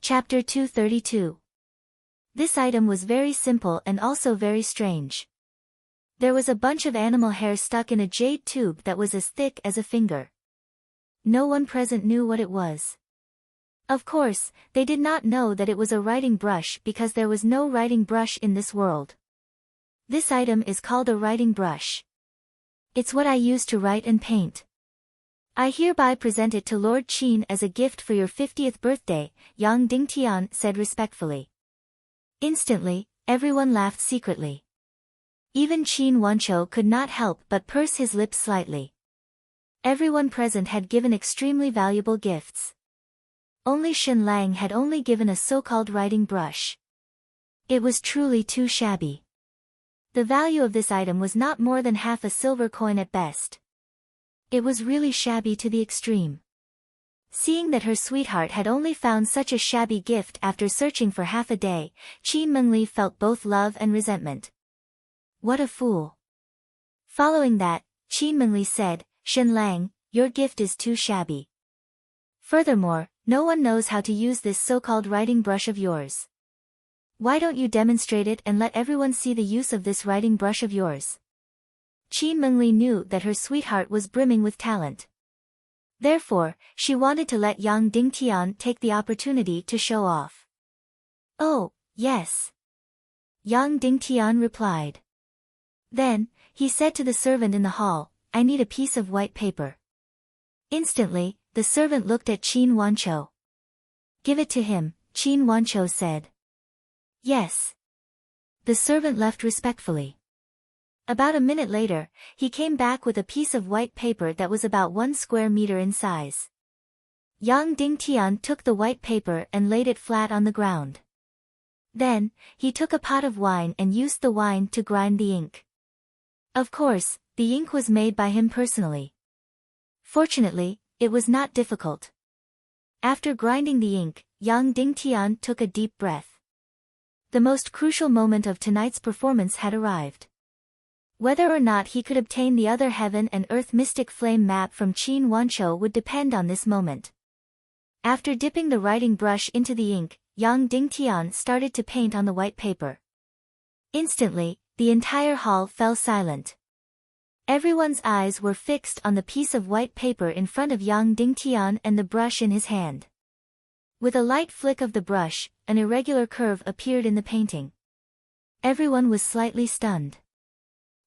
Chapter 232. This item was very simple and also very strange. There was a bunch of animal hair stuck in a jade tube that was as thick as a finger. No one present knew what it was. Of course, they did not know that it was a writing brush because there was no writing brush in this world. This item is called a writing brush. It's what I use to write and paint. I hereby present it to Lord Qin as a gift for your 50th birthday, Yang Dingtian said respectfully. Instantly, everyone laughed secretly. Even Qin Wanqiu could not help but purse his lips slightly. Everyone present had given extremely valuable gifts. Only Shen Lang had only given a so-called writing brush. It was truly too shabby. The value of this item was not more than half a silver coin at best. It was really shabby to the extreme. Seeing that her sweetheart had only found such a shabby gift after searching for half a day, Qin Mengli felt both love and resentment. What a fool. Following that, Qin Mengli said, Shen Lang, your gift is too shabby. Furthermore, no one knows how to use this so-called writing brush of yours. Why don't you demonstrate it and let everyone see the use of this writing brush of yours? Qin Mengli knew that her sweetheart was brimming with talent. Therefore, she wanted to let Yang Dingtian take the opportunity to show off. Oh, yes. Yang Dingtian replied. Then, he said to the servant in the hall, I need a piece of white paper. Instantly, the servant looked at Qin Wanqiu. Give it to him, Qin Wanqiu said. Yes. The servant left respectfully. About a minute later, he came back with a piece of white paper that was about 1 square meter in size. Yang Dingtian took the white paper and laid it flat on the ground. Then, he took a pot of wine and used the wine to grind the ink. Of course, the ink was made by him personally. Fortunately, it was not difficult. After grinding the ink, Yang Dingtian took a deep breath. The most crucial moment of tonight's performance had arrived. Whether or not he could obtain the other heaven and earth mystic flame map from Qin Wanqiu would depend on this moment. After dipping the writing brush into the ink, Yang Dingtian started to paint on the white paper. Instantly, the entire hall fell silent. Everyone's eyes were fixed on the piece of white paper in front of Yang Dingtian and the brush in his hand. With a light flick of the brush, an irregular curve appeared in the painting. Everyone was slightly stunned.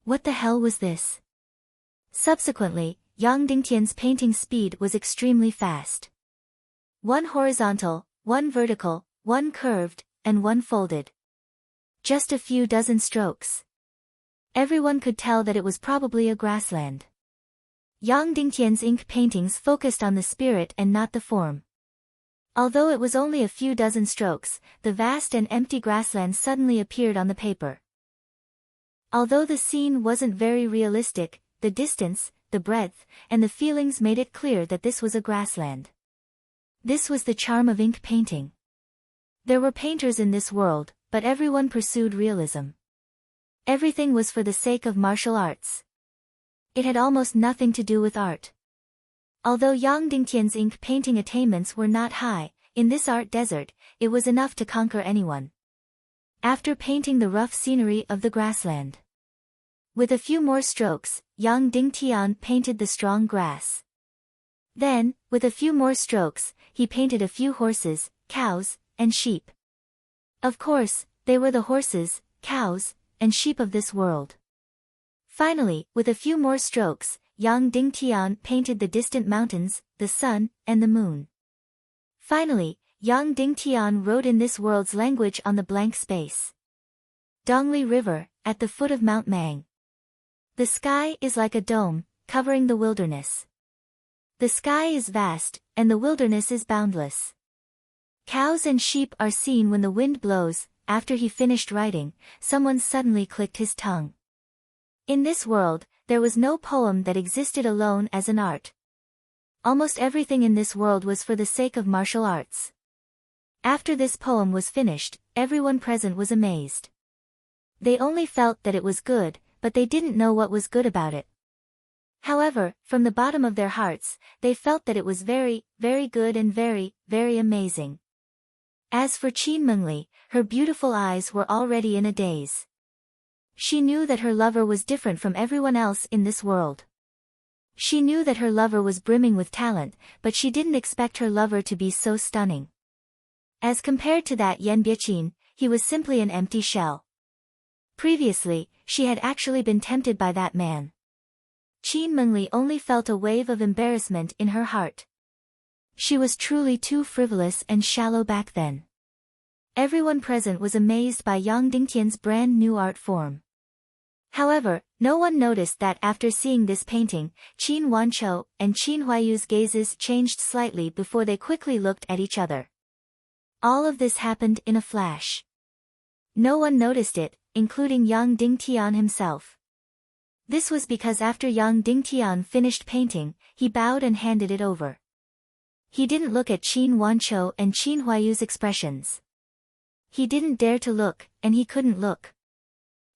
What the hell was this? Subsequently, Yang Dingtian's painting speed was extremely fast. 1 horizontal, 1 vertical, 1 curved, and 1 folded. Just a few dozen strokes. Everyone could tell that it was probably a grassland. Yang Dingtian's ink paintings focused on the spirit and not the form. Although it was only a few dozen strokes, the vast and empty grassland suddenly appeared on the paper. Although the scene wasn't very realistic, the distance, the breadth, and the feelings made it clear that this was a grassland. This was the charm of ink painting. There were painters in this world, but everyone pursued realism. Everything was for the sake of martial arts. It had almost nothing to do with art. Although Yang Dingtian's ink painting attainments were not high, in this art desert, it was enough to conquer anyone. After painting the rough scenery of the grassland, with a few more strokes, Yang Dingtian painted the strong grass. Then, with a few more strokes, he painted a few horses, cows, and sheep. Of course, they were the horses, cows, and sheep of this world. Finally, with a few more strokes, Yang Dingtian painted the distant mountains, the sun, and the moon. Finally, Yang Dingtian wrote in this world's language on the blank space. Dongli River, at the foot of Mount Mang. The sky is like a dome, covering the wilderness. The sky is vast, and the wilderness is boundless. Cows and sheep are seen when the wind blows. After he finished writing, someone suddenly clicked his tongue. In this world, there was no poem that existed alone as an art. Almost everything in this world was for the sake of martial arts. After this poem was finished, everyone present was amazed. They only felt that it was good, but they didn't know what was good about it. However, from the bottom of their hearts, they felt that it was very, very good and very, very amazing. As for Qin Mengli, her beautiful eyes were already in a daze. She knew that her lover was different from everyone else in this world. She knew that her lover was brimming with talent, but she didn't expect her lover to be so stunning. As compared to that Yan Biaqin, he was simply an empty shell. Previously, she had actually been tempted by that man. Qin Mengli only felt a wave of embarrassment in her heart. She was truly too frivolous and shallow back then. Everyone present was amazed by Yang Dingtian's brand new art form. However, no one noticed that after seeing this painting, Qin Wanqiu and Qin Huaiyu's gazes changed slightly before they quickly looked at each other. All of this happened in a flash. No one noticed it, including Yang Dingtian himself. This was because after Yang Dingtian finished painting, he bowed and handed it over. He didn't look at Qin Wanqiu and Qin Huaiyu's expressions. He didn't dare to look, and he couldn't look.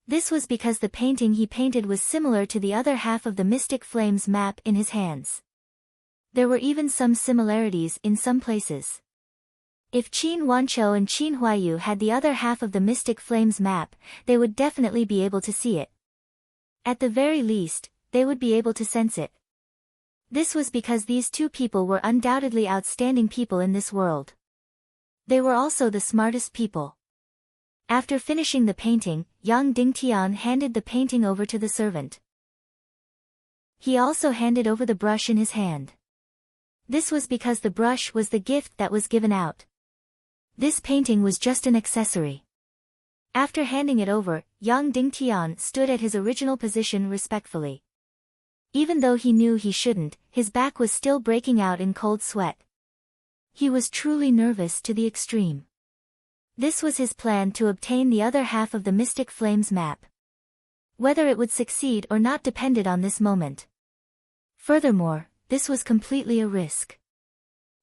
This was because the painting he painted was similar to the other half of the Mystic Flames map in his hands. There were even some similarities in some places. If Qin Wanqiu and Qin Huaiyu had the other half of the Mystic Flames map, they would definitely be able to see it. At the very least, they would be able to sense it. This was because these two people were undoubtedly outstanding people in this world. They were also the smartest people. After finishing the painting, Yang Dingtian handed the painting over to the servant. He also handed over the brush in his hand. This was because the brush was the gift that was given out. This painting was just an accessory. After handing it over, Yang Dingtian stood at his original position respectfully. Even though he knew he shouldn't, his back was still breaking out in cold sweat. He was truly nervous to the extreme. This was his plan to obtain the other half of the Mystic Flames map. Whether it would succeed or not depended on this moment. Furthermore, this was completely a risk.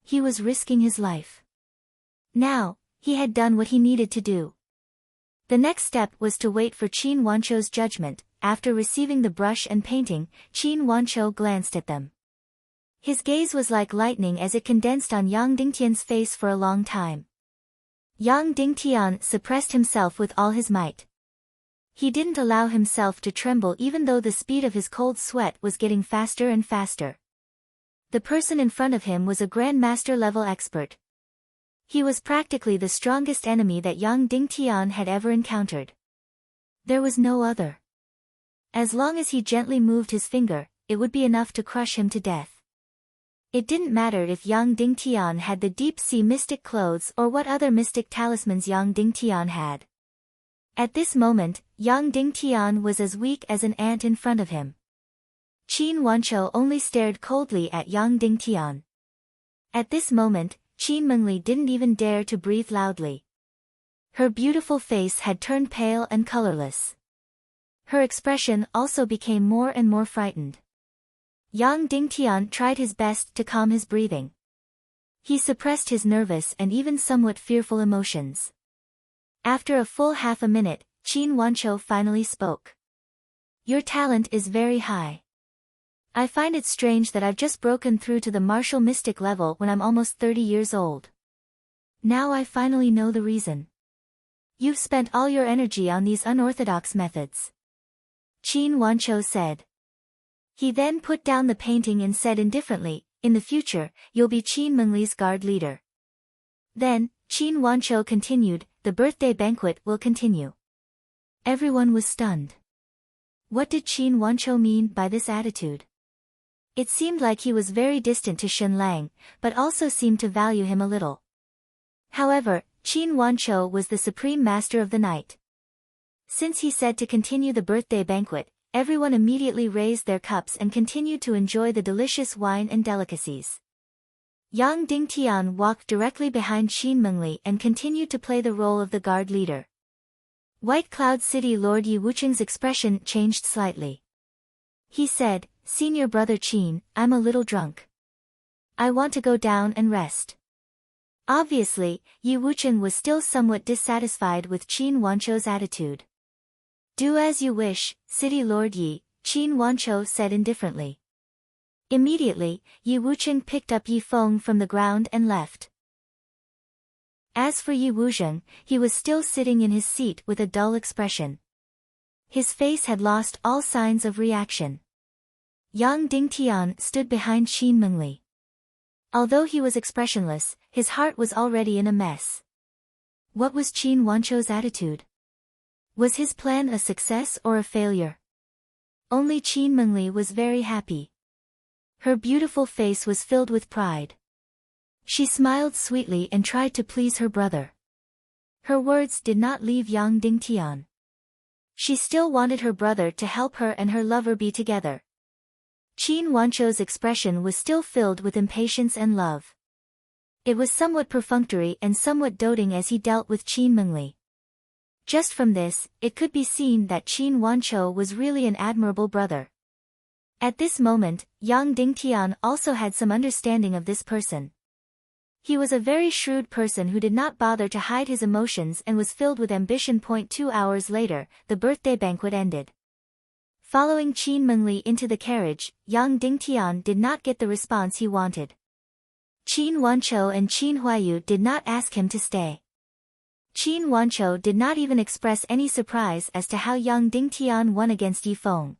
He was risking his life. Now, he had done what he needed to do. The next step was to wait for Qin Wanqiu's judgment. After receiving the brush and painting, Qin Wanqiu glanced at them. His gaze was like lightning as it condensed on Yang Dingtian's face for a long time. Yang Dingtian suppressed himself with all his might. He didn't allow himself to tremble even though the speed of his cold sweat was getting faster and faster. The person in front of him was a Grandmaster level expert. He was practically the strongest enemy that Yang Dingtian had ever encountered. There was no other. As long as he gently moved his finger, it would be enough to crush him to death. It didn't matter if Yang Dingtian had the deep-sea mystic clothes or what other mystic talismans Yang Dingtian had. At this moment, Yang Dingtian was as weak as an ant in front of him. Qin Wanqiu only stared coldly at Yang Dingtian. At this moment, Qin Mengli didn't even dare to breathe loudly. Her beautiful face had turned pale and colorless. Her expression also became more and more frightened. Yang Dingtian tried his best to calm his breathing. He suppressed his nervous and even somewhat fearful emotions. After a full half a minute, Qin Wanqiu finally spoke. "Your talent is very high. I find it strange that I've just broken through to the martial mystic level when I'm almost 30 years old. Now I finally know the reason. You've spent all your energy on these unorthodox methods," Qin Wanqiu said. He then put down the painting and said indifferently, "In the future, you'll be Qin Mengli's guard leader." Then, Qin Wanqiu continued, "The birthday banquet will continue." Everyone was stunned. What did Qin Wanqiu mean by this attitude? It seemed like he was very distant to Shen Lang, but also seemed to value him a little. However, Qin Wanqiu was the supreme master of the night. Since he said to continue the birthday banquet, everyone immediately raised their cups and continued to enjoy the delicious wine and delicacies. Yang Dingtian walked directly behind Qin Mengli and continued to play the role of the guard leader. White Cloud City Lord Yi Wucheng's expression changed slightly. He said, "Senior brother Qin, I'm a little drunk. I want to go down and rest." Obviously, Yi Wucheng was still somewhat dissatisfied with Qin Wanqiu's attitude. "Do as you wish, City Lord Yi," Qin Wanqiu said indifferently. Immediately, Yi Wucheng picked up Yi Feng from the ground and left. As for Yi Wuzheng, he was still sitting in his seat with a dull expression. His face had lost all signs of reaction. Yang Dingtian stood behind Qin Mengli. Although he was expressionless, his heart was already in a mess. What was Qin Wanchou's attitude? Was his plan a success or a failure? Only Qin Mengli was very happy. Her beautiful face was filled with pride. She smiled sweetly and tried to please her brother. Her words did not leave Yang Dingtian. She still wanted her brother to help her and her lover be together. Qin Wanchou's expression was still filled with impatience and love. It was somewhat perfunctory and somewhat doting as he dealt with Qin Mengli. Just from this, it could be seen that Qin Wanchou was really an admirable brother. At this moment, Yang Dingtian also had some understanding of this person. He was a very shrewd person who did not bother to hide his emotions and was filled with ambition. 2 hours later, the birthday banquet ended. Following Qin Mengli into the carriage, Yang Dingtian did not get the response he wanted. Qin Wanchou and Qin Huaiyu did not ask him to stay. Qin Wanchou did not even express any surprise as to how Yang Dingtian won against Yi Feng.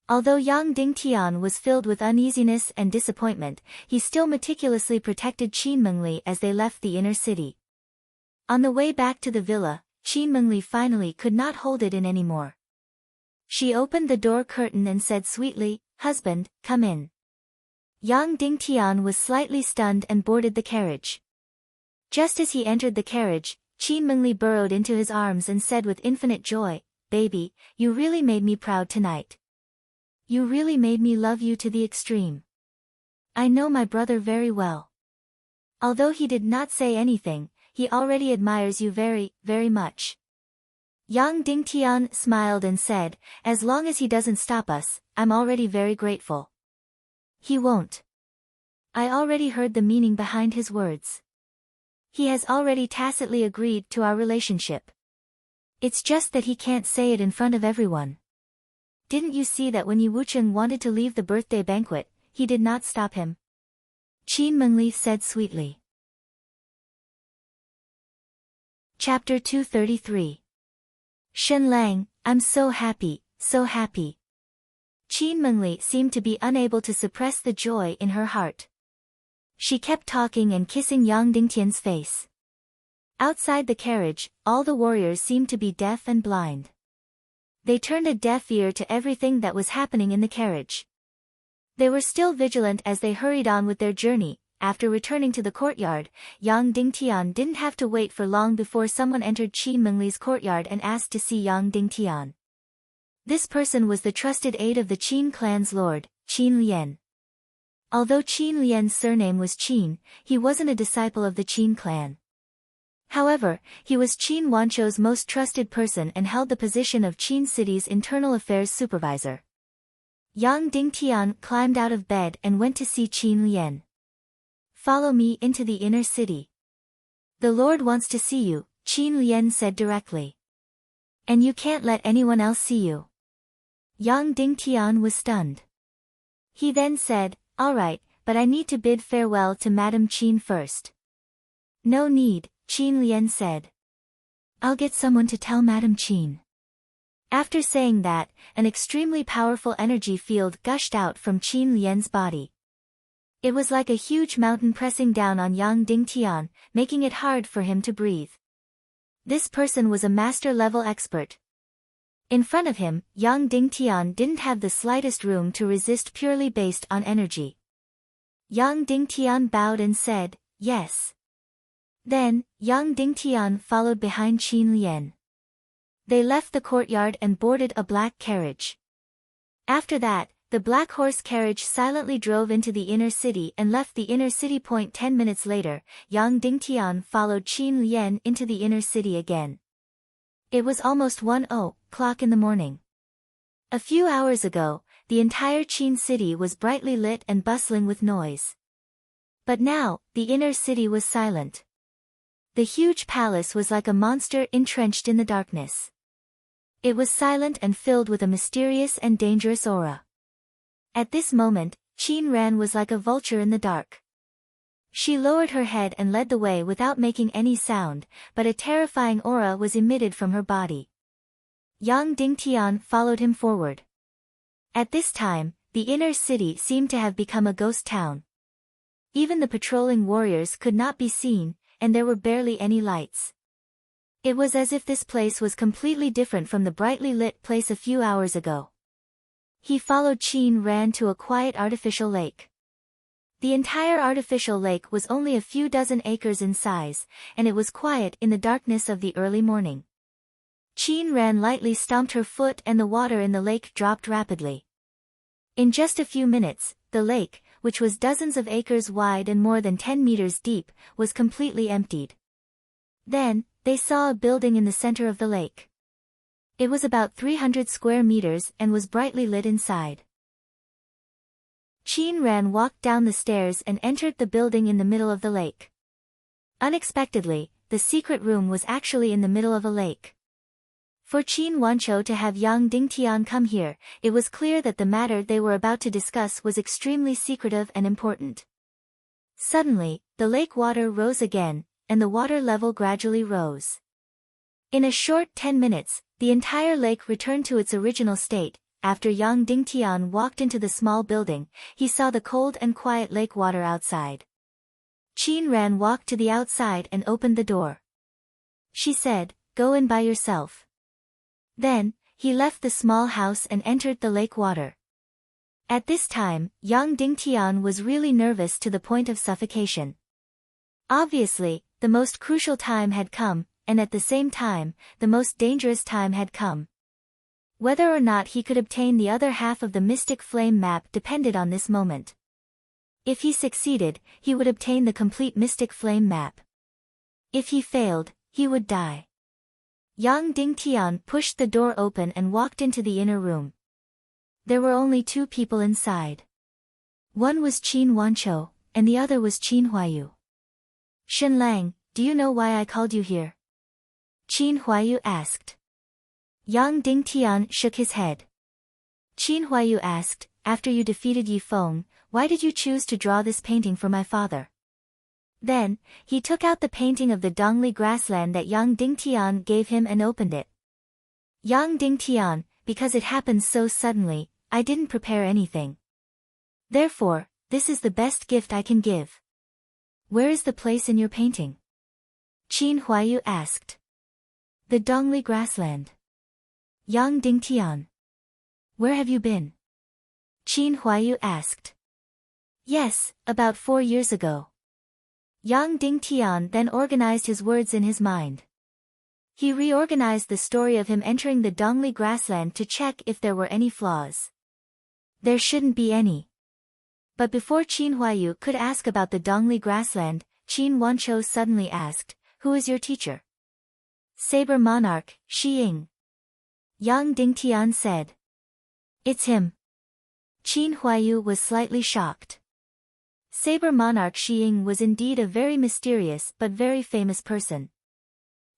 Although Yang Dingtian was filled with uneasiness and disappointment, he still meticulously protected Qin Mengli as they left the inner city. On the way back to the villa, Qin Mengli finally could not hold it in anymore. She opened the door curtain and said sweetly, "Husband, come in." Yang Dingtian was slightly stunned and boarded the carriage. Just as he entered the carriage, Qin Mengli burrowed into his arms and said with infinite joy, "Baby, you really made me proud tonight. You really made me love you to the extreme. I know my brother very well. Although he did not say anything, he already admires you very, very much." Yang Dingtian smiled and said, "As long as he doesn't stop us, I'm already very grateful." "He won't. I already heard the meaning behind his words. He has already tacitly agreed to our relationship. It's just that he can't say it in front of everyone. Didn't you see that when Yi Wuzheng wanted to leave the birthday banquet, he did not stop him?" Qin Mengli said sweetly. Chapter 233. Shen Lang, I'm so happy, so happy. Qin Mengli seemed to be unable to suppress the joy in her heart. She kept talking and kissing Yang Dingtian's face. Outside the carriage, all the warriors seemed to be deaf and blind. They turned a deaf ear to everything that was happening in the carriage. They were still vigilant as they hurried on with their journey. After returning to the courtyard, Yang Dingtian didn't have to wait for long before someone entered Qin Mengli's courtyard and asked to see Yang Dingtian. This person was the trusted aide of the Qin clan's lord, Qin Lian. Although Qin Lian's surname was Qin, he wasn't a disciple of the Qin clan. However, he was Qin Wanchou's most trusted person and held the position of Qin City's internal affairs supervisor. Yang Dingtian climbed out of bed and went to see Qin Lian. "Follow me into the inner city. The Lord wants to see you," Qin Lian said directly. "And you can't let anyone else see you." Yang Dingtian was stunned. He then said, "All right, but I need to bid farewell to Madame Qin first." "No need," Qin Lian said. "I'll get someone to tell Madame Qin." After saying that, an extremely powerful energy field gushed out from Qin Lian's body. It was like a huge mountain pressing down on Yang Dingtian, making it hard for him to breathe. This person was a master-level expert. In front of him, Yang Dingtian didn't have the slightest room to resist purely based on energy. Yang Dingtian bowed and said, "Yes." Then, Yang Dingtian followed behind Qin Lian. They left the courtyard and boarded a black carriage. After that, the black horse carriage silently drove into the inner city and left the inner city. 10 minutes later, Yang Dingtian followed Qin Lian into the inner city again. It was almost 1:00 in the morning. A few hours ago, the entire Qin city was brightly lit and bustling with noise. But now, the inner city was silent. The huge palace was like a monster entrenched in the darkness. It was silent and filled with a mysterious and dangerous aura. At this moment, Qin Ran was like a vulture in the dark. She lowered her head and led the way without making any sound, but a terrifying aura was emitted from her body. Yang Dingtian followed him forward. At this time, the inner city seemed to have become a ghost town. Even the patrolling warriors could not be seen, and there were barely any lights. It was as if this place was completely different from the brightly lit place a few hours ago. He followed Qin Ran to a quiet artificial lake. The entire artificial lake was only a few dozen acres in size, and it was quiet in the darkness of the early morning. Qin Ran lightly stomped her foot and the water in the lake dropped rapidly. In just a few minutes, the lake, which was dozens of acres wide and more than 10 meters deep, was completely emptied. Then, they saw a building in the center of the lake. It was about 300 square meters and was brightly lit inside. Qin Ran walked down the stairs and entered the building in the middle of the lake. Unexpectedly, the secret room was actually in the middle of a lake. For Qin Wanqiu to have Yang Dingtian come here, it was clear that the matter they were about to discuss was extremely secretive and important. Suddenly, the lake water rose again, and the water level gradually rose. In a short 10 minutes, the entire lake returned to its original state. After Yang Dingtian walked into the small building, he saw the cold and quiet lake water outside. Qin Ran walked to the outside and opened the door. She said, "Go in by yourself." Then, he left the small house and entered the lake water. At this time, Yang Dingtian was really nervous to the point of suffocation. Obviously, the most crucial time had come, and at the same time, the most dangerous time had come. Whether or not he could obtain the other half of the Mystic Flame map depended on this moment. If he succeeded, he would obtain the complete Mystic Flame map. If he failed, he would die. Yang Dingtian pushed the door open and walked into the inner room. There were only two people inside. One was Qin Wanqiu, and the other was Qin Huayu. "Shen Lang, do you know why I called you here?" Qin Huayu asked. Yang Dingtian shook his head. Qin Huayu asked, "After you defeated Yi Feng, why did you choose to draw this painting for my father?" Then, he took out the painting of the Dongli grassland that Yang Dingtian gave him and opened it. "Yang Dingtian, because it happened so suddenly, I didn't prepare anything. Therefore, this is the best gift I can give." "Where is the place in your painting?" Qin Huayu asked. "The Dongli grassland." "Yang Dingtian. Where have you been?" Qin Huayu asked. "Yes, about 4 years ago." Yang Dingtian then organized his words in his mind. He reorganized the story of him entering the Dongli grassland to check if there were any flaws. There shouldn't be any. But before Qin Huayu could ask about the Dongli grassland, Qin Wanqiu suddenly asked, "Who is your teacher?" "Saber Monarch, Shi Ying." Yang Dingtian said. "It's him." Qin Huayu was slightly shocked. Saber Monarch Shi Ying was indeed a very mysterious but very famous person.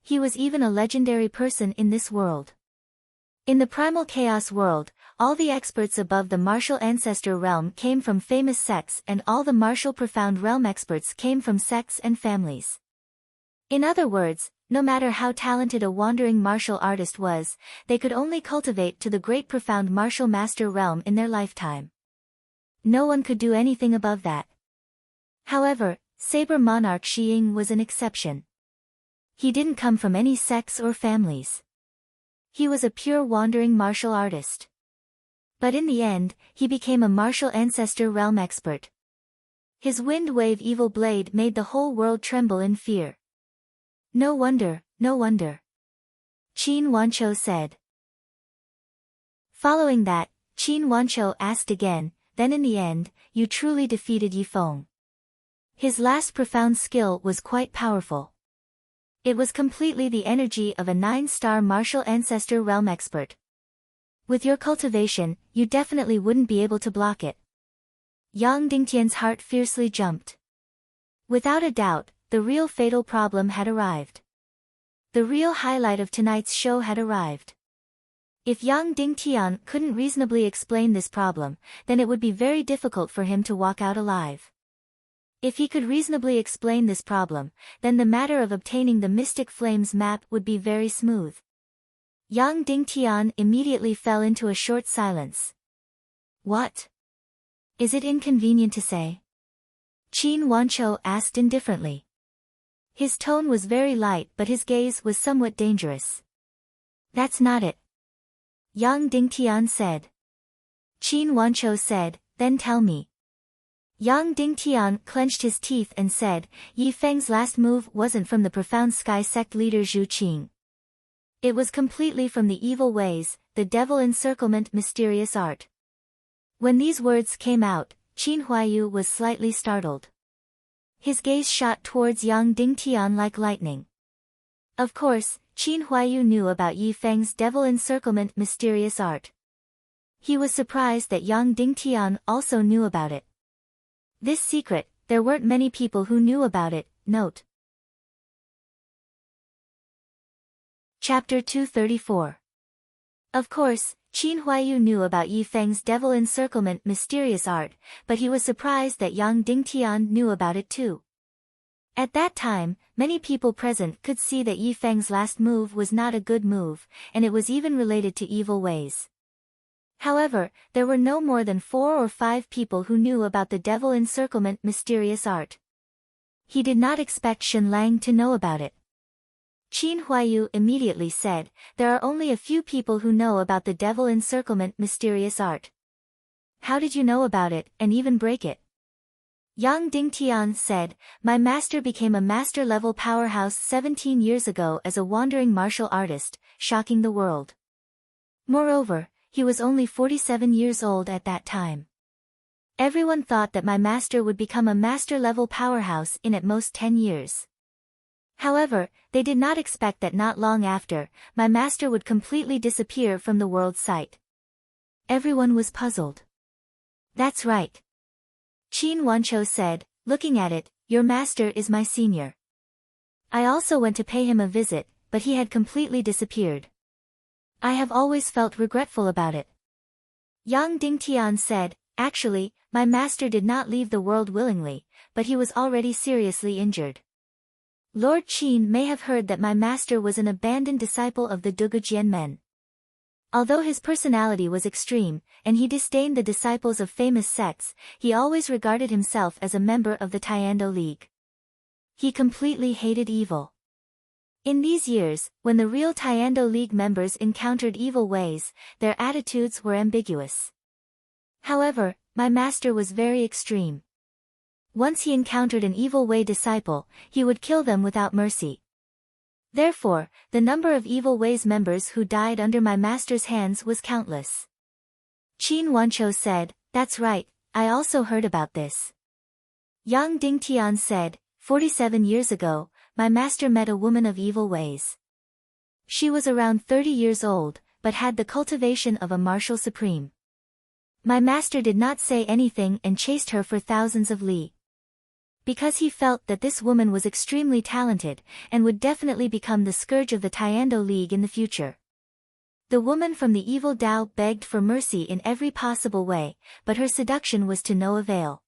He was even a legendary person in this world. In the Primal Chaos world, all the experts above the Martial Ancestor realm came from famous sects and all the Martial Profound realm experts came from sects and families. In other words, no matter how talented a wandering martial artist was, they could only cultivate to the Great Profound Martial Master realm in their lifetime. No one could do anything above that. However, Saber Monarch Shi Ying was an exception. He didn't come from any sects or families. He was a pure wandering martial artist. But in the end, he became a Martial Ancestor realm expert. His Wind Wave Evil Blade made the whole world tremble in fear. No wonder, no wonder. Qin Wanqiu said. Following that, Qin Wanqiu asked again, "Then in the end, you truly defeated Yi Feng." His last profound skill was quite powerful. It was completely the energy of a 9-star Martial Ancestor realm expert. With your cultivation, you definitely wouldn't be able to block it. Yang Dingtian's heart fiercely jumped. Without a doubt, the real fatal problem had arrived. The real highlight of tonight's show had arrived. If Yang Dingtian couldn't reasonably explain this problem, then it would be very difficult for him to walk out alive. If he could reasonably explain this problem, then the matter of obtaining the Mystic Flames map would be very smooth. Yang Dingtian immediately fell into a short silence. What? Is it inconvenient to say? Qin Wanqiu asked indifferently. His tone was very light but his gaze was somewhat dangerous. That's not it. Yang Dingtian said. Qin Wanqiu said, then tell me. Yang Dingtian clenched his teeth and said, Yi Feng's last move wasn't from the profound sky sect leader Zhu Qing. It was completely from the evil ways, the devil encirclement mysterious art. When these words came out, Qin Huaiyu was slightly startled. His gaze shot towards Yang Dingtian like lightning. Of course, Qin Huaiyu knew about Yi Feng's devil encirclement mysterious art. He was surprised that Yang Dingtian also knew about it. This secret, there weren't many people who knew about it, note. Chapter 234. Of course, Qin Huaiyu knew about Yi Feng's devil encirclement mysterious art, but he was surprised that Yang Dingtian knew about it too. At that time, many people present could see that Yi Feng's last move was not a good move, and it was even related to evil ways. However, there were no more than 4 or 5 people who knew about the devil encirclement mysterious art. He did not expect Shen Lang to know about it. Qin Huaiyu immediately said, there are only a few people who know about the devil encirclement mysterious art. How did you know about it, and even break it? Yang Dingtian said, my master became a master-level powerhouse 17 years ago as a wandering martial artist, shocking the world. Moreover, he was only 47 years old at that time. Everyone thought that my master would become a master-level powerhouse in at most 10 years. However, they did not expect that not long after, my master would completely disappear from the world's sight. Everyone was puzzled. That's right. Qin Wanqiu said, looking at it, your master is my senior. I also went to pay him a visit, but he had completely disappeared. I have always felt regretful about it. Yang Dingtian said, actually, my master did not leave the world willingly, but he was already seriously injured. Lord Qin may have heard that my master was an abandoned disciple of the Dugujian men. Although his personality was extreme, and he disdained the disciples of famous sects, he always regarded himself as a member of the Tiando League. He completely hated evil. In these years, when the real Tiando League members encountered evil ways, their attitudes were ambiguous. However, my master was very extreme. Once he encountered an evil way disciple, he would kill them without mercy. Therefore, the number of evil ways members who died under my master's hands was countless. Qin Wanqiu said, that's right, I also heard about this. Yang Dingtian said, 47 years ago, my master met a woman of evil ways. She was around 30 years old, but had the cultivation of a martial supreme. My master did not say anything and chased her for thousands of li. Because he felt that this woman was extremely talented, and would definitely become the scourge of the Tiando League in the future. The woman from the evil Dao begged for mercy in every possible way, but her seduction was to no avail.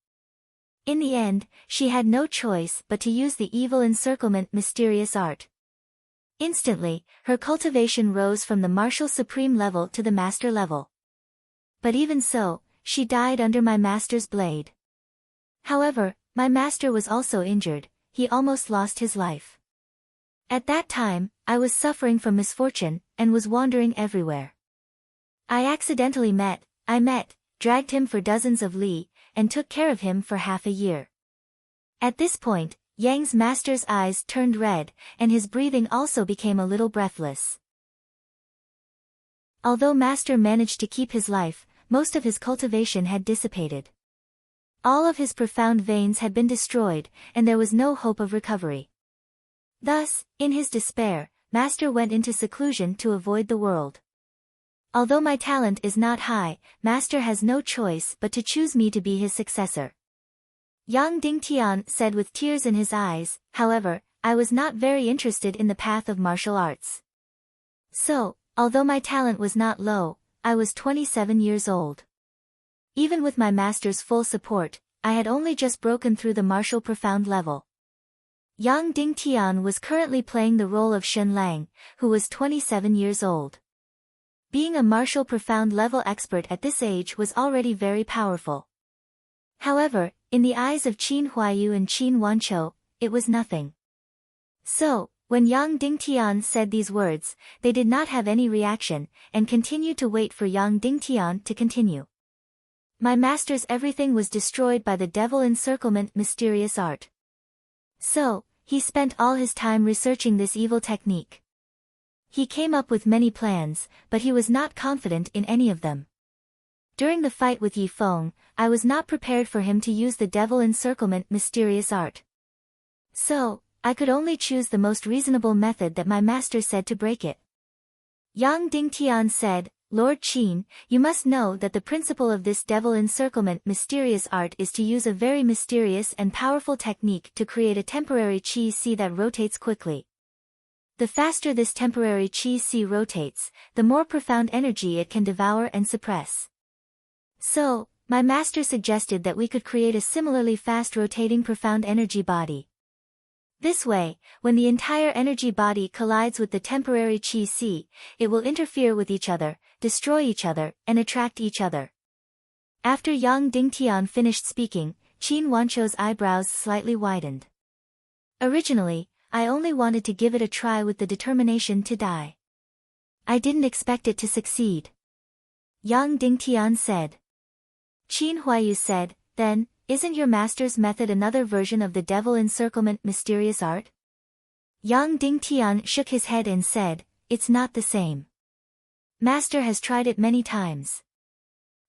In the end, she had no choice but to use the evil encirclement mysterious art. Instantly, her cultivation rose from the martial supreme level to the master level. But even so, she died under my master's blade. However, my master was also injured, he almost lost his life. At that time, I was suffering from misfortune, and was wandering everywhere. I accidentally dragged him for dozens of li, and took care of him for half a year. At this point, Yang's master's eyes turned red, and his breathing also became a little breathless. Although master managed to keep his life, most of his cultivation had dissipated. All of his profound veins had been destroyed, and there was no hope of recovery. Thus, in his despair, master went into seclusion to avoid the world. Although my talent is not high, master has no choice but to choose me to be his successor. Yang Dingtian said with tears in his eyes, however, I was not very interested in the path of martial arts. So, although my talent was not low, I was 27 years old. Even with my master's full support, I had only just broken through the martial profound level. Yang Dingtian was currently playing the role of Shen Lang, who was 27 years old. Being a martial profound level expert at this age was already very powerful. However, in the eyes of Qin Huayu and Qin Wanqiu, it was nothing. So, when Yang Dingtian said these words, they did not have any reaction, and continued to wait for Yang Dingtian to continue. My master's everything was destroyed by the devil encirclement mysterious art. So, he spent all his time researching this evil technique. He came up with many plans, but he was not confident in any of them. During the fight with Yi Feng, I was not prepared for him to use the devil encirclement mysterious art. So, I could only choose the most reasonable method that my master said to break it. Yang Dingtian said, Lord Qin, you must know that the principle of this devil encirclement mysterious art is to use a very mysterious and powerful technique to create a temporary qi si that rotates quickly. The faster this temporary qi si rotates, the more profound energy it can devour and suppress. So, my master suggested that we could create a similarly fast rotating profound energy body. This way, when the entire energy body collides with the temporary qi si, it will interfere with each other, destroy each other, and attract each other. After Yang Dingtian finished speaking, Qin Wanqiu's eyebrows slightly widened. Originally, I only wanted to give it a try with the determination to die. I didn't expect it to succeed. Yang Dingtian said. Qin Huayu said, then, isn't your master's method another version of the devil encirclement mysterious art? Yang Dingtian shook his head and said, it's not the same. Master has tried it many times.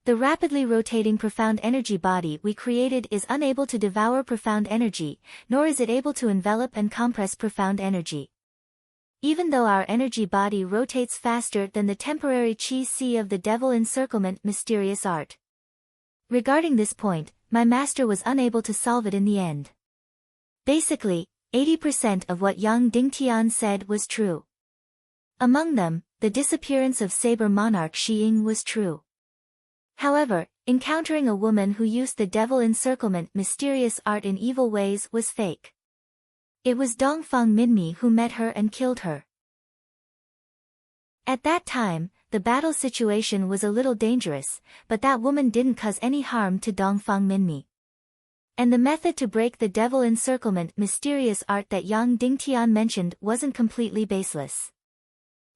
The rapidly rotating profound energy body we created is unable to devour profound energy, nor is it able to envelop and compress profound energy. Even though our energy body rotates faster than the temporary qi si of the devil encirclement mysterious art. Regarding this point, my master was unable to solve it in the end. Basically, 80% of what Yang Dingtian said was true. Among them, the disappearance of Saber Monarch Xiying was true. However, encountering a woman who used the devil encirclement mysterious art in evil ways was fake. It was Dongfang Minmi who met her and killed her. At that time, the battle situation was a little dangerous, but that woman didn't cause any harm to Dongfang Minmi. And the method to break the devil encirclement mysterious art that Yang Dingtian mentioned wasn't completely baseless.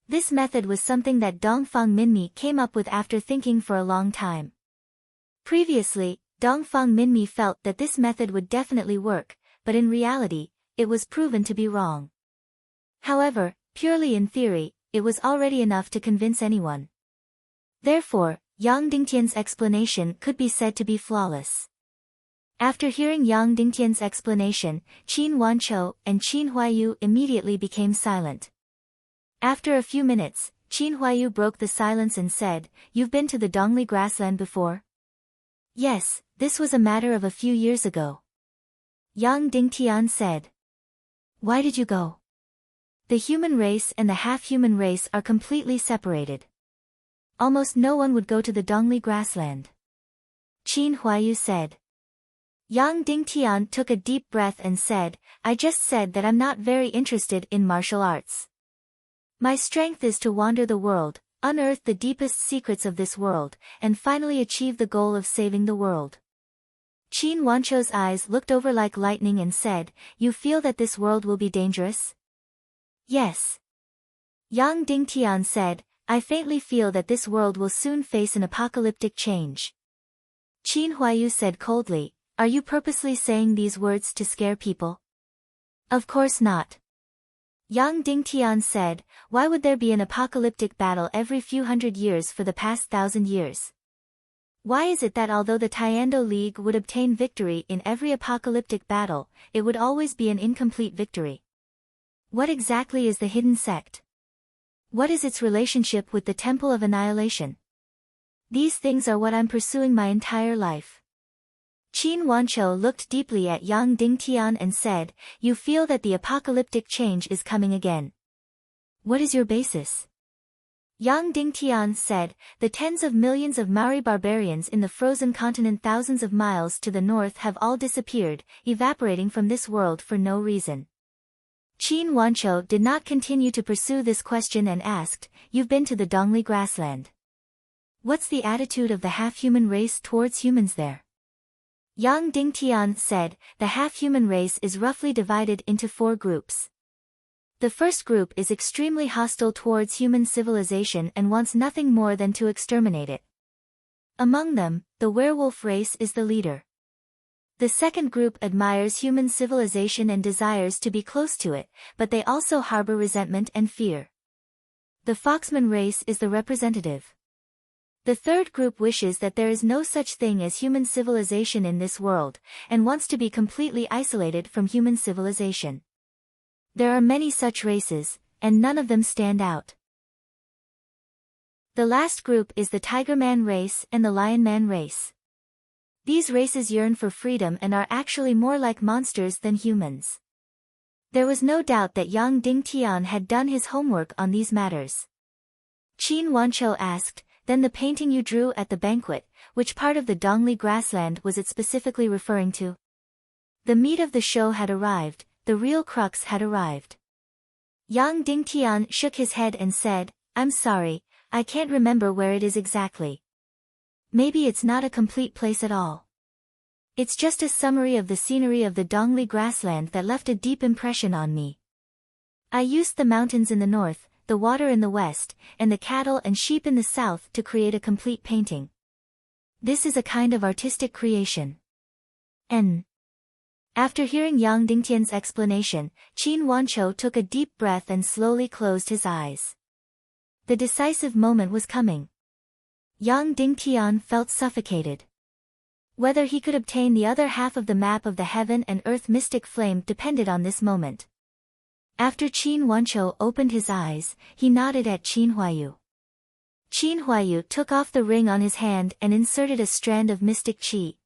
This method was something that Dongfang Minmi came up with after thinking for a long time. Previously, Dongfang Minmi felt that this method would definitely work, but in reality, it was proven to be wrong. However, purely in theory, it was already enough to convince anyone. Therefore, Yang Dingtian's explanation could be said to be flawless. After hearing Yang Dingtian's explanation, Qin Wanqiu and Qin Huayu immediately became silent. After a few minutes, Qin Huayu broke the silence and said, "You've been to the Dongli grassland before?" "Yes, this was a matter of a few years ago." Yang Dingtian said. "Why did you go?" "The human race and the half-human race are completely separated. Almost no one would go to the Dongli grassland." Qin Huayu said. Yang Dingtian took a deep breath and said, "I just said that I'm not very interested in martial arts. My strength is to wander the world, unearth the deepest secrets of this world, and finally achieve the goal of saving the world." Qin Wanqiu's eyes looked over like lightning and said, "You feel that this world will be dangerous?" "Yes." Yang Dingtian said, "I faintly feel that this world will soon face an apocalyptic change." Qin Huayu said coldly, "Are you purposely saying these words to scare people?" "Of course not." Yang Dingtian said, "Why would there be an apocalyptic battle every few hundred years for the past 1,000 years? Why is it that although the Tiando League would obtain victory in every apocalyptic battle, it would always be an incomplete victory? What exactly is the hidden sect? What is its relationship with the Temple of Annihilation? These things are what I'm pursuing my entire life." Qin Wanqiu looked deeply at Yang Dingtian and said, "You feel that the apocalyptic change is coming again. What is your basis?" Yang Dingtian said, the tens of millions of Maori barbarians in the frozen continent thousands of miles to the north have all disappeared, evaporating from this world for no reason. Qin Wancho did not continue to pursue this question and asked, you've been to the Dongli grassland. What's the attitude of the half-human race towards humans there? Yang Dingtian said, the half-human race is roughly divided into 4 groups. The first group is extremely hostile towards human civilization and wants nothing more than to exterminate it. Among them, the werewolf race is the leader. The second group admires human civilization and desires to be close to it, but they also harbor resentment and fear. The foxman race is the representative. The third group wishes that there is no such thing as human civilization in this world, and wants to be completely isolated from human civilization. There are many such races, and none of them stand out. The last group is the Tigerman race and the Lionman race. These races yearn for freedom and are actually more like monsters than humans. There was no doubt that Yang Dingtian had done his homework on these matters. Qin Wancho asked, then the painting you drew at the banquet, which part of the Dongli grassland was it specifically referring to? The meat of the show had arrived. The real crux had arrived. Yang Dingtian shook his head and said, I'm sorry, I can't remember where it is exactly. Maybe it's not a complete place at all. It's just a summary of the scenery of the Dongli grassland that left a deep impression on me. I used the mountains in the north, the water in the west, and the cattle and sheep in the south to create a complete painting. This is a kind of artistic creation. After hearing Yang Dingtian's explanation, Qin Wancho took a deep breath and slowly closed his eyes. The decisive moment was coming. Yang Dingtian felt suffocated. Whether he could obtain the other half of the map of the heaven and earth mystic flame depended on this moment. After Qin Wancho opened his eyes, he nodded at Qin Huayu. Qin Huayu took off the ring on his hand and inserted a strand of mystic qi.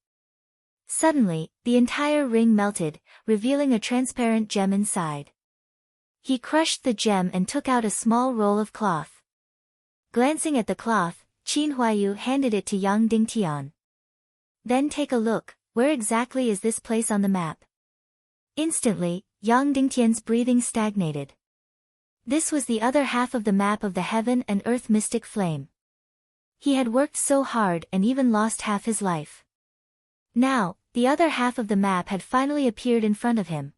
Suddenly, the entire ring melted, revealing a transparent gem inside. He crushed the gem and took out a small roll of cloth. Glancing at the cloth, Qin Huayu handed it to Yang Dingtian. Then take a look, where exactly is this place on the map? Instantly, Yang Dingtian's breathing stagnated. This was the other half of the map of the heaven and earth mystic flame. He had worked so hard and even lost half his life. Now, the other half of the map had finally appeared in front of him.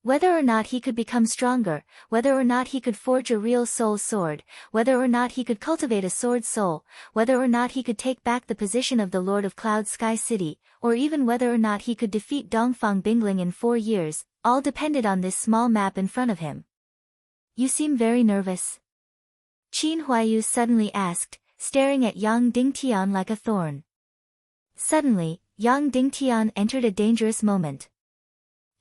Whether or not he could become stronger, whether or not he could forge a real soul sword, whether or not he could cultivate a sword soul, whether or not he could take back the position of the Lord of Cloud Sky City, or even whether or not he could defeat Dongfang Bingling in 4 years, all depended on this small map in front of him. You seem very nervous. Qin Huayu suddenly asked, staring at Yang Dingtian like a thorn. Suddenly, Yang Dingtian entered a dangerous moment.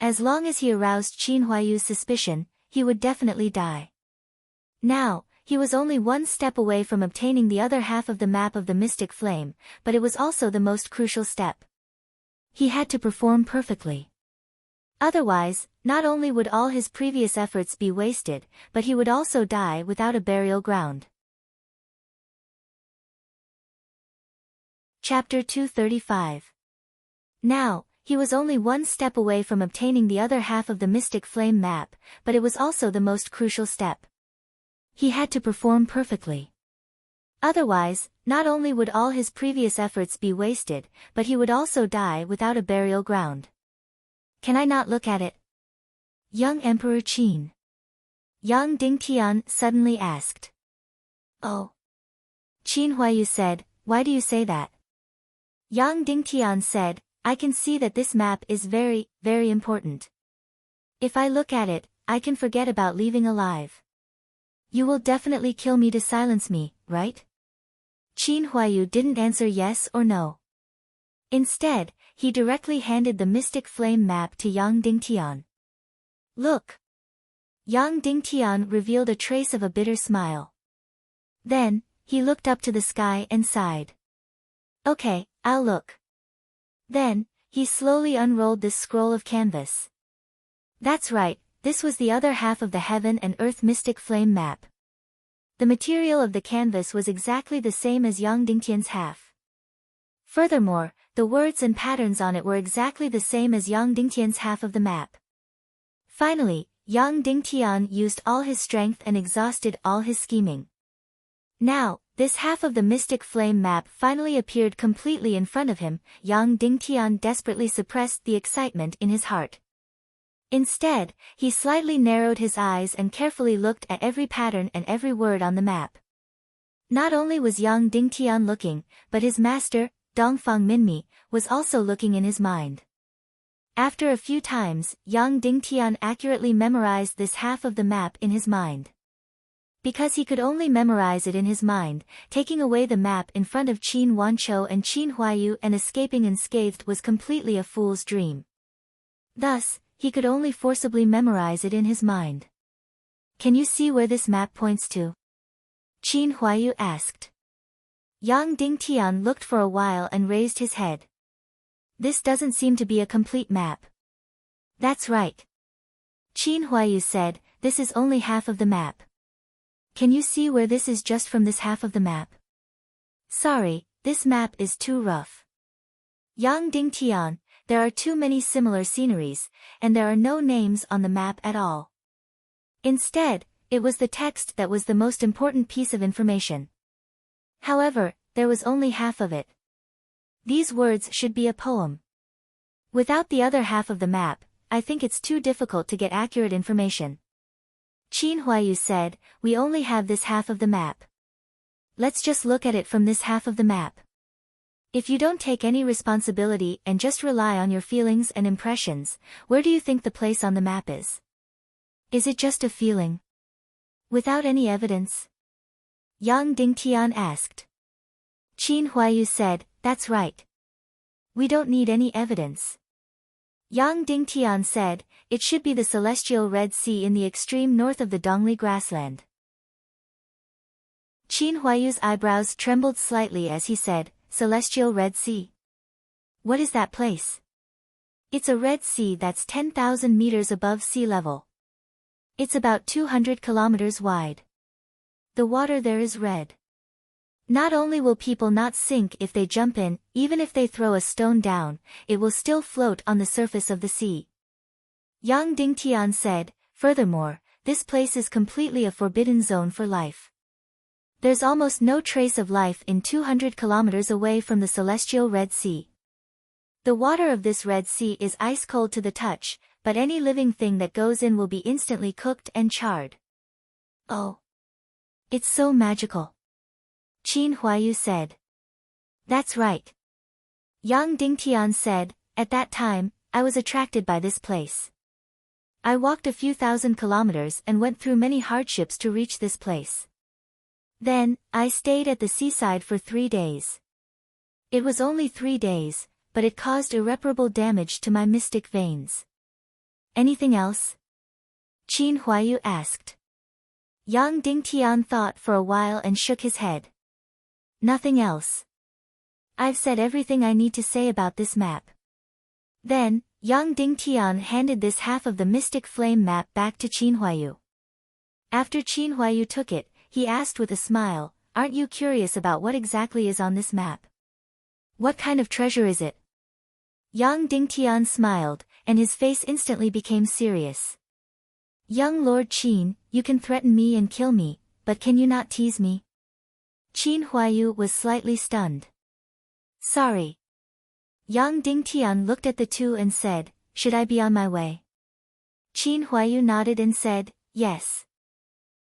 As long as he aroused Qin Huayu's suspicion, he would definitely die. Now, he was only one step away from obtaining the other half of the map of the mystic flame, but it was also the most crucial step. He had to perform perfectly. Otherwise, not only would all his previous efforts be wasted, but he would also die without a burial ground. Chapter 235. Now, he was only one step away from obtaining the other half of the mystic flame map, but it was also the most crucial step. He had to perform perfectly. Otherwise, not only would all his previous efforts be wasted, but he would also die without a burial ground. Can I not look at it? Young Emperor Qin. Yang Dingtian suddenly asked. Oh. Qin Huayu said, why do you say that? Yang Dingtian said, I can see that this map is very, very important. If I look at it, I can forget about leaving alive. You will definitely kill me to silence me, right? Qin Huayu didn't answer yes or no. Instead, he directly handed the mystic flame map to Yang Dingtian. Look. Yang Dingtian revealed a trace of a bitter smile. Then, he looked up to the sky and sighed. Okay, I'll look. Then, he slowly unrolled this scroll of canvas. That's right, this was the other half of the heaven and earth mystic flame map. The material of the canvas was exactly the same as Yang Dingtian's half. Furthermore, the words and patterns on it were exactly the same as Yang Dingtian's half of the map. Finally, Yang Dingtian used all his strength and exhausted all his scheming. Now, this half of the mystic flame map finally appeared completely in front of him. Yang Dingtian desperately suppressed the excitement in his heart. Instead, he slightly narrowed his eyes and carefully looked at every pattern and every word on the map. Not only was Yang Dingtian looking, but his master, Dongfang Minmi, was also looking in his mind. After a few times, Yang Dingtian accurately memorized this half of the map in his mind. Because he could only memorize it in his mind, taking away the map in front of Qin Wanqiu and Qin Huaiyu and escaping unscathed was completely a fool's dream. Thus, he could only forcibly memorize it in his mind. "Can you see where this map points to?" Qin Huaiyu asked. Yang Dingtian looked for a while and raised his head. "This doesn't seem to be a complete map." "That's right," Qin Huaiyu said, "this is only half of the map. Can you see where this is just from this half of the map?" "Sorry, this map is too rough." "Yang Dingtian, there are too many similar sceneries, and there are no names on the map at all." Instead, it was the text that was the most important piece of information. However, there was only half of it. These words should be a poem. Without the other half of the map, I think it's too difficult to get accurate information. Qin Huaiyu said, "We only have this half of the map. Let's just look at it from this half of the map. If you don't take any responsibility and just rely on your feelings and impressions, where do you think the place on the map is? Is it just a feeling? Without any evidence?" Yang Dingtian asked. Qin Huaiyu said, "That's right. We don't need any evidence." Yang Dingtian said, "It should be the celestial Red Sea in the extreme north of the Dongli grassland." Qin Huaiyu's eyebrows trembled slightly as he said, "Celestial Red Sea? What is that place?" "It's a Red Sea that's 10,000 meters above sea level. It's about 200 kilometers wide. The water there is red. Not only will people not sink if they jump in, even if they throw a stone down, it will still float on the surface of the sea." Yang Dingtian said, "Furthermore, this place is completely a forbidden zone for life. There's almost no trace of life in 200 kilometers away from the celestial Red Sea. The water of this Red Sea is ice cold to the touch, but any living thing that goes in will be instantly cooked and charred." "Oh. It's so magical," Qin Huaiyu said. "That's right," Yang Dingtian said, "At that time, I was attracted by this place. I walked a few thousand kilometers and went through many hardships to reach this place. Then, I stayed at the seaside for 3 days. It was only 3 days, but it caused irreparable damage to my mystic veins." "Anything else?" Qin Huaiyu asked. Yang Dingtian thought for a while and shook his head. "Nothing else. I've said everything I need to say about this map." Then, Yang Dingtian handed this half of the mystic flame map back to Qin Huaiyu. After Qin Huaiyu took it, he asked with a smile, "Aren't you curious about what exactly is on this map? What kind of treasure is it?" Yang Dingtian smiled, and his face instantly became serious. "Young Lord Qin, you can threaten me and kill me, but can you not tease me?" Qin Huaiyu was slightly stunned. "Sorry." Yang Dingtian looked at the two and said, "Should I be on my way?" Qin Huaiyu nodded and said, "Yes."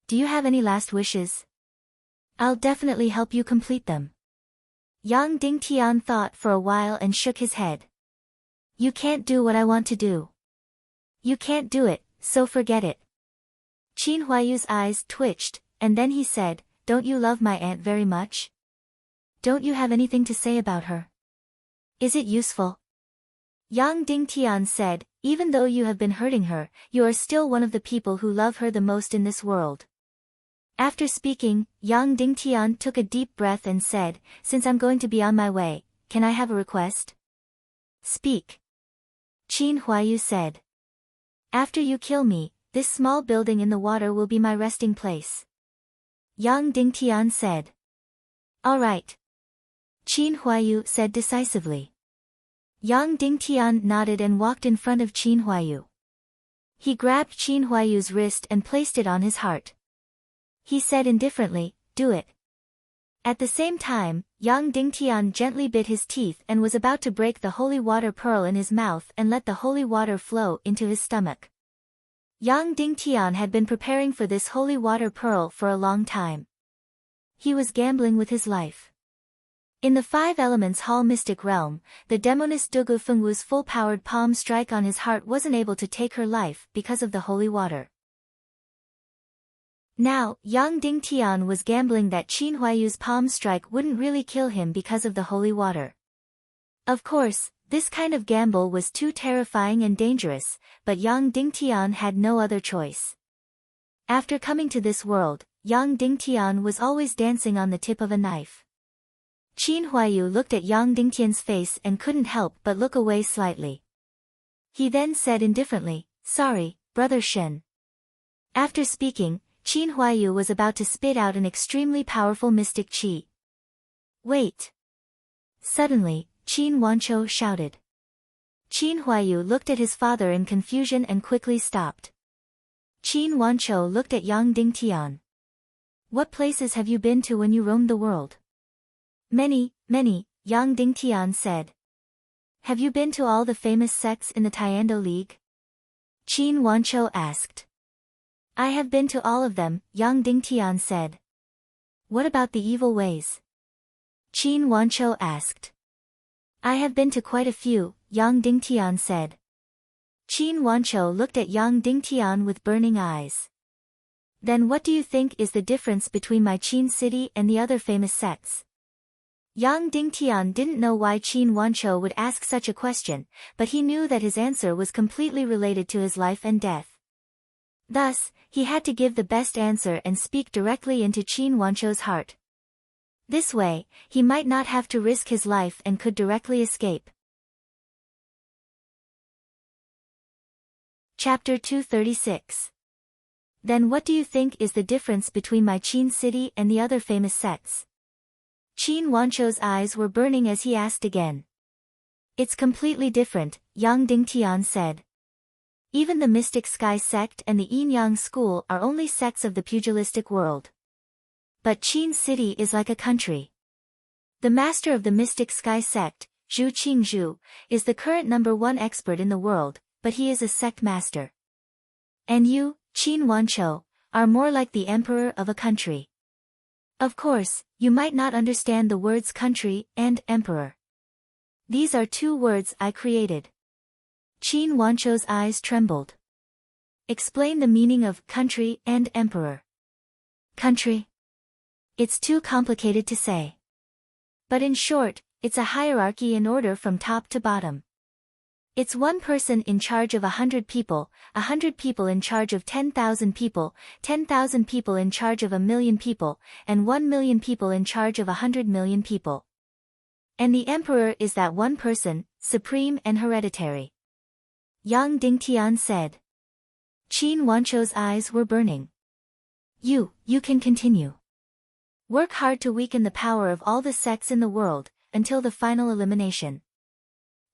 "Do you have any last wishes?" "I'll definitely help you complete them." Yang Dingtian thought for a while and shook his head. "You can't do what I want to do. You can't do it, so forget it." Qin Huaiyu's eyes twitched, and then he said, "Don't you love my aunt very much? Don't you have anything to say about her? Is it useful?" Yang Dingtian said, "Even though you have been hurting her, you are still one of the people who love her the most in this world." After speaking, Yang Dingtian took a deep breath and said, "Since I'm going to be on my way, can I have a request?" "Speak," Qin Huaiyu said. "After you kill me, this small building in the water will be my resting place. Yang Dingtian said. All right. Qin Huayu said decisively. Yang Dingtian nodded and walked in front of Qin Huayu. He grabbed Qin Huayu's wrist and placed it on his heart. He said indifferently, do it. At the same time, Yang Dingtian gently bit his teeth and was about to break the holy water pearl in his mouth and let the holy water flow into his stomach. Yang Dingtian had been preparing for this holy water pearl for a long time. He was gambling with his life. In the Five Elements Hall Mystic Realm, the demoness Dugu Fengwu's full-powered palm strike on his heart wasn't able to take her life because of the holy water. Now, Yang Dingtian was gambling that Qin Huayu's palm strike wouldn't really kill him because of the holy water. Of course, this kind of gamble was too terrifying and dangerous, but Yang Dingtian had no other choice. After coming to this world, Yang Dingtian was always dancing on the tip of a knife. Qin Huayu looked at Yang Dingtian's face and couldn't help but look away slightly. He then said indifferently, sorry, Brother Shen. After speaking, Qin Huayu was about to spit out an extremely powerful mystic qi. Wait! Suddenly, Qin Wanqiu shouted. Qin Huayu looked at his father in confusion and quickly stopped. Qin Wanqiu looked at Yang Dingtian. What places have you been to when you roamed the world? Many, Yang Dingtian said. Have you been to all the famous sects in the Taekwondo League? Qin Wanqiu asked. I have been to all of them, Yang Dingtian said. What about the evil ways? Qin Wanqiu asked. I have been to quite a few, Yang Dingtian said. Qin Wanqiu looked at Yang Dingtian with burning eyes. Then what do you think is the difference between my Qin city and the other famous sects? Yang Dingtian didn't know why Qin Wanqiu would ask such a question, but he knew that his answer was completely related to his life and death. Thus, he had to give the best answer and speak directly into Qin Wanqiu's heart. This way, he might not have to risk his life and could directly escape. Chapter 236. Then what do you think is the difference between my Qin city and the other famous sects? Qin Wanqiu's eyes were burning as he asked again. It's completely different, Yang Dingtian said. Even the Mystic Sky sect and the Yin-Yang school are only sects of the pugilistic world. But Qin city is like a country. The master of the Mystic Sky sect, Zhu Qingzhu, is the current #1 expert in the world, but he is a sect master. And you, Qin Wanqiu, are more like the emperor of a country. Of course, you might not understand the words country and emperor. These are two words I created. Qin Wanqiu's eyes trembled. Explain the meaning of country and emperor. Country? It's too complicated to say. But in short, it's a hierarchy in order from top to bottom. It's one person in charge of 100 people, 100 people in charge of 10,000 people, 10,000 people in charge of 1,000,000 people, and 1,000,000 people in charge of 100 million people. And the emperor is that one person, supreme and hereditary. Yang Dingtian said. Qin Wanqiu's eyes were burning. You can continue. Work hard to weaken the power of all the sects in the world, until the final elimination.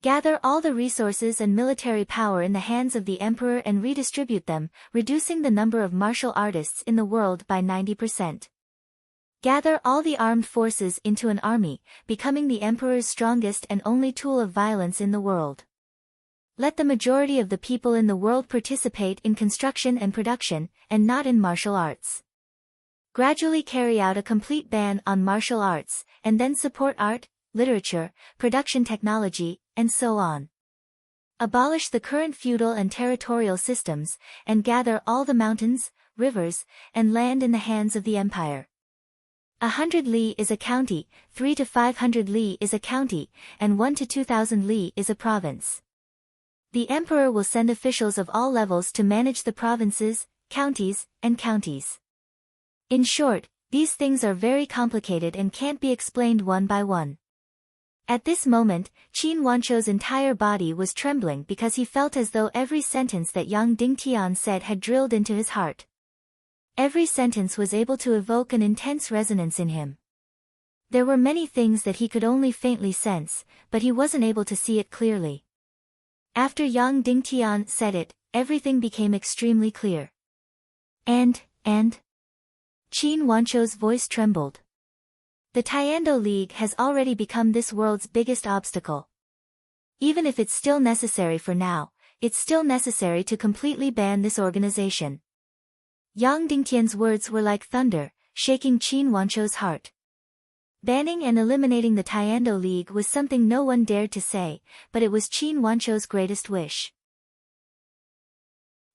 Gather all the resources and military power in the hands of the emperor and redistribute them, reducing the number of martial artists in the world by 90%. Gather all the armed forces into an army, becoming the emperor's strongest and only tool of violence in the world. Let the majority of the people in the world participate in construction and production, and not in martial arts. Gradually carry out a complete ban on martial arts, and then support art, literature, production technology, and so on. Abolish the current feudal and territorial systems, and gather all the mountains, rivers, and land in the hands of the empire. 100 li is a county, 3 to 500 li is a county, and 1 to 2,000 li is a province. The emperor will send officials of all levels to manage the provinces, counties, and counties. In short, these things are very complicated and can't be explained one by one. At this moment, Qin Wanqiu's entire body was trembling because he felt as though every sentence that Yang Dingtian said had drilled into his heart. Every sentence was able to evoke an intense resonance in him. There were many things that he could only faintly sense, but he wasn't able to see it clearly. After Yang Dingtian said it, everything became extremely clear. And? Qin Wanchou's voice trembled. The Tiando League has already become this world's biggest obstacle. Even if it's still necessary for now, it's still necessary to completely ban this organization. Yang Dingtian's words were like thunder, shaking Qin Wanchou's heart. Banning and eliminating the Tiando League was something no one dared to say, but it was Qin Wanchou's greatest wish.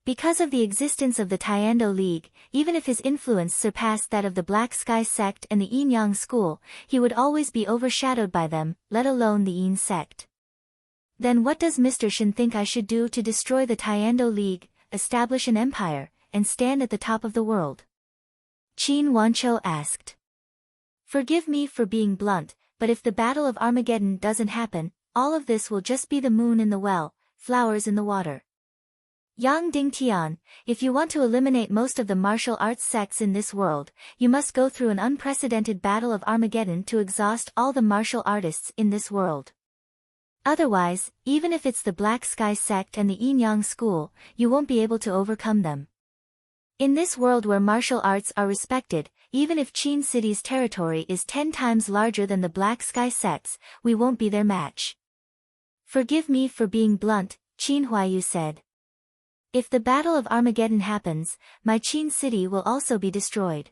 Because of the existence of the Tiando League, even if his influence surpassed that of the Black Sky sect and the Yin Yang school, he would always be overshadowed by them, let alone the Yin sect. Then what does Mr. Shen think I should do to destroy the Tiando League, establish an empire, and stand at the top of the world? Qin Wanchou asked. Forgive me for being blunt, but if the Battle of Armageddon doesn't happen, all of this will just be the moon in the well, flowers in the water. Yang Dingtian, if you want to eliminate most of the martial arts sects in this world, you must go through an unprecedented Battle of Armageddon to exhaust all the martial artists in this world. Otherwise, even if it's the Black Sky sect and the Yin Yang school, you won't be able to overcome them. In this world where martial arts are respected, even if Qin City's territory is 10 times larger than the Black Sky sects, we won't be their match. Forgive me for being blunt, Qin Huayu said. If the Battle of Armageddon happens, my Qin City will also be destroyed.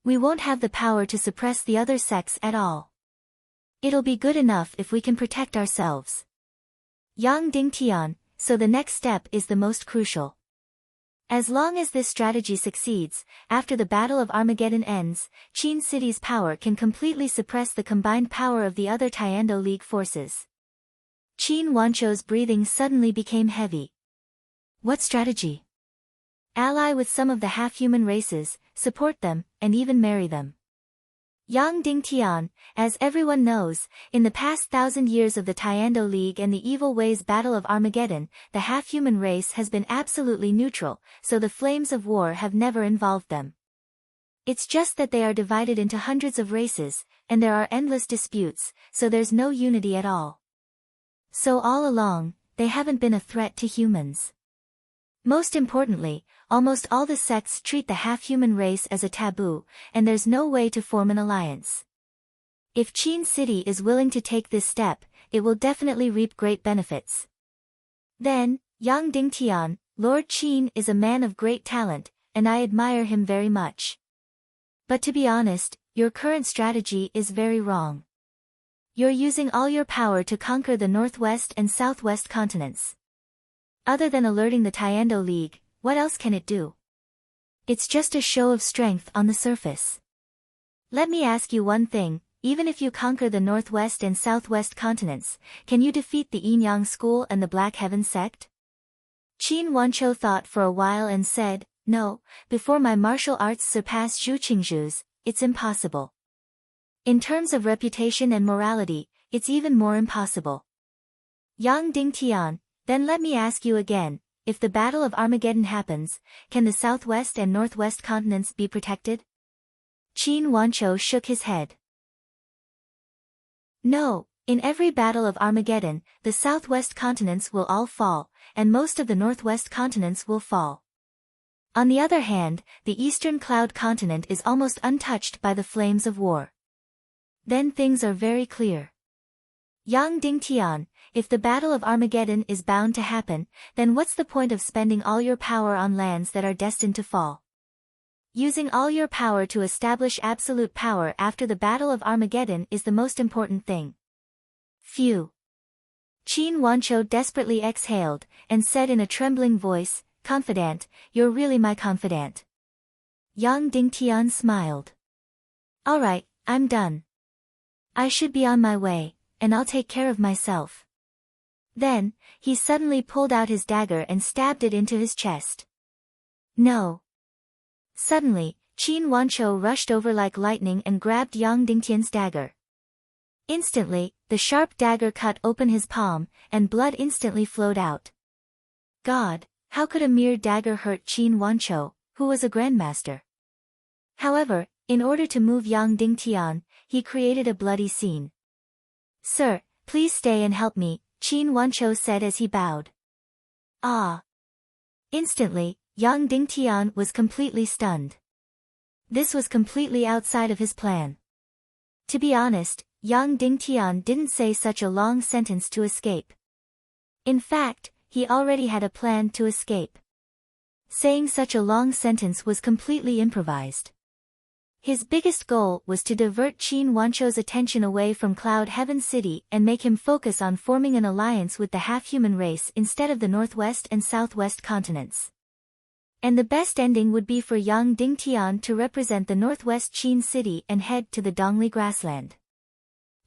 We won't have the power to suppress the other sects at all. It'll be good enough if we can protect ourselves. Yang Dingtian, so the next step is the most crucial. As long as this strategy succeeds, after the Battle of Armageddon ends, Qin City's power can completely suppress the combined power of the other Tiando League forces. Qin Wanchou's breathing suddenly became heavy. What strategy? Ally with some of the half-human races, support them, and even marry them. Yang Dingtian, as everyone knows, in the past 1,000 years of the Tiando League and the Evil Ways Battle of Armageddon, the half-human race has been absolutely neutral, so the flames of war have never involved them. It's just that they are divided into hundreds of races, and there are endless disputes, so there's no unity at all. So all along, they haven't been a threat to humans. Most importantly, almost all the sects treat the half-human race as a taboo, and there's no way to form an alliance. If Qin City is willing to take this step, it will definitely reap great benefits. Then, Yang Dingtian, Lord Qin is a man of great talent, and I admire him very much. But to be honest, your current strategy is very wrong. You're using all your power to conquer the northwest and southwest continents. Other than alerting the Tiando League, what else can it do? It's just a show of strength on the surface. Let me ask you one thing, even if you conquer the northwest and southwest continents, can you defeat the Yin Yang school and the Black Heaven sect? Qin Wanchou thought for a while and said, no, before my martial arts surpass Zhu Qingzhu's, it's impossible. In terms of reputation and morality, it's even more impossible. Yang Dingtian, then let me ask you again, if the Battle of Armageddon happens, can the southwest and northwest continents be protected? Qin Wanchou shook his head. No, in every Battle of Armageddon, the southwest continents will all fall, and most of the northwest continents will fall. On the other hand, the eastern cloud continent is almost untouched by the flames of war. Then things are very clear. Yang Dingtian, if the Battle of Armageddon is bound to happen, then what's the point of spending all your power on lands that are destined to fall? Using all your power to establish absolute power after the Battle of Armageddon is the most important thing. Phew. Qin Wanchou desperately exhaled, and said in a trembling voice, Confidant, you're really my confidant. Yang Dingtian smiled. All right, I'm done. I should be on my way, and I'll take care of myself. Then, he suddenly pulled out his dagger and stabbed it into his chest. No. Suddenly, Qin Wanchou rushed over like lightning and grabbed Yang Dingtian's dagger. Instantly, the sharp dagger cut open his palm, and blood instantly flowed out. God, how could a mere dagger hurt Qin Wanchou, who was a grandmaster. However, in order to move Yang Dingtian, he created a bloody scene. "Sir, please stay and help me," Qin Wanchou said as he bowed. "Ah!" Instantly, Yang Dingtian was completely stunned. This was completely outside of his plan. To be honest, Yang Dingtian didn't say such a long sentence to escape. In fact, he already had a plan to escape. Saying such a long sentence was completely improvised. His biggest goal was to divert Qin Wanchou's attention away from Cloud Heaven City and make him focus on forming an alliance with the half-human race instead of the Northwest and Southwest continents. And the best ending would be for Yang Dingtian to represent the Northwest Qin City and head to the Dongli grassland.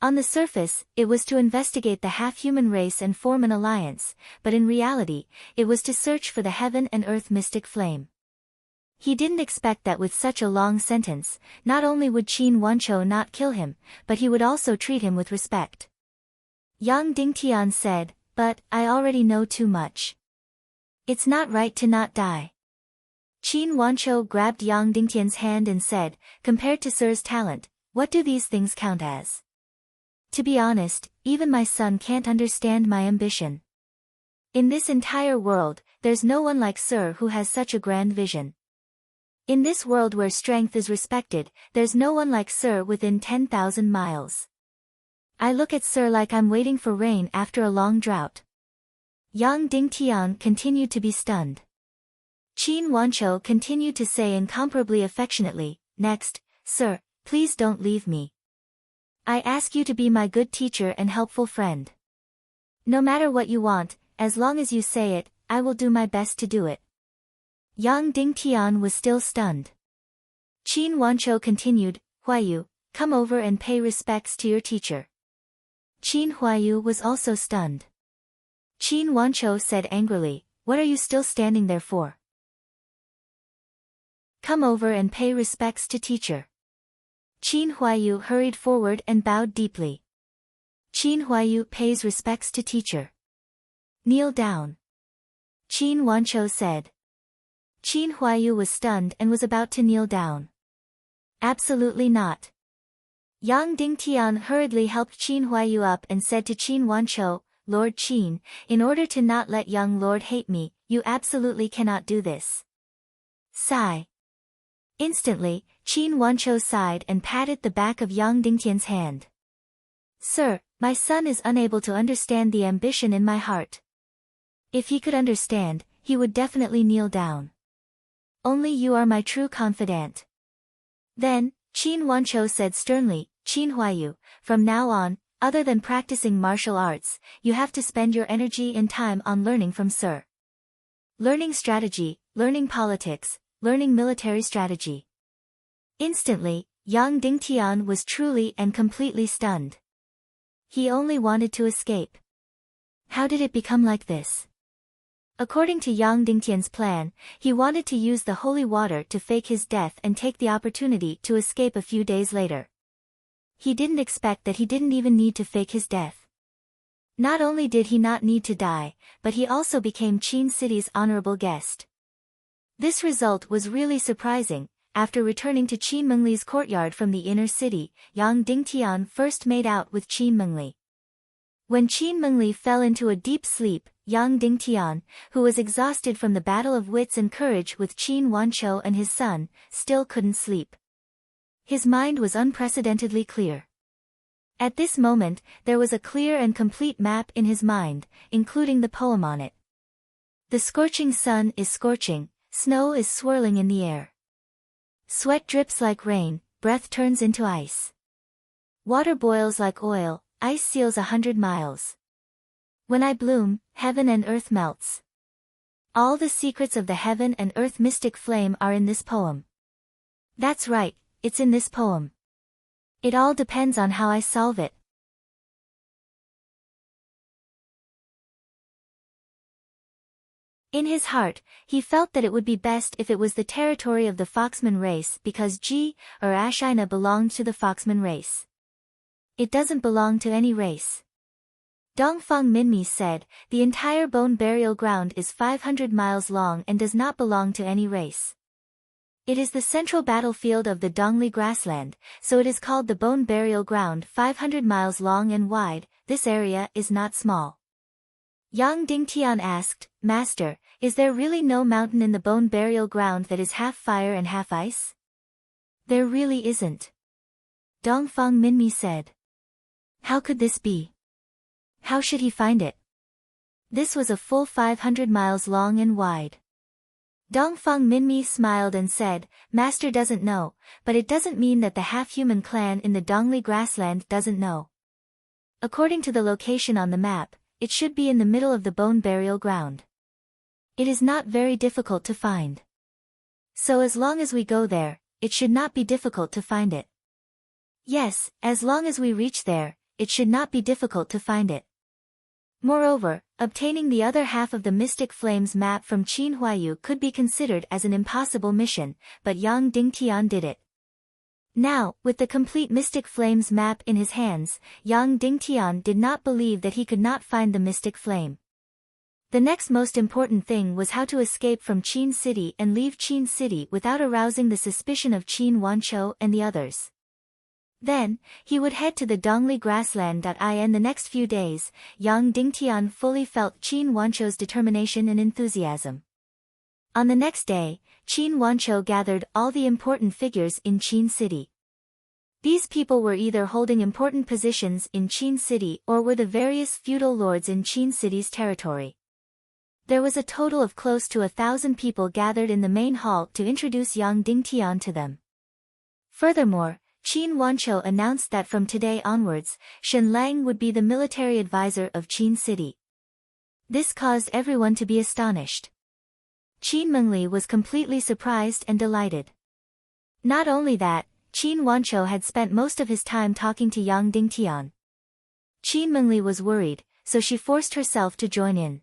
On the surface, it was to investigate the half-human race and form an alliance, but in reality, it was to search for the heaven and earth mystic flame. He didn't expect that with such a long sentence, not only would Qin Wanchou not kill him, but he would also treat him with respect. Yang Dingtian said, "But, I already know too much. It's not right to not die." Qin Wanchou grabbed Yang Dingtian's hand and said, "Compared to Sir's talent, what do these things count as? To be honest, even my son can't understand my ambition. In this entire world, there's no one like Sir who has such a grand vision. In this world where strength is respected, there's no one like Sir within 10,000 miles. I look at Sir like I'm waiting for rain after a long drought." Yang Dingtian continued to be stunned. Qin Wanchou continued to say incomparably affectionately, "Next, Sir, please don't leave me. I ask you to be my good teacher and helpful friend. No matter what you want, as long as you say it, I will do my best to do it." Yang Dingtian was still stunned. Qin Wanchou continued, "Huayu, come over and pay respects to your teacher." Qin Huayu was also stunned. Qin Wanchou said angrily, "What are you still standing there for? Come over and pay respects to teacher." Qin Huayu hurried forward and bowed deeply. Qin Huayu pays respects to teacher. "Kneel down." Qin Wanchou said. Qin Huayu was stunned and was about to kneel down. "Absolutely not." Yang Dingtian hurriedly helped Qin Huayu up and said to Qin Wanchou, "Lord Qin, in order to not let young lord hate me, you absolutely cannot do this." Sigh. Instantly, Qin Wanchou sighed and patted the back of Yang Dingtian's hand. "Sir, my son is unable to understand the ambition in my heart. If he could understand, he would definitely kneel down. Only you are my true confidant." Then, Qin Wanchou said sternly, "Qin Huayu, from now on, other than practicing martial arts, you have to spend your energy and time on learning from Sir. Learning strategy, learning politics, learning military strategy." Instantly, Yang Dingtian was truly and completely stunned. He only wanted to escape. How did it become like this? According to Yang Dingtian's plan, he wanted to use the holy water to fake his death and take the opportunity to escape a few days later. He didn't expect that he didn't even need to fake his death. Not only did he not need to die, but he also became Qin City's honorable guest. This result was really surprising. After returning to Qin Mengli's courtyard from the inner city, Yang Dingtian first made out with Qin Mengli. When Qin Mengli fell into a deep sleep, Yang Dingtian, who was exhausted from the battle of wits and courage with Qin Wanchou and his son, still couldn't sleep. His mind was unprecedentedly clear. At this moment, there was a clear and complete map in his mind, including the poem on it. The scorching sun is scorching, snow is swirling in the air. Sweat drips like rain, breath turns into ice. Water boils like oil, ice seals 100 miles. When I bloom, heaven and earth melts. All the secrets of the heaven and earth mystic flame are in this poem. That's right, it's in this poem. It all depends on how I solve it. In his heart, he felt that it would be best if it was the territory of the Foxman race because Ashina belonged to the Foxman race. It doesn't belong to any race. Dongfang Minmi said, the entire bone burial ground is 500 miles long and does not belong to any race. It is the central battlefield of the Dongli grassland, so it is called the Bone Burial Ground. 500 miles long and wide, this area is not small. Yang Dingtian asked, Master, is there really no mountain in the Bone Burial Ground that is half fire and half ice? There really isn't. Dongfang Minmi said. How could this be? How should he find it? This was a full 500 miles long and wide. Dongfang Minmi smiled and said, Master doesn't know, but it doesn't mean that the half-human clan in the Dongli grassland doesn't know. According to the location on the map, it should be in the middle of the Bone Burial Ground. It is not very difficult to find. So as long as we go there, it should not be difficult to find it. Yes, as long as we reach there, it should not be difficult to find it. Moreover, obtaining the other half of the Mystic Flames map from Qin Huayu could be considered as an impossible mission, but Yang Dingtian did it. Now, with the complete Mystic Flames map in his hands, Yang Dingtian did not believe that he could not find the Mystic Flame. The next most important thing was how to escape from Qin City and leave Qin City without arousing the suspicion of Qin Wanchou and the others. Then, he would head to the Dongli grassland. In the next few days, Yang Dingtian fully felt Qin Wanchou's determination and enthusiasm. On the next day, Qin Wanchou gathered all the important figures in Qin City. These people were either holding important positions in Qin City or were the various feudal lords in Qin City's territory. There was a total of close to 1,000 people gathered in the main hall to introduce Yang Dingtian to them. Furthermore, Qin Wanchou announced that from today onwards, Shen Lang would be the military advisor of Qin City. This caused everyone to be astonished. Qin Mengli was completely surprised and delighted. Not only that, Qin Wanchou had spent most of his time talking to Yang Dingtian. Qin Mengli was worried, so she forced herself to join in.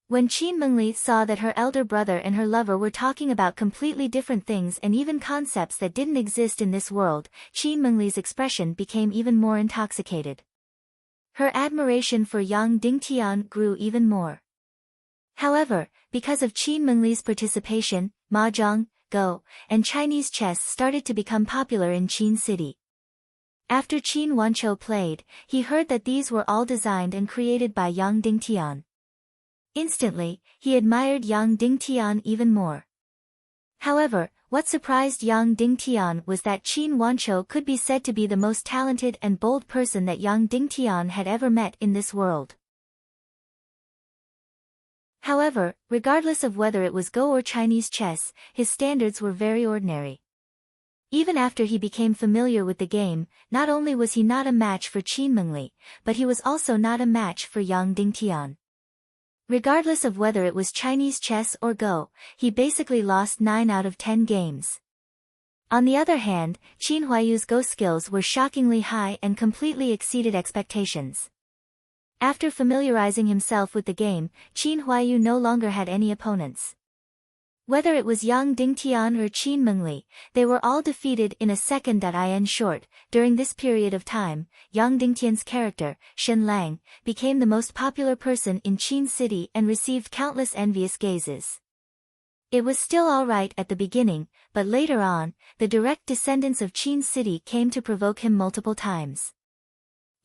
When Qin Mengli saw that her elder brother and her lover were talking about completely different things and even concepts that didn't exist in this world, Qin Mengli's expression became even more intoxicated. Her admiration for Yang Dingtian grew even more. However, because of Qin Mengli's participation, mahjong, go, and Chinese chess started to become popular in Qin City. After Qin Wanchou played, he heard that these were all designed and created by Yang Dingtian. Instantly, he admired Yang Dingtian even more. However, what surprised Yang Dingtian was that Qin Wanchou could be said to be the most talented and bold person that Yang Dingtian had ever met in this world. However, regardless of whether it was Go or Chinese chess, his standards were very ordinary. Even after he became familiar with the game, not only was he not a match for Qin Mengli, but he was also not a match for Yang Dingtian. Regardless of whether it was Chinese chess or Go, he basically lost 9 out of 10 games. On the other hand, Qin Huayu's Go skills were shockingly high and completely exceeded expectations. After familiarizing himself with the game, Qin Huayu no longer had any opponents. Whether it was Yang Dingtian or Qin Mengli, they were all defeated in a second. In short, during this period of time, Yang Dingtian's character, Shen Lang, became the most popular person in Qin City and received countless envious gazes. It was still alright at the beginning, but later on, the direct descendants of Qin City came to provoke him multiple times.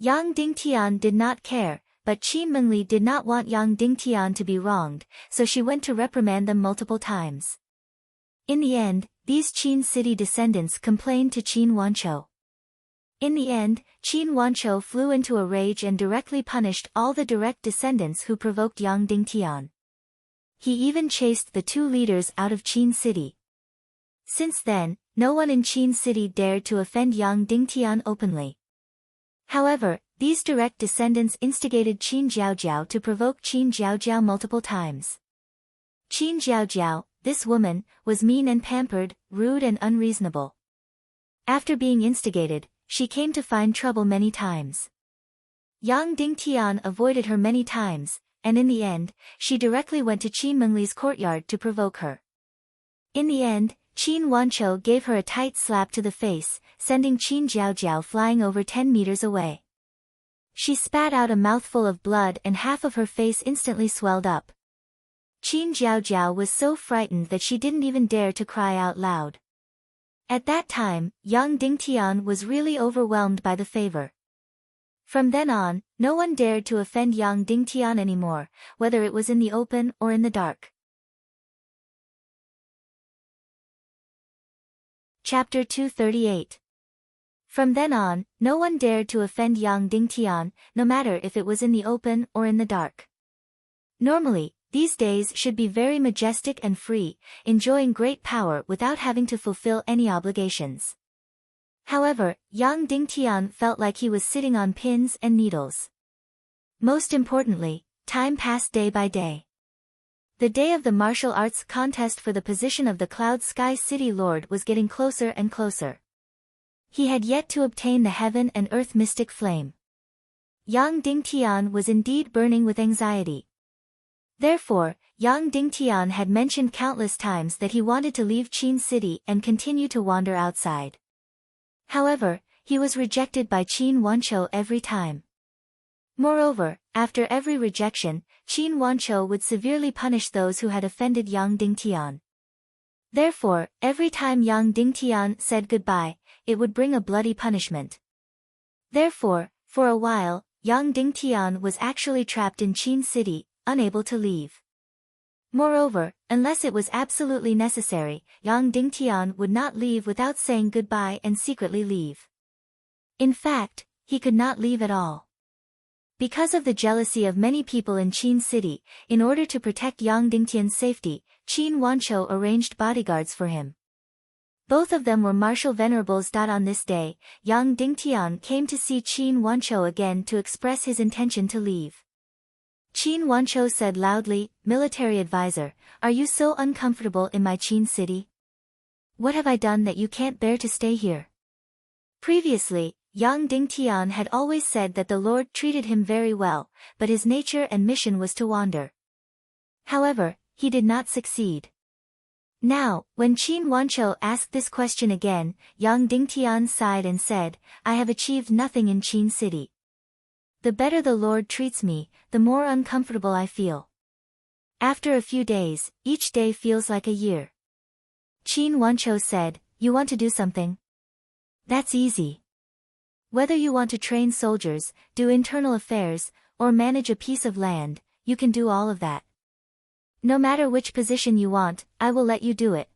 Yang Dingtian did not care, but Qin Mengli did not want Yang Dingtian to be wronged, so she went to reprimand them multiple times. In the end, these Qin City descendants complained to Qin Wanchou. In the end, Qin Wanchou flew into a rage and directly punished all the direct descendants who provoked Yang Dingtian. He even chased the 2 leaders out of Qin City. Since then, no one in Qin City dared to offend Yang Dingtian openly. However, these direct descendants instigated Qin Jiaojiao to provoke Qin Jiaojiao multiple times. Qin Jiaojiao, this woman, was mean and pampered, rude and unreasonable. After being instigated, she came to find trouble many times. Yang Dingtian avoided her many times, and in the end, she directly went to Qin Mengli's courtyard to provoke her. In the end, Qin Wanchou gave her a tight slap to the face, sending Qin Jiaojiao flying over 10 meters away. She spat out a mouthful of blood and half of her face instantly swelled up. Qin Jiaojiao was so frightened that she didn't even dare to cry out loud. At that time, young Dingtian was really overwhelmed by the favor. From then on, no one dared to offend young Dingtian anymore, whether it was in the open or in the dark. Chapter 238. From then on, no one dared to offend young Dingtian, no matter if it was in the open or in the dark. Normally, these days should be very majestic and free, enjoying great power without having to fulfill any obligations. However, young Dingtian felt like he was sitting on pins and needles. Most importantly, time passed day by day. The day of the martial arts contest for the position of the Cloud Sky City Lord was getting closer and closer. He had yet to obtain the heaven and earth mystic flame. Young Dingtian was indeed burning with anxiety. Therefore, young Dingtian had mentioned countless times that he wanted to leave Qin City and continue to wander outside. However, he was rejected by Qin Wanqiu every time. Moreover, after every rejection, Qin Wanqiu would severely punish those who had offended young Dingtian. Therefore, every time young Dingtian said goodbye, it would bring a bloody punishment. Therefore, for a while, young Dingtian was actually trapped in Qin City, unable to leave. Moreover, unless it was absolutely necessary, young Dingtian would not leave without saying goodbye and secretly leave. In fact, he could not leave at all. Because of the jealousy of many people in Qin City, in order to protect young Dingtian's safety, Qin Wanqiu arranged bodyguards for him. Both of them were martial venerables. On this day, young Dingtian came to see Qin Wanqiu again to express his intention to leave. Qin Wanqiu said loudly, "Military advisor, are you so uncomfortable in my Qin City? What have I done that you can't bear to stay here?" Previously, young Dingtian had always said that the Lord treated him very well, but his nature and mission was to wander. However, he did not succeed. Now, when Qin Wanqiu asked this question again, young Dingtian sighed and said, "I have achieved nothing in Qin City. The better the Lord treats me, the more uncomfortable I feel. After a few days, each day feels like a year." Qin Wanqiu said, "You want to do something? That's easy. Whether you want to train soldiers, do internal affairs, or manage a piece of land, you can do all of that. No matter which position you want, I will let you do it."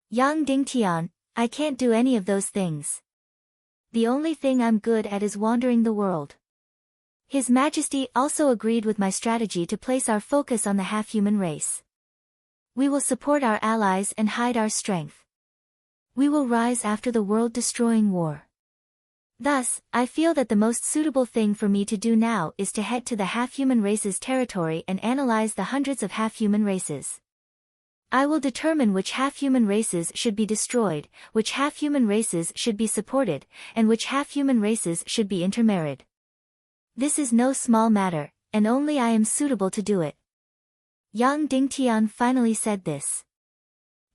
Young Dingtian, "I can't do any of those things. The only thing I'm good at is wandering the world." His Majesty also agreed with my strategy to place our focus on the half-human race. We will support our allies and hide our strength. We will rise after the world-destroying war. Thus, I feel that the most suitable thing for me to do now is to head to the half-human race's territory and analyze the hundreds of half-human races. I will determine which half-human races should be destroyed, which half-human races should be supported, and which half-human races should be intermarried. This is no small matter, and only I am suitable to do it. Young Dingtian finally said this.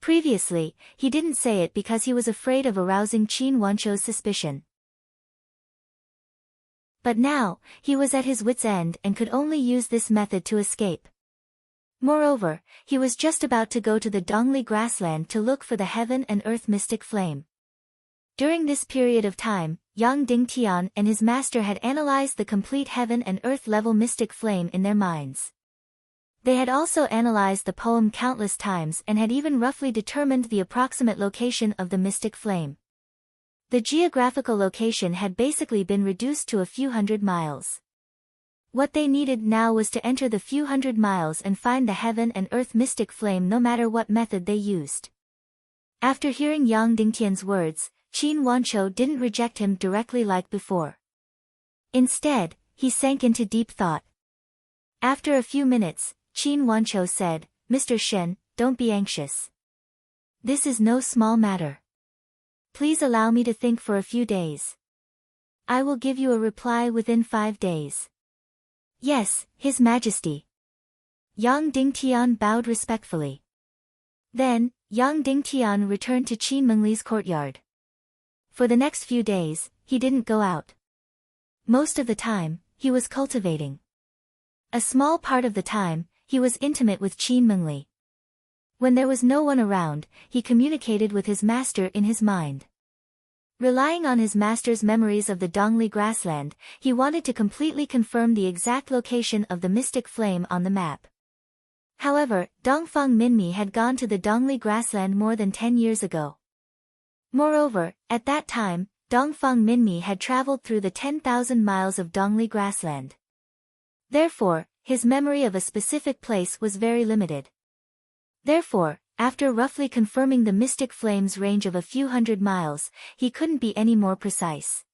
Previously, he didn't say it because he was afraid of arousing Qin Wanqiu's suspicion. But now, he was at his wit's end and could only use this method to escape. Moreover, he was just about to go to the Dongli grassland to look for the heaven and earth mystic flame. During this period of time, young Dingtian and his master had analyzed the complete heaven and earth level mystic flame in their minds. They had also analyzed the poem countless times and had even roughly determined the approximate location of the mystic flame. The geographical location had basically been reduced to a few hundred miles. What they needed now was to enter the few hundred miles and find the heaven and earth mystic flame no matter what method they used. After hearing young Dingtian's words, Qin Wanqiu didn't reject him directly like before. Instead, he sank into deep thought. After a few minutes, Qin Wanqiu said, "Mr. Shen, don't be anxious. This is no small matter. Please allow me to think for a few days. I will give you a reply within 5 days." "Yes, His Majesty." Young Dingtian bowed respectfully. Then, young Dingtian returned to Qin Mengli's courtyard. For the next few days, he didn't go out. Most of the time, he was cultivating. A small part of the time, he was intimate with Qin Mengli. When there was no one around, he communicated with his master in his mind. Relying on his master's memories of the Dongli grassland, he wanted to completely confirm the exact location of the mystic flame on the map. However, Dongfang Minmi had gone to the Dongli grassland more than 10 years ago. Moreover, at that time, Dongfang Minmi had traveled through the 10,000 miles of Dongli grassland. Therefore, his memory of a specific place was very limited. Therefore, after roughly confirming the mystic flame's range of a few hundred miles, he couldn't be any more precise.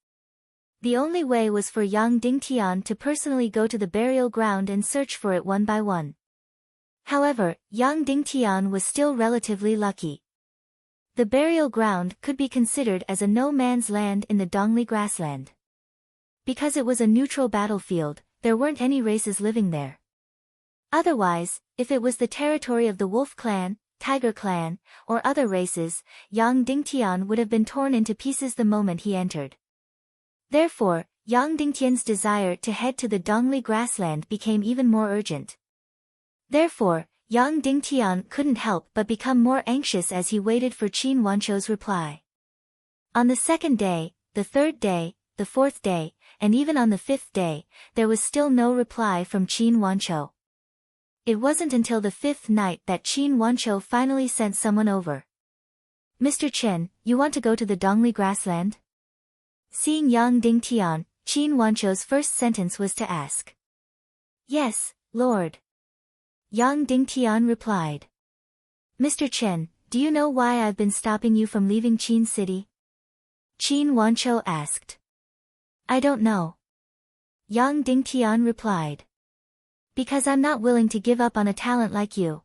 The only way was for Yang Dingtian to personally go to the burial ground and search for it one by one. However, Yang Dingtian was still relatively lucky. The burial ground could be considered as a no-man's land in the Dongli grassland. Because it was a neutral battlefield, there weren't any races living there. Otherwise, if it was the territory of the Wolf Clan, Tiger Clan, or other races, Yang Dingtian would have been torn into pieces the moment he entered. Therefore, Yang Dingtian's desire to head to the Dongli grassland became even more urgent. Therefore, Yang Dingtian couldn't help but become more anxious as he waited for Qin Wanchou's reply. On the second day, the third day, the fourth day, and even on the fifth day, there was still no reply from Qin Wanchou. It wasn't until the fifth night that Qin Wanchou finally sent someone over. "Mr. Chen, you want to go to the Dongli grassland?" Seeing Yang Dingtian, Qin Wanchou's first sentence was to ask. "Yes, Lord." Yang Dingtian replied. "Mr. Chen, do you know why I've been stopping you from leaving Qin City?" Qin Wanchou asked. "I don't know." Yang Dingtian replied. "Because I'm not willing to give up on a talent like you."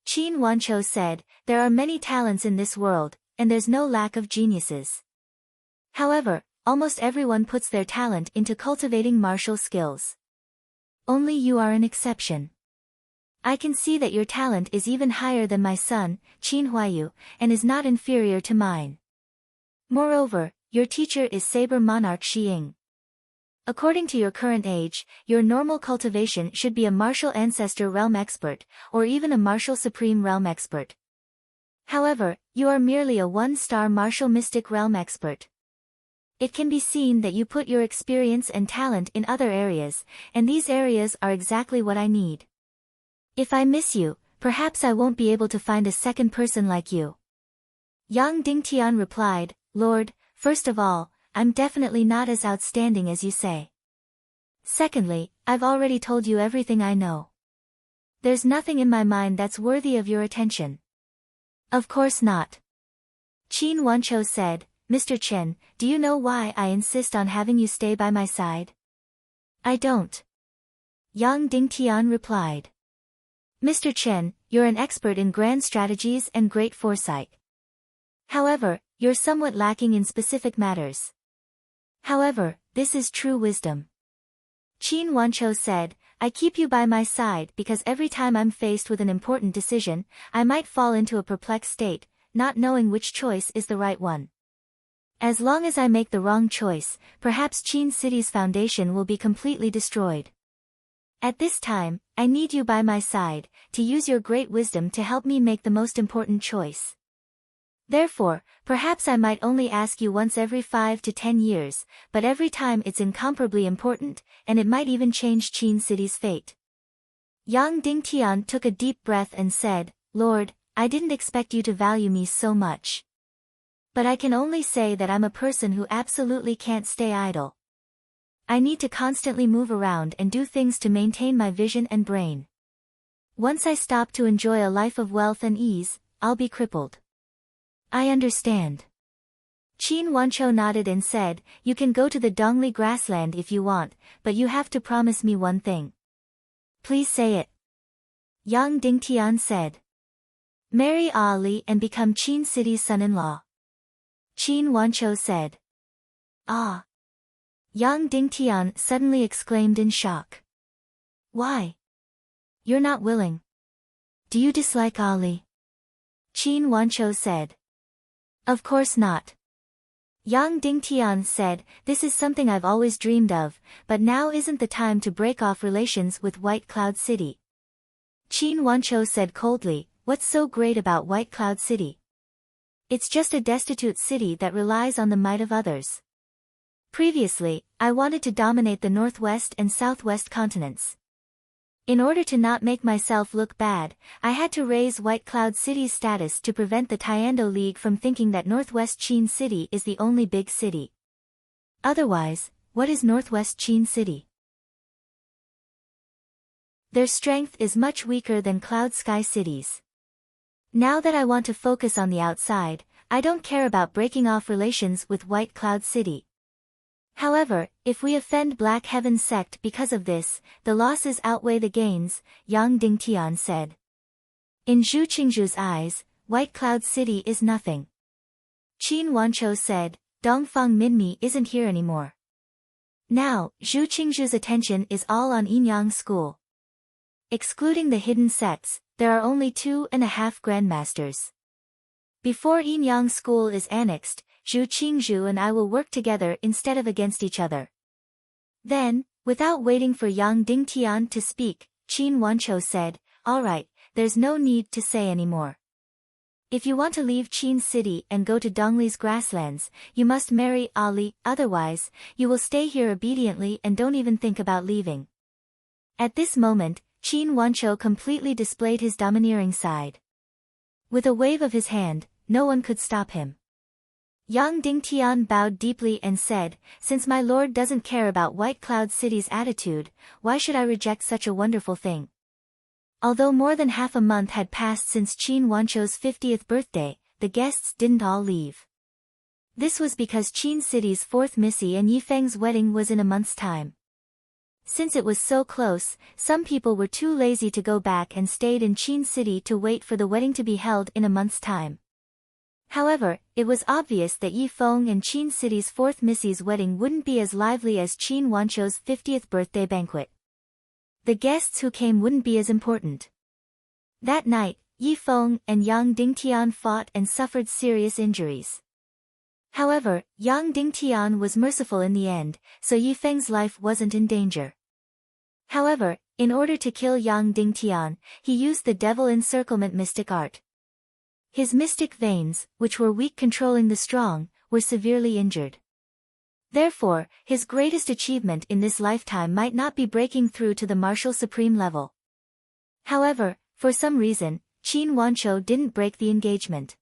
Qin Wanchou said, "There are many talents in this world, and there's no lack of geniuses. However, almost everyone puts their talent into cultivating martial skills. Only you are an exception. I can see that your talent is even higher than my son, Qin Huayu, and is not inferior to mine. Moreover, your teacher is Saber Monarch Xiying. According to your current age, your normal cultivation should be a martial ancestor realm expert, or even a martial supreme realm expert. However, you are merely a one-star martial mystic realm expert. It can be seen that you put your experience and talent in other areas, and these areas are exactly what I need. If I miss you, perhaps I won't be able to find a second person like you." Yang Dingtian replied, "Lord, first of all, I'm definitely not as outstanding as you say. Secondly, I've already told you everything I know. There's nothing in my mind that's worthy of your attention." "Of course not." Qin Wanchou said, "Mr. Chen, do you know why I insist on having you stay by my side?" "I don't." Yang Dingtian replied. "Mr. Chen, you're an expert in grand strategies and great foresight. However, you're somewhat lacking in specific matters. However, this is true wisdom." Qin Wanchou said, "I keep you by my side because every time I'm faced with an important decision, I might fall into a perplexed state, not knowing which choice is the right one. As long as I make the wrong choice, perhaps Qin City's foundation will be completely destroyed. At this time, I need you by my side, to use your great wisdom to help me make the most important choice. Therefore, perhaps I might only ask you once every 5 to 10 years, but every time it's incomparably important, and it might even change Qin City's fate." Yang Dingtian took a deep breath and said, "Lord, I didn't expect you to value me so much. But I can only say that I'm a person who absolutely can't stay idle. I need to constantly move around and do things to maintain my vision and brain. Once I stop to enjoy a life of wealth and ease, I'll be crippled." "I understand." Qin Wanchou nodded and said, "You can go to the Dongli grassland if you want, but you have to promise me one thing." "Please say it." Yang Dingtian said. "Marry Ali and become Qin City's son-in-law." Qin Wanchou said. "Ah!" Yang Dingtian suddenly exclaimed in shock. "Why? You're not willing. Do you dislike Ali?" Qin Wanchou said. "Of course not. Yang Dingtian said, "This is something I've always dreamed of, but now isn't the time to break off relations with White Cloud City." Qin Wancho said coldly, "What's so great about White Cloud City? It's just a destitute city that relies on the might of others. Previously, I wanted to dominate the northwest and southwest continents. In order to not make myself look bad, I had to raise White Cloud City's status to prevent the Tiando League from thinking that Northwest Qin City is the only big city. Otherwise, what is Northwest Qin City? Their strength is much weaker than Cloud Sky cities. Now that I want to focus on the outside, I don't care about breaking off relations with White Cloud City. However, if we offend Black Heaven sect because of this, the losses outweigh the gains," Yang Dingtian said. In Zhu Qingzhu's eyes, White Cloud City is nothing. Qin Wancho said, "Dongfang Minmi isn't here anymore. Now, Zhu Qingzhu's attention is all on Yinyang School. Excluding the hidden sects, there are only 2.5 grandmasters. Before Yinyang School is annexed, Zhu Qingzhu and I will work together instead of against each other." Then, without waiting for Yang Dingtian to speak, Qin Wancho said, "All right, there's no need to say anymore. If you want to leave Qin City and go to Dongli's grasslands, you must marry Ali, otherwise, you will stay here obediently and don't even think about leaving." At this moment, Qin Wancho completely displayed his domineering side. With a wave of his hand, no one could stop him. Yang Dingtian bowed deeply and said, "Since my lord doesn't care about White Cloud City's attitude, why should I reject such a wonderful thing?" Although more than half a month had passed since Qin Wancho's 50th birthday, the guests didn't all leave. This was because Qin City's 4th Missy and Yifeng's wedding was in a month's time. Since it was so close, some people were too lazy to go back and stayed in Qin City to wait for the wedding to be held in a month's time. However, it was obvious that Yifeng and Qin City's 4th Missy's wedding wouldn't be as lively as Qin Wancho's 50th birthday banquet. The guests who came wouldn't be as important. That night, Yifeng and Yang Dingtian fought and suffered serious injuries. However, Yang Dingtian was merciful in the end, so Yifeng's life wasn't in danger. However, in order to kill Yang Dingtian, he used the devil encirclement mystic art. His mystic veins, which were weak controlling the strong, were severely injured. Therefore, his greatest achievement in this lifetime might not be breaking through to the martial supreme level. However, for some reason, Qin Wancho didn't break the engagement.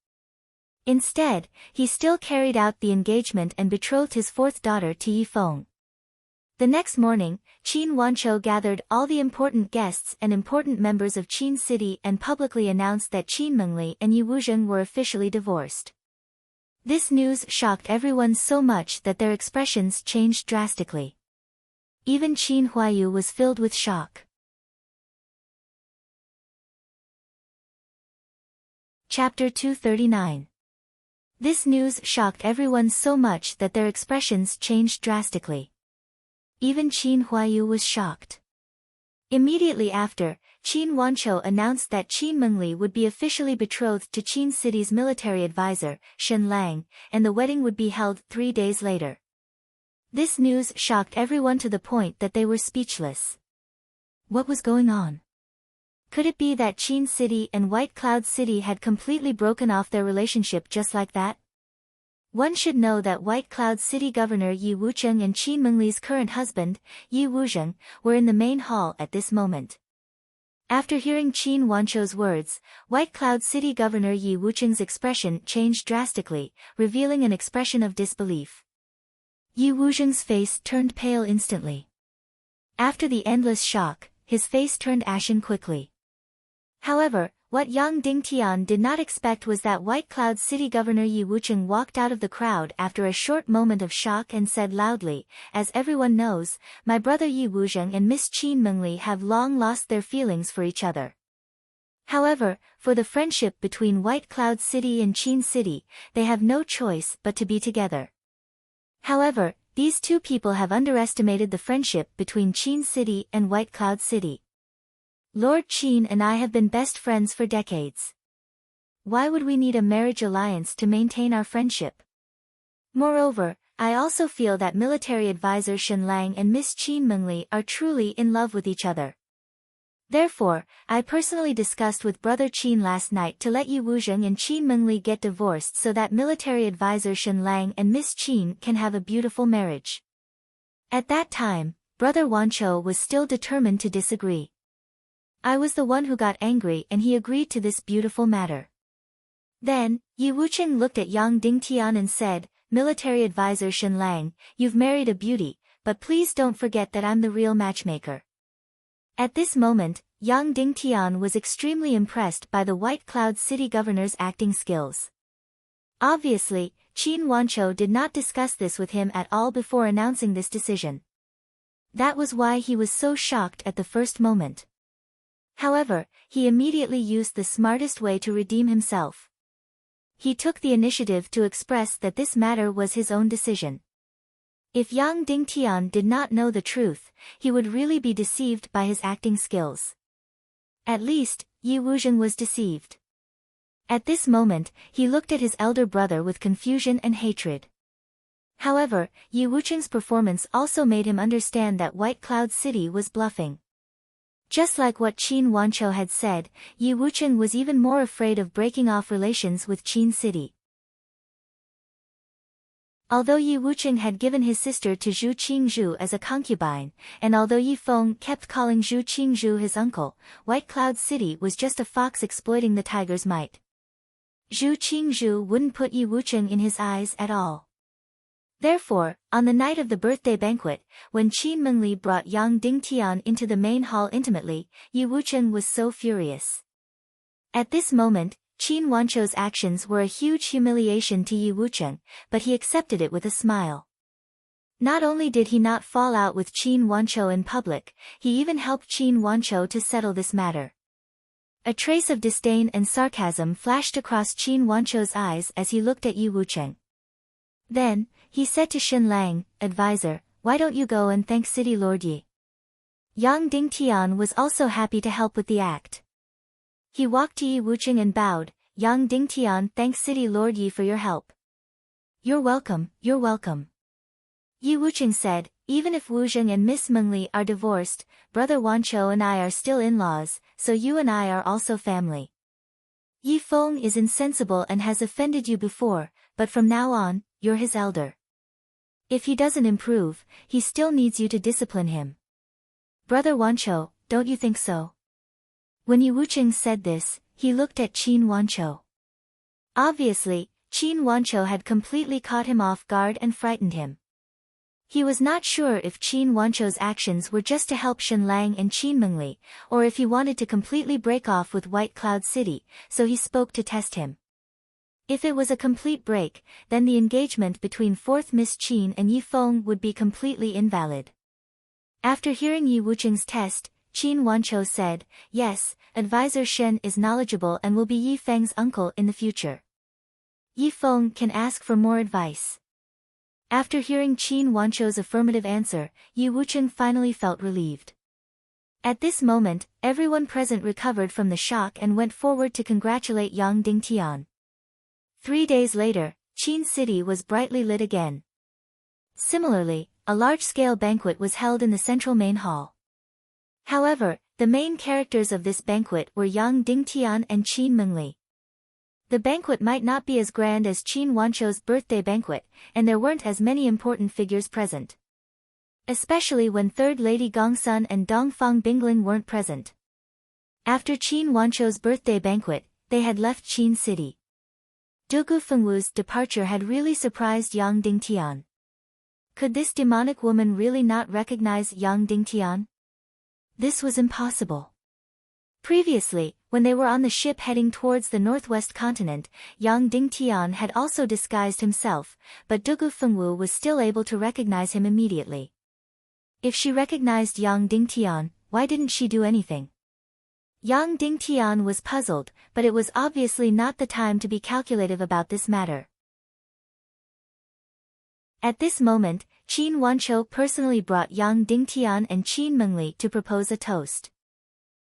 Instead, he still carried out the engagement and betrothed his 4th daughter to Yifeng. The next morning, Qin Wancho gathered all the important guests and important members of Qin City and publicly announced that Qin Mengli and Yi Wuzheng were officially divorced. This news shocked everyone so much that their expressions changed drastically. Even Qin Huayu was filled with shock. Chapter 239. This news shocked everyone so much that their expressions changed drastically. Even Qin Huayu was shocked. Immediately after, Qin Wancho announced that Qin Mengli would be officially betrothed to Qin City's military advisor, Shen Lang, and the wedding would be held 3 days later. This news shocked everyone to the point that they were speechless. What was going on? Could it be that Qin City and White Cloud City had completely broken off their relationship just like that? One should know that White Cloud City Governor Yi Wuzheng and Qin Mengli's current husband, Yi Wuzheng, were in the main hall at this moment. After hearing Qin Wancho's words, White Cloud City Governor Yi Wuzheng's expression changed drastically, revealing an expression of disbelief. Yi Wuzheng's face turned pale instantly. After the endless shock, his face turned ashen quickly. However, what Yang Dingtian did not expect was that White Cloud City Governor Yi Wuzheng walked out of the crowd after a short moment of shock and said loudly, "As everyone knows, my brother Yi Wuzheng and Miss Qin Mengli have long lost their feelings for each other. However, for the friendship between White Cloud City and Qin City, they have no choice but to be together. However, these two people have underestimated the friendship between Qin City and White Cloud City. Lord Qin and I have been best friends for decades. Why would we need a marriage alliance to maintain our friendship? Moreover, I also feel that military advisor Shen Lang and Miss Qin Mengli are truly in love with each other. Therefore, I personally discussed with Brother Qin last night to let Yi Wuzheng and Qin Mengli get divorced so that military advisor Shen Lang and Miss Qin can have a beautiful marriage. At that time, Brother Wanchou was still determined to disagree. I was the one who got angry and he agreed to this beautiful matter. Then, Yi Wucheng looked at Yang Dingtian and said, "Military advisor Shen Lang, you've married a beauty, but please don't forget that I'm the real matchmaker." At this moment, Yang Dingtian was extremely impressed by the White Cloud City governor's acting skills. Obviously, Qin Wanchou did not discuss this with him at all before announcing this decision. That was why he was so shocked at the first moment. However, he immediately used the smartest way to redeem himself. He took the initiative to express that this matter was his own decision. If Yang Dingtian did not know the truth, he would really be deceived by his acting skills. At least, Yi Wuzheng was deceived. At this moment, he looked at his elder brother with confusion and hatred. However, Yi Wucheng's performance also made him understand that White Cloud City was bluffing. Just like what Qin Wanchou had said, Yi Wucheng was even more afraid of breaking off relations with Qin City. Although Yi Wucheng had given his sister to Zhu Qingzhu as a concubine, and although Yi Feng kept calling Zhu Qingzhu his uncle, White Cloud City was just a fox exploiting the tiger's might. Zhu Qingzhu wouldn't put Yi Wucheng in his eyes at all. Therefore, on the night of the birthday banquet, when Qin Mengli brought Yang Dingtian into the main hall intimately, Yi Wucheng was so furious. At this moment, Qin Wanchou's actions were a huge humiliation to Yi Wucheng, but he accepted it with a smile. Not only did he not fall out with Qin Wanchou in public, he even helped Qin Wanchou to settle this matter. A trace of disdain and sarcasm flashed across Qin Wanchou's eyes as he looked at Yi Wucheng. Then, he said to Shen Lang, "Advisor, why don't you go and thank City Lord Yi?" Yang Dingtian was also happy to help with the act. He walked to Yi Wucheng and bowed. "Yang Dingtian thanks City Lord Yi for your help." You're welcome, you're welcome." Yi Wucheng said, "Even if Wuzheng and Miss Mengli are divorced, Brother Wanchou and I are still in-laws, so you and I are also family. Yi Feng is insensible and has offended you before, but from now on, you're his elder. If he doesn't improve, he still needs you to discipline him. Brother Wanchou, don't you think so?" When Yi Wucheng said this, he looked at Qin Wanchou. Obviously, Qin Wanchou had completely caught him off guard and frightened him. He was not sure if Qin Wanchou's actions were just to help Shen Lang and Qin Mengli, or if he wanted to completely break off with White Cloud City, so he spoke to test him. If it was a complete break, then the engagement between 4th Miss Qin and Yi Feng would be completely invalid. After hearing Yi Wucheng's test, Qin Wanchou said, "Yes, Advisor Shen is knowledgeable and will be Yi Feng's uncle in the future. Yi Feng can ask for more advice." After hearing Qin Wanchou's affirmative answer, Yi Wucheng finally felt relieved. At this moment, everyone present recovered from the shock and went forward to congratulate Yang Dingtian. 3 days later, Qin City was brightly lit again. Similarly, a large-scale banquet was held in the central main hall. However, the main characters of this banquet were Yang Dingtian and Qin Mengli. The banquet might not be as grand as Qin Wanchou's birthday banquet, and there weren't as many important figures present. Especially when 3rd Lady Gongsun and Dongfang Bingling weren't present. After Qin Wanchou's birthday banquet, they had left Qin City. Dugu Fengwu's departure had really surprised Yang Dingtian. Could this demonic woman really not recognize Yang Dingtian? This was impossible. Previously, when they were on the ship heading towards the northwest continent, Yang Dingtian had also disguised himself, but Dugu Fengwu was still able to recognize him immediately. If she recognized Yang Dingtian, why didn't she do anything? Yang Dingtian was puzzled, but it was obviously not the time to be calculative about this matter. At this moment, Qin Wanchou personally brought Yang Dingtian and Qin Mengli to propose a toast.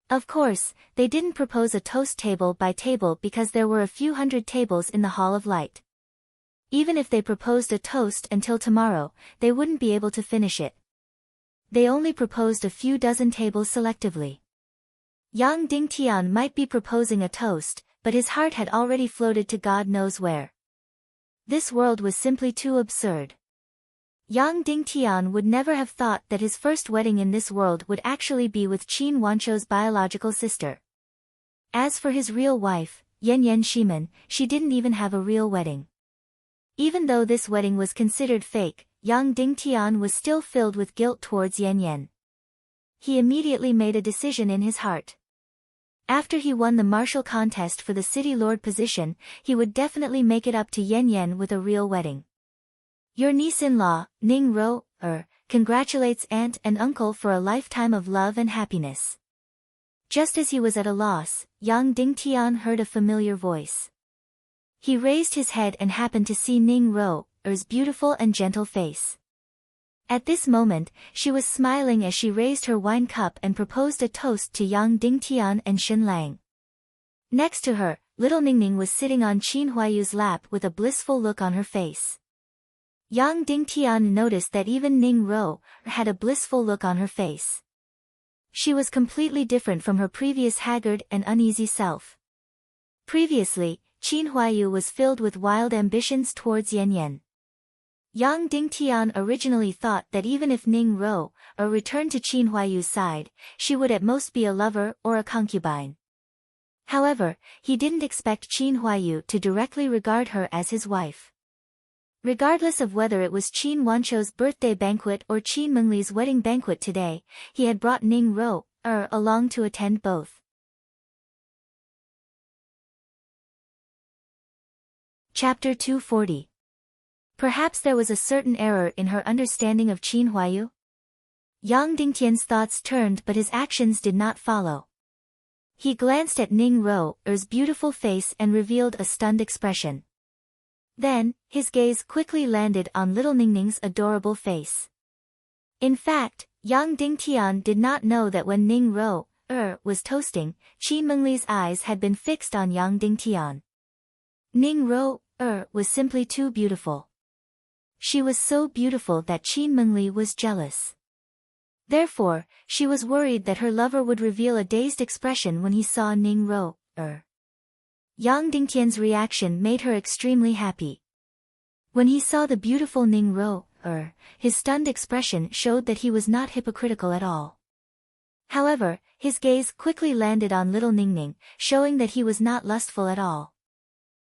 Of course, they didn't propose a toast table by table because there were a few hundred tables in the Hall of Light. Even if they proposed a toast until tomorrow, they wouldn't be able to finish it. They only proposed a few dozen tables selectively. Yang Dingtian might be proposing a toast, but his heart had already floated to God knows where. This world was simply too absurd. Yang Dingtian would never have thought that his first wedding in this world would actually be with Qin Wanchou's biological sister. As for his real wife, Yan Yan Shimen, she didn't even have a real wedding. Even though this wedding was considered fake, Yang Dingtian was still filled with guilt towards Yan Yan. He immediately made a decision in his heart. After he won the martial contest for the city lord position, he would definitely make it up to Yan Yan with a real wedding. Your niece-in-law, Ning Ro, congratulates aunt and uncle for a lifetime of love and happiness. Just as he was at a loss, Yang Dingtian heard a familiar voice. He raised his head and happened to see Ning Ro's beautiful and gentle face. At this moment, she was smiling as she raised her wine cup and proposed a toast to Yang Dingtian and Shen Lang. Next to her, little Ningning was sitting on Qin Huayu's lap with a blissful look on her face. Yang Dingtian noticed that even Ning Ro had a blissful look on her face. She was completely different from her previous haggard and uneasy self. Previously, Qin Huayu was filled with wild ambitions towards Yan Yan. Yang Dingtian originally thought that even if Ning Ro returned to Qin Huayu's side, she would at most be a lover or a concubine. However, he didn't expect Qin Huayu to directly regard her as his wife. Regardless of whether it was Qin Wanchou's birthday banquet or Qin Mengli's wedding banquet today, he had brought Ning Ro along to attend both. Chapter 240. Perhaps there was a certain error in her understanding of Qin Huayu? Yang Dingtian's thoughts turned but his actions did not follow. He glanced at Ning Ro's beautiful face and revealed a stunned expression. Then, his gaze quickly landed on little Ningning's adorable face. In fact, Yang Dingtian did not know that when Ning Ro was toasting, Qin Mengli's eyes had been fixed on Yang Dingtian. Ning Ro was simply too beautiful. She was so beautiful that Qin Mengli was jealous. Therefore, she was worried that her lover would reveal a dazed expression when he saw Ning Ro. Yang Dingtian's reaction made her extremely happy. When he saw the beautiful Ning Ro, his stunned expression showed that he was not hypocritical at all. However, his gaze quickly landed on little Ningning, showing that he was not lustful at all.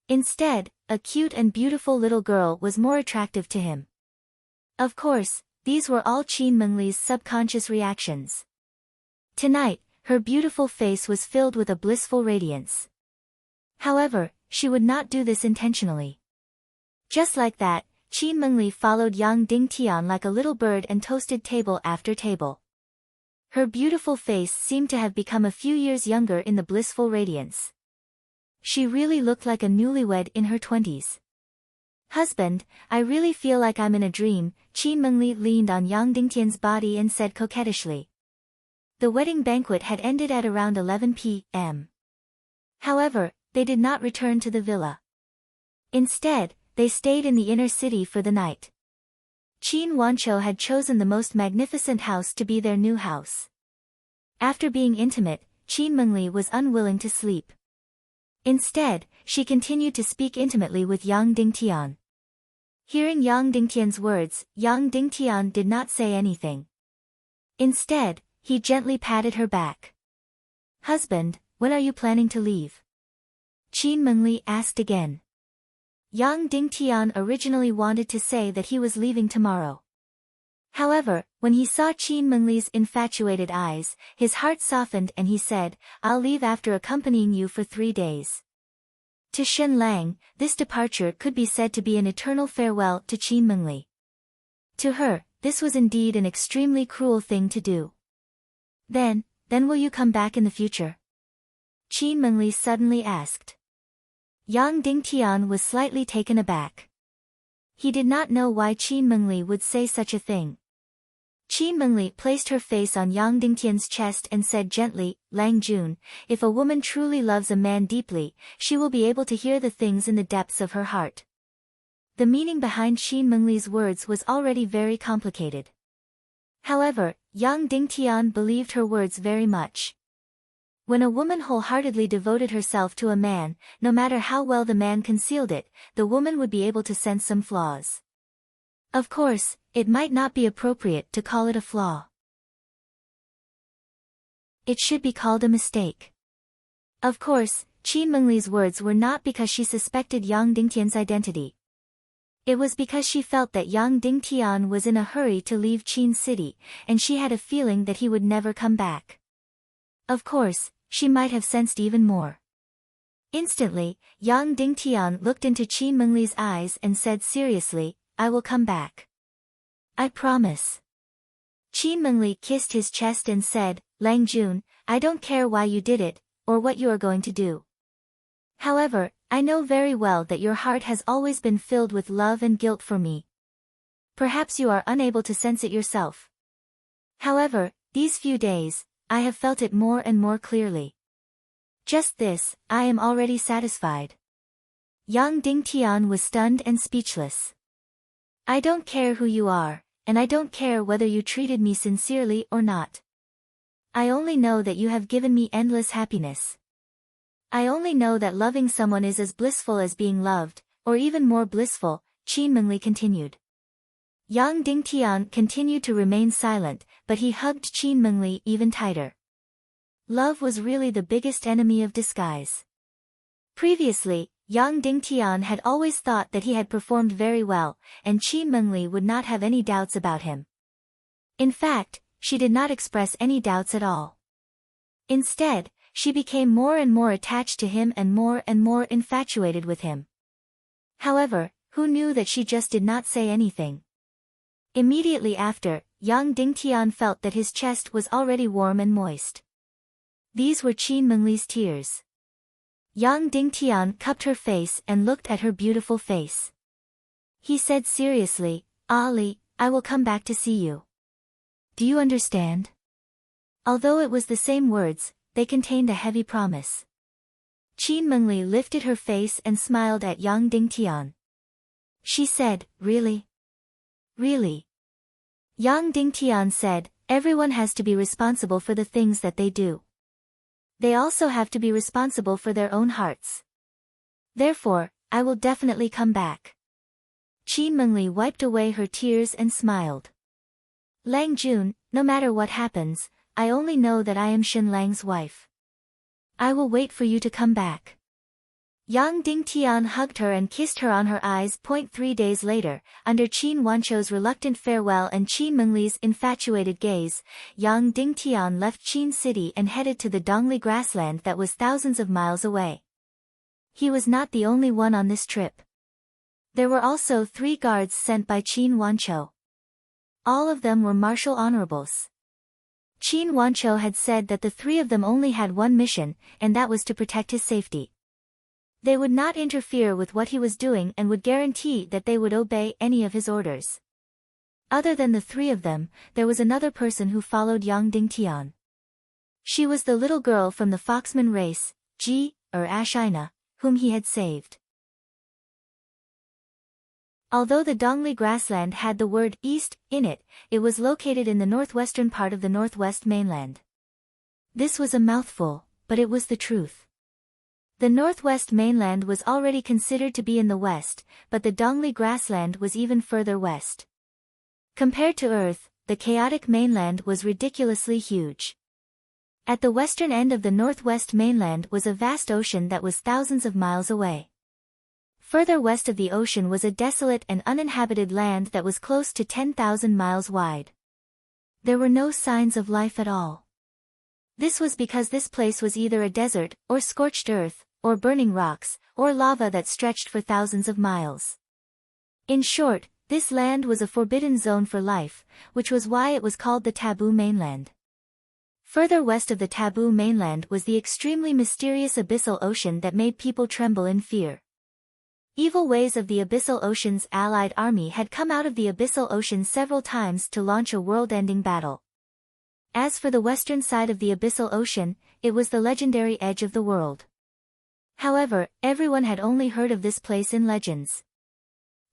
Instead, a cute and beautiful little girl was more attractive to him. Of course, these were all Qin Mengli's subconscious reactions. Tonight, her beautiful face was filled with a blissful radiance. However, she would not do this intentionally. Just like that, Qin Mengli followed Yang Dingtian like a little bird and toasted table after table. Her beautiful face seemed to have become a few years younger in the blissful radiance. She really looked like a newlywed in her 20s. Husband, I really feel like I'm in a dream, Qin Mengli leaned on Yang Dingtian's body and said coquettishly. The wedding banquet had ended at around 11 p.m. However, they did not return to the villa. Instead, they stayed in the inner city for the night. Qin Wanchou had chosen the most magnificent house to be their new house. After being intimate, Qin Mengli was unwilling to sleep. Instead, she continued to speak intimately with Yang Dingtian. Hearing Yang Dingtian's words, Yang Dingtian did not say anything. Instead, he gently patted her back. Husband, when are you planning to leave? Qin Mengli asked again. Yang Dingtian originally wanted to say that he was leaving tomorrow. However, when he saw Qin Mengli's infatuated eyes, his heart softened and he said, I'll leave after accompanying you for 3 days. To Shen Lang, this departure could be said to be an eternal farewell to Qin Mengli. To her, this was indeed an extremely cruel thing to do. Then will you come back in the future? Qin Mengli suddenly asked. Yang Dingtian was slightly taken aback. He did not know why Qin Mengli would say such a thing. Qin Mengli placed her face on Yang Dingtian's chest and said gently, Lang Jun, if a woman truly loves a man deeply, she will be able to hear the things in the depths of her heart. The meaning behind Qin Mengli's words was already very complicated. However, Yang Dingtian believed her words very much. When a woman wholeheartedly devoted herself to a man, no matter how well the man concealed it, the woman would be able to sense some flaws. Of course, it might not be appropriate to call it a flaw. It should be called a mistake. Of course, Qin Mengli's words were not because she suspected Yang Dingtian's identity. It was because she felt that Yang Dingtian was in a hurry to leave Qin City, and she had a feeling that he would never come back. Of course, she might have sensed even more. Instantly, Yang Dingtian looked into Qin Mengli's eyes and said seriously, "I will come back. I promise." Qin Mengli kissed his chest and said, "Lang Jun, I don't care why you did it, or what you are going to do. However, I know very well that your heart has always been filled with love and guilt for me. Perhaps you are unable to sense it yourself. However, these few days, I have felt it more and more clearly. Just this, I am already satisfied." Yang Dingtian was stunned and speechless. "I don't care who you are, and I don't care whether you treated me sincerely or not. I only know that you have given me endless happiness. I only know that loving someone is as blissful as being loved, or even more blissful," Qin Mengli continued. Yang Dingtian continued to remain silent, but he hugged Qin Mengli even tighter. Love was really the biggest enemy of disguise. Previously, Yang Dingtian had always thought that he had performed very well, and Qin Mengli would not have any doubts about him. In fact, she did not express any doubts at all. Instead, she became more and more attached to him and more infatuated with him. However, who knew that she just did not say anything? Immediately after, Yang Dingtian felt that his chest was already warm and moist. These were Qin Mengli's tears. Yang Dingtian cupped her face and looked at her beautiful face. He said seriously, "Ali, I will come back to see you. Do you understand?" Although it was the same words, they contained a heavy promise. Qin Mengli lifted her face and smiled at Yang Dingtian. She said, "Really? Really?" Yang Dingtian said, "Everyone has to be responsible for the things that they do. They also have to be responsible for their own hearts. Therefore, I will definitely come back." Qin Mengli wiped away her tears and smiled. "Lang Jun, no matter what happens, I only know that I am Shen Lang's wife. I will wait for you to come back." Yang Dingtian hugged her and kissed her on her eyes. 3 days later, under Qin Wanchou's reluctant farewell and Qin Mengli's infatuated gaze, Yang Dingtian left Qin City and headed to the Dongli grassland that was thousands of miles away. He was not the only one on this trip. There were also 3 guards sent by Qin Wanchou. All of them were martial honorables. Qin Wanchou had said that the 3 of them only had one mission, and that was to protect his safety. They would not interfere with what he was doing and would guarantee that they would obey any of his orders. Other than the 3 of them, there was another person who followed Yang Dingtian. She was the little girl from the Foxman race, Ashina, whom he had saved. Although the Dongli grassland had the word east in it, it was located in the northwestern part of the northwest mainland. This was a mouthful, but it was the truth. The northwest mainland was already considered to be in the west, but the Dongli grassland was even further west. Compared to Earth, the chaotic mainland was ridiculously huge. At the western end of the northwest mainland was a vast ocean that was thousands of miles away. Further west of the ocean was a desolate and uninhabited land that was close to 10,000 miles wide. There were no signs of life at all. This was because this place was either a desert, or scorched earth, or burning rocks, or lava that stretched for thousands of miles. In short, this land was a forbidden zone for life, which was why it was called the Taboo Mainland. Further west of the Taboo Mainland was the extremely mysterious abyssal ocean that made people tremble in fear. Evil ways of the Abyssal Ocean's allied army had come out of the Abyssal Ocean several times to launch a world-ending battle. As for the western side of the Abyssal Ocean, it was the legendary edge of the world. However, everyone had only heard of this place in legends.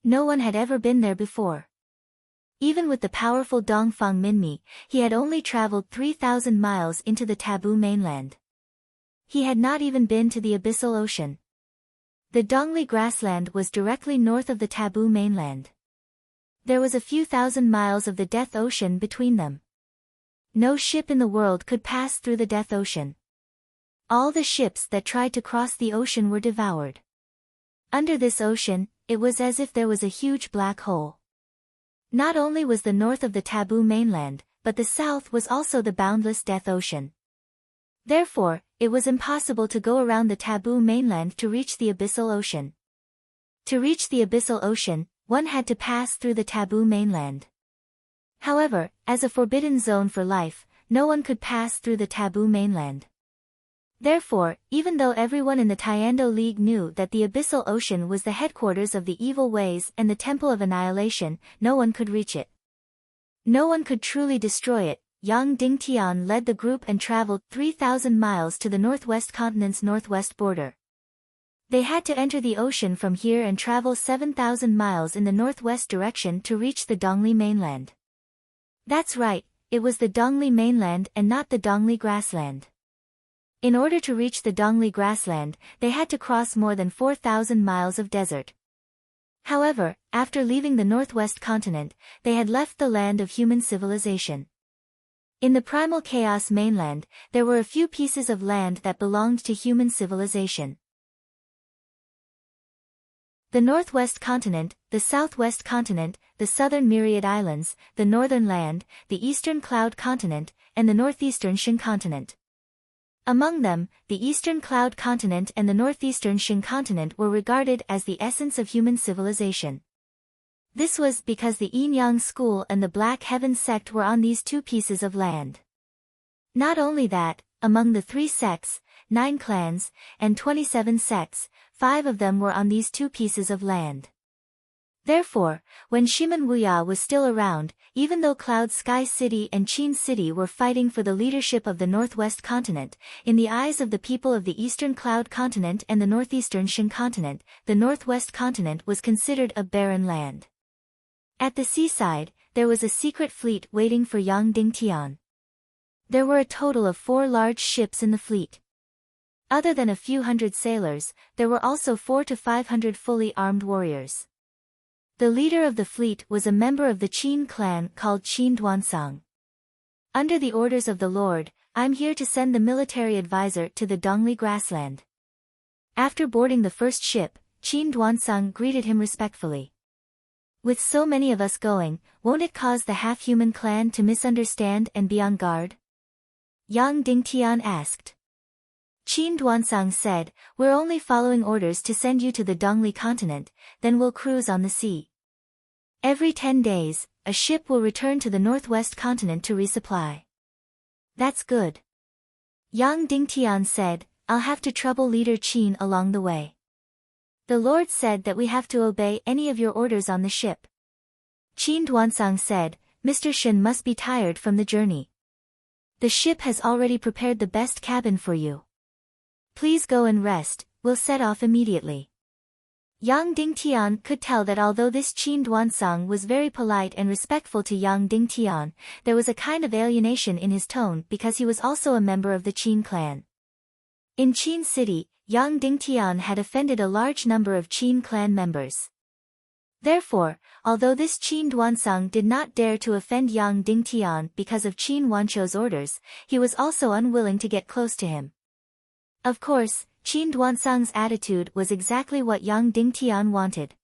No one had ever been there before. Even with the powerful Dongfang Minmi, he had only traveled 3,000 miles into the taboo mainland. He had not even been to the abyssal ocean. The Dongli grassland was directly north of the taboo mainland. There was a few thousand miles of the Death Ocean between them. No ship in the world could pass through the Death Ocean. All the ships that tried to cross the ocean were devoured. Under this ocean, it was as if there was a huge black hole. Not only was the north of the taboo mainland, but the south was also the boundless Death Ocean. Therefore, it was impossible to go around the taboo mainland to reach the abyssal ocean. To reach the abyssal ocean, one had to pass through the taboo mainland. However, as a forbidden zone for life, no one could pass through the taboo mainland. Therefore, even though everyone in the Tiando League knew that the abyssal ocean was the headquarters of the evil ways and the Temple of Annihilation, no one could reach it. No one could truly destroy it. Yang Dingtian led the group and traveled 3,000 miles to the northwest continent's northwest border. They had to enter the ocean from here and travel 7,000 miles in the northwest direction to reach the Dongli mainland. That's right, it was the Dongli mainland and not the Dongli grassland. In order to reach the Dongli grassland, they had to cross more than 4,000 miles of desert. However, after leaving the northwest continent, they had left the land of human civilization. In the primal chaos mainland, there were a few pieces of land that belonged to human civilization. The northwest continent, the southwest continent, the southern Myriad Islands, the northern land, the eastern Cloud continent, and the northeastern Shin continent. Among them, the eastern Cloud continent and the northeastern Shin continent were regarded as the essence of human civilization. This was because the Yin-Yang school and the Black Heaven sect were on these two pieces of land. Not only that, among the 3 sects, 9 clans, and 27 sects, 5 of them were on these two pieces of land. Therefore, when Shiman Wuya was still around, even though Cloud Sky City and Qin City were fighting for the leadership of the Northwest Continent, in the eyes of the people of the Eastern Cloud Continent and the Northeastern Shin Continent, the Northwest Continent was considered a barren land. At the seaside, there was a secret fleet waiting for Yang Dingtian. There were a total of 4 large ships in the fleet. Other than a few hundred sailors, there were also 400 to 500 fully armed warriors. The leader of the fleet was a member of the Qin clan called Qin Duansang. Under the orders of the Lord, I'm here to send the military advisor to the Dongli grassland. After boarding the first ship, Qin Duansang greeted him respectfully. With so many of us going, won't it cause the half-human clan to misunderstand and be on guard? Yang Dingtian asked. Qin Duansang said, we're only following orders to send you to the Dongli continent, then we'll cruise on the sea. Every 10 days, a ship will return to the northwest continent to resupply. That's good. Yang Dingtian said, I'll have to trouble leader Qin along the way. The Lord said that we have to obey any of your orders on the ship. Qin Duansang said, Mr. Shen must be tired from the journey. The ship has already prepared the best cabin for you. Please go and rest, we'll set off immediately. Yang Dingtian could tell that although this Qin Duansang was very polite and respectful to Yang Dingtian, there was a kind of alienation in his tone because he was also a member of the Qin clan. In Qin City, Yang Dingtian had offended a large number of Qin clan members. Therefore, although this Qin Duansang did not dare to offend Yang Dingtian because of Qin Wancho's orders, he was also unwilling to get close to him. Of course, Qin Duansang's attitude was exactly what Yang Dingtian wanted.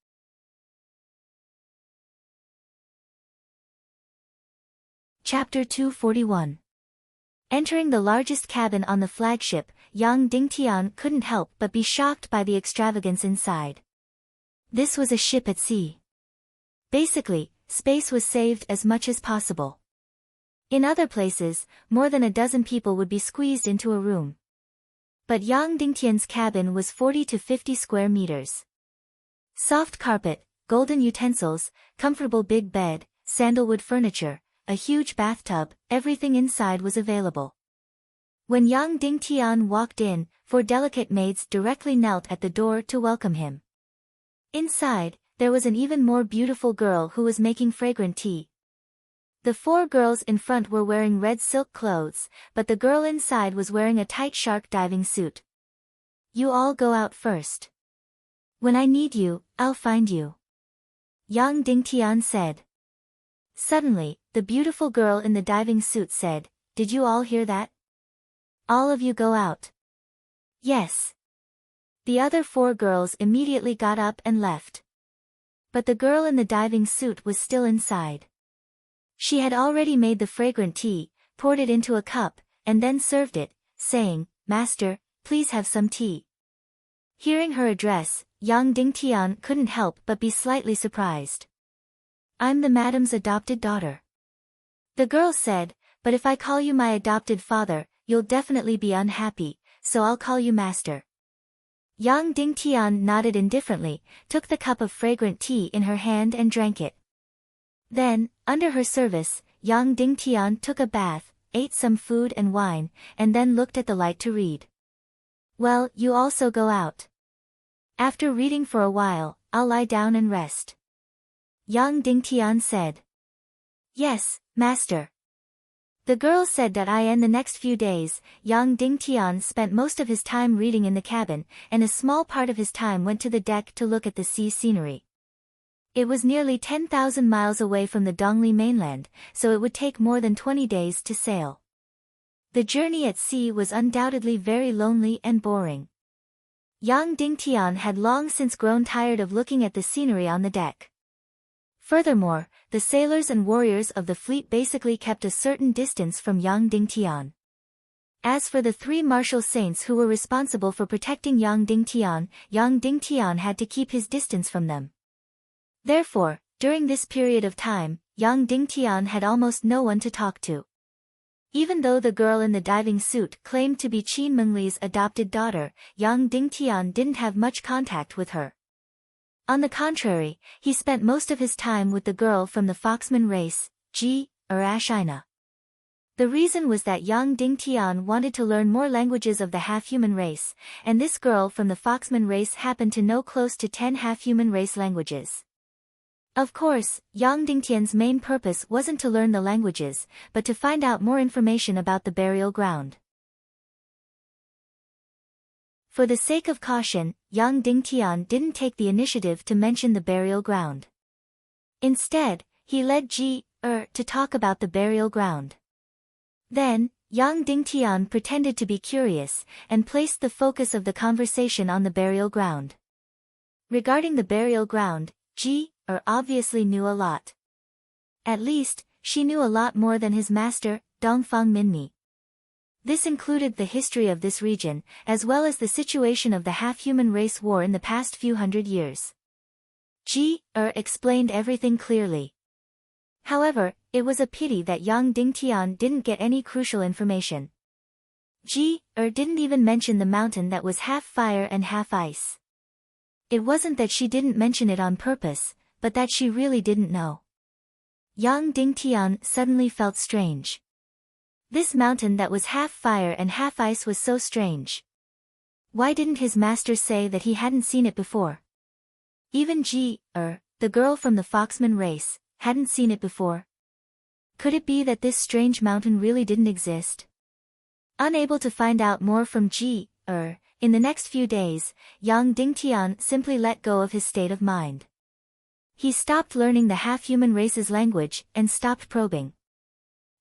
Chapter 241. Entering the largest cabin on the flagship, Yang Dingtian couldn't help but be shocked by the extravagance inside. This was a ship at sea. Basically, space was saved as much as possible. In other places, more than a dozen people would be squeezed into a room. But Yang Dingtian's cabin was 40 to 50 square meters. Soft carpet, golden utensils, comfortable big bed, sandalwood furniture, a huge bathtub, everything inside was available. When Yang Dingtian walked in, 4 delicate maids directly knelt at the door to welcome him. Inside, there was an even more beautiful girl who was making fragrant tea. The 4 girls in front were wearing red silk clothes, but the girl inside was wearing a tight shark diving suit. You all go out first. When I need you, I'll find you, Yang Dingtian said. Suddenly, the beautiful girl in the diving suit said, Did you all hear that? All of you go out. Yes. The other 4 girls immediately got up and left. But the girl in the diving suit was still inside. She had already made the fragrant tea, poured it into a cup, and then served it, saying, Master, please have some tea. Hearing her address, Yang Dingtian couldn't help but be slightly surprised. I'm the madam's adopted daughter. The girl said, But if I call you my adopted father, you'll definitely be unhappy, so I'll call you master. Yang Dingtian nodded indifferently, took the cup of fragrant tea in her hand and drank it. Then, under her service, Yang Dingtian took a bath, ate some food and wine, and then looked at the light to read. Well, you also go out. After reading for a while, I'll lie down and rest, Yang Dingtian said. Yes, master. The girl said that in the next few days, Yang Dingtian spent most of his time reading in the cabin, and a small part of his time went to the deck to look at the sea scenery. It was nearly 10,000 miles away from the Dongli mainland, so it would take more than 20 days to sail. The journey at sea was undoubtedly very lonely and boring. Yang Dingtian had long since grown tired of looking at the scenery on the deck. Furthermore, the sailors and warriors of the fleet basically kept a certain distance from Yang Dingtian. As for the 3 martial saints who were responsible for protecting Yang Dingtian had to keep his distance from them. Therefore, during this period of time, Yang Dingtian had almost no one to talk to. Even though the girl in the diving suit claimed to be Qin Mengli's adopted daughter, Yang Dingtian didn't have much contact with her. On the contrary, he spent most of his time with the girl from the Foxman race, Ashina. The reason was that Yang Dingtian wanted to learn more languages of the half-human race, and this girl from the Foxman race happened to know close to 10 half-human race languages. Of course, Yang Dingtian's main purpose wasn't to learn the languages, but to find out more information about the burial ground. For the sake of caution, Yang Dingtian didn't take the initiative to mention the burial ground. Instead, he led to talk about the burial ground. Then, Yang Dingtian pretended to be curious, and placed the focus of the conversation on the burial ground. Regarding the burial ground, obviously knew a lot. At least, she knew a lot more than his master, Dongfang Minmi. This included the history of this region, as well as the situation of the half-human race war in the past few hundred years. Explained everything clearly. However, it was a pity that Yang Dingtian didn't get any crucial information. Didn't even mention the mountain that was half fire and half ice. It wasn't that she didn't mention it on purpose, but that she really didn't know. Yang Dingtian suddenly felt strange. This mountain that was half fire and half ice was so strange. Why didn't his master say that he hadn't seen it before? Even the girl from the Foxman race, hadn't seen it before. Could it be that this strange mountain really didn't exist? Unable to find out more from in the next few days, Yang Dingtian simply let go of his state of mind. He stopped learning the half-human race's language and stopped probing.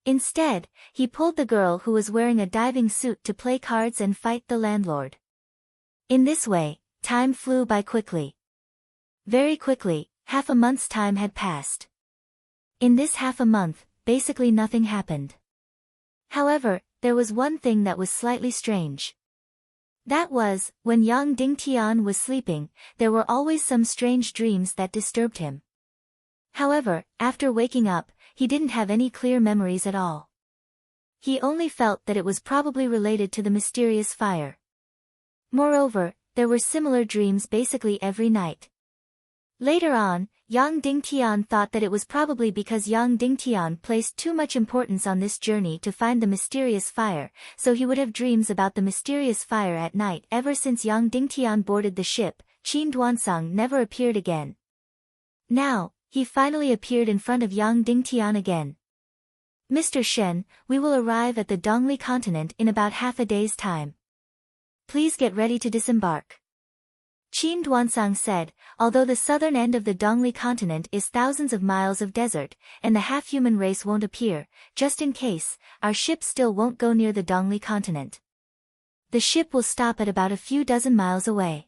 Instead, he pulled the girl who was wearing a diving suit to play cards and fight the landlord. In this way, time flew by quickly. Very quickly, half a month's time had passed. In this half a month, basically nothing happened. However, there was one thing that was slightly strange. That was, when Yang Dingtian was sleeping, there were always some strange dreams that disturbed him. However, after waking up, he didn't have any clear memories at all. He only felt that it was probably related to the mysterious fire. Moreover, there were similar dreams basically every night. Later on, Yang Dingtian thought that it was probably because Yang Dingtian placed too much importance on this journey to find the mysterious fire, so he would have dreams about the mysterious fire at night. Ever since Yang Dingtian boarded the ship, Qin Duansang never appeared again. Now, he finally appeared in front of Yang Dingtian again. Mr. Shen, we will arrive at the Dongli continent in about half a day's time. Please get ready to disembark. Qin Duansang said, although the southern end of the Dongli continent is thousands of miles of desert, and the half-human race won't appear, just in case, our ship still won't go near the Dongli continent. The ship will stop at about a few dozen miles away.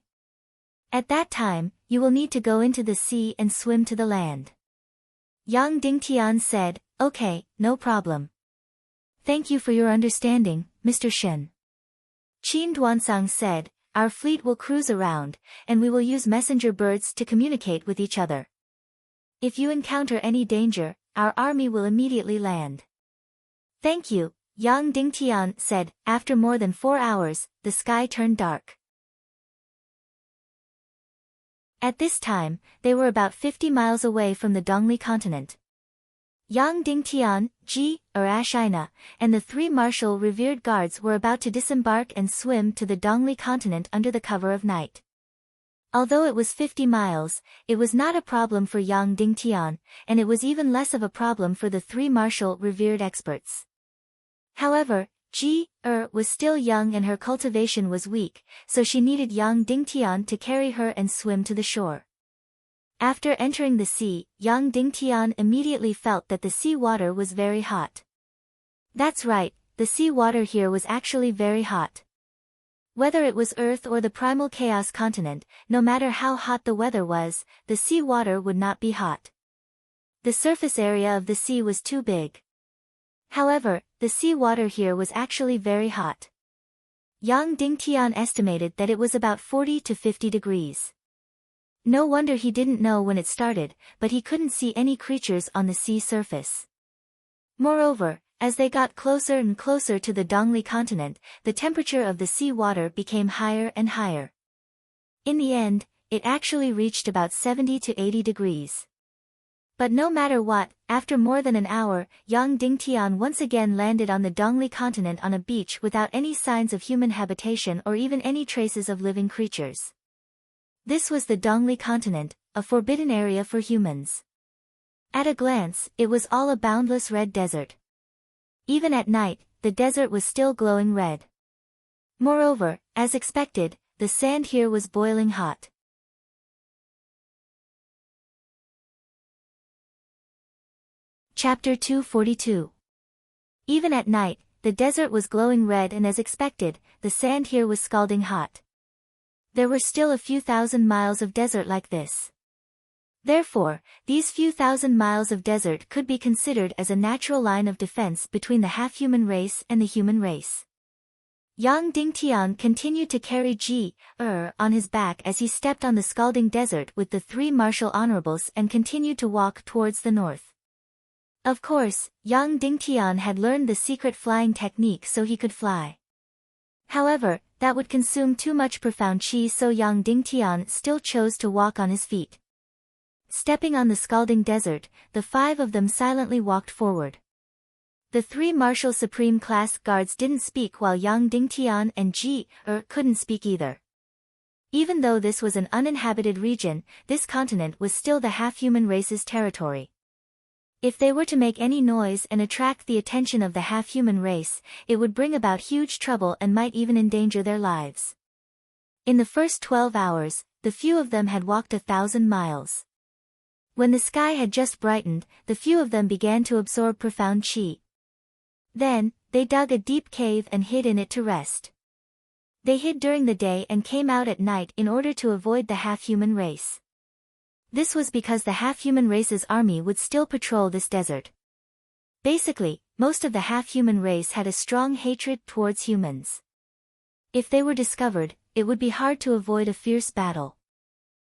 At that time, you will need to go into the sea and swim to the land. Yang Dingtian said, okay, no problem. Thank you for your understanding, Mr. Shen. Qin Duansang said, our fleet will cruise around, and we will use messenger birds to communicate with each other. If you encounter any danger, our army will immediately land. Thank you, Yang Dingtian said. After more than 4 hours, the sky turned dark. At this time, they were about 50 miles away from the Dongli continent. Yang Dingtian, Ji, Ashina, and the 3 martial revered guards were about to disembark and swim to the Dongli continent under the cover of night. Although it was 50 miles, it was not a problem for Yang Dingtian, and it was even less of a problem for the 3 martial revered experts. However, Ji, was still young and her cultivation was weak, so she needed Yang Dingtian to carry her and swim to the shore. After entering the sea, Yang Dingtian immediately felt that the sea water was very hot. That's right, the sea water here was actually very hot. Whether it was Earth or the primal chaos continent, no matter how hot the weather was, the sea water would not be hot. The surface area of the sea was too big. However, the sea water here was actually very hot. Yang Dingtian estimated that it was about 40 to 50 degrees. No wonder he didn't know when it started, but he couldn't see any creatures on the sea surface. Moreover, as they got closer and closer to the Dongli continent, the temperature of the sea water became higher and higher. In the end, it actually reached about 70 to 80 degrees. But no matter what, after more than an hour, Yang Dingtian once again landed on the Dongli continent on a beach without any signs of human habitation or even any traces of living creatures. This was the Dongli continent, a forbidden area for humans. At a glance, it was all a boundless red desert. Even at night, the desert was still glowing red. Moreover, as expected, the sand here was boiling hot. Chapter 242. Even at night, the desert was glowing red and as expected, the sand here was scalding hot. There were still a few thousand miles of desert like this. Therefore, these few thousand miles of desert could be considered as a natural line of defense between the half-human race and the human race. Yang Dingtian continued to carry Ji, on his back as he stepped on the scalding desert with the 3 martial honorables and continued to walk towards the north. Of course, Yang Dingtian had learned the secret flying technique so he could fly. However, that would consume too much profound qi, so Yang Dingtian still chose to walk on his feet. Stepping on the scalding desert, the 5 of them silently walked forward. The 3 martial supreme class guards didn't speak while Yang Dingtian and Ji, couldn't speak either. Even though this was an uninhabited region, this continent was still the half-human race's territory. If they were to make any noise and attract the attention of the half-human race, it would bring about huge trouble and might even endanger their lives. In the first 12 hours, the few of them had walked 1,000 miles. When the sky had just brightened, the few of them began to absorb profound qi. Then, they dug a deep cave and hid in it to rest. They hid during the day and came out at night in order to avoid the half-human race. This was because the half-human race's army would still patrol this desert. Basically, most of the half-human race had a strong hatred towards humans. If they were discovered, it would be hard to avoid a fierce battle.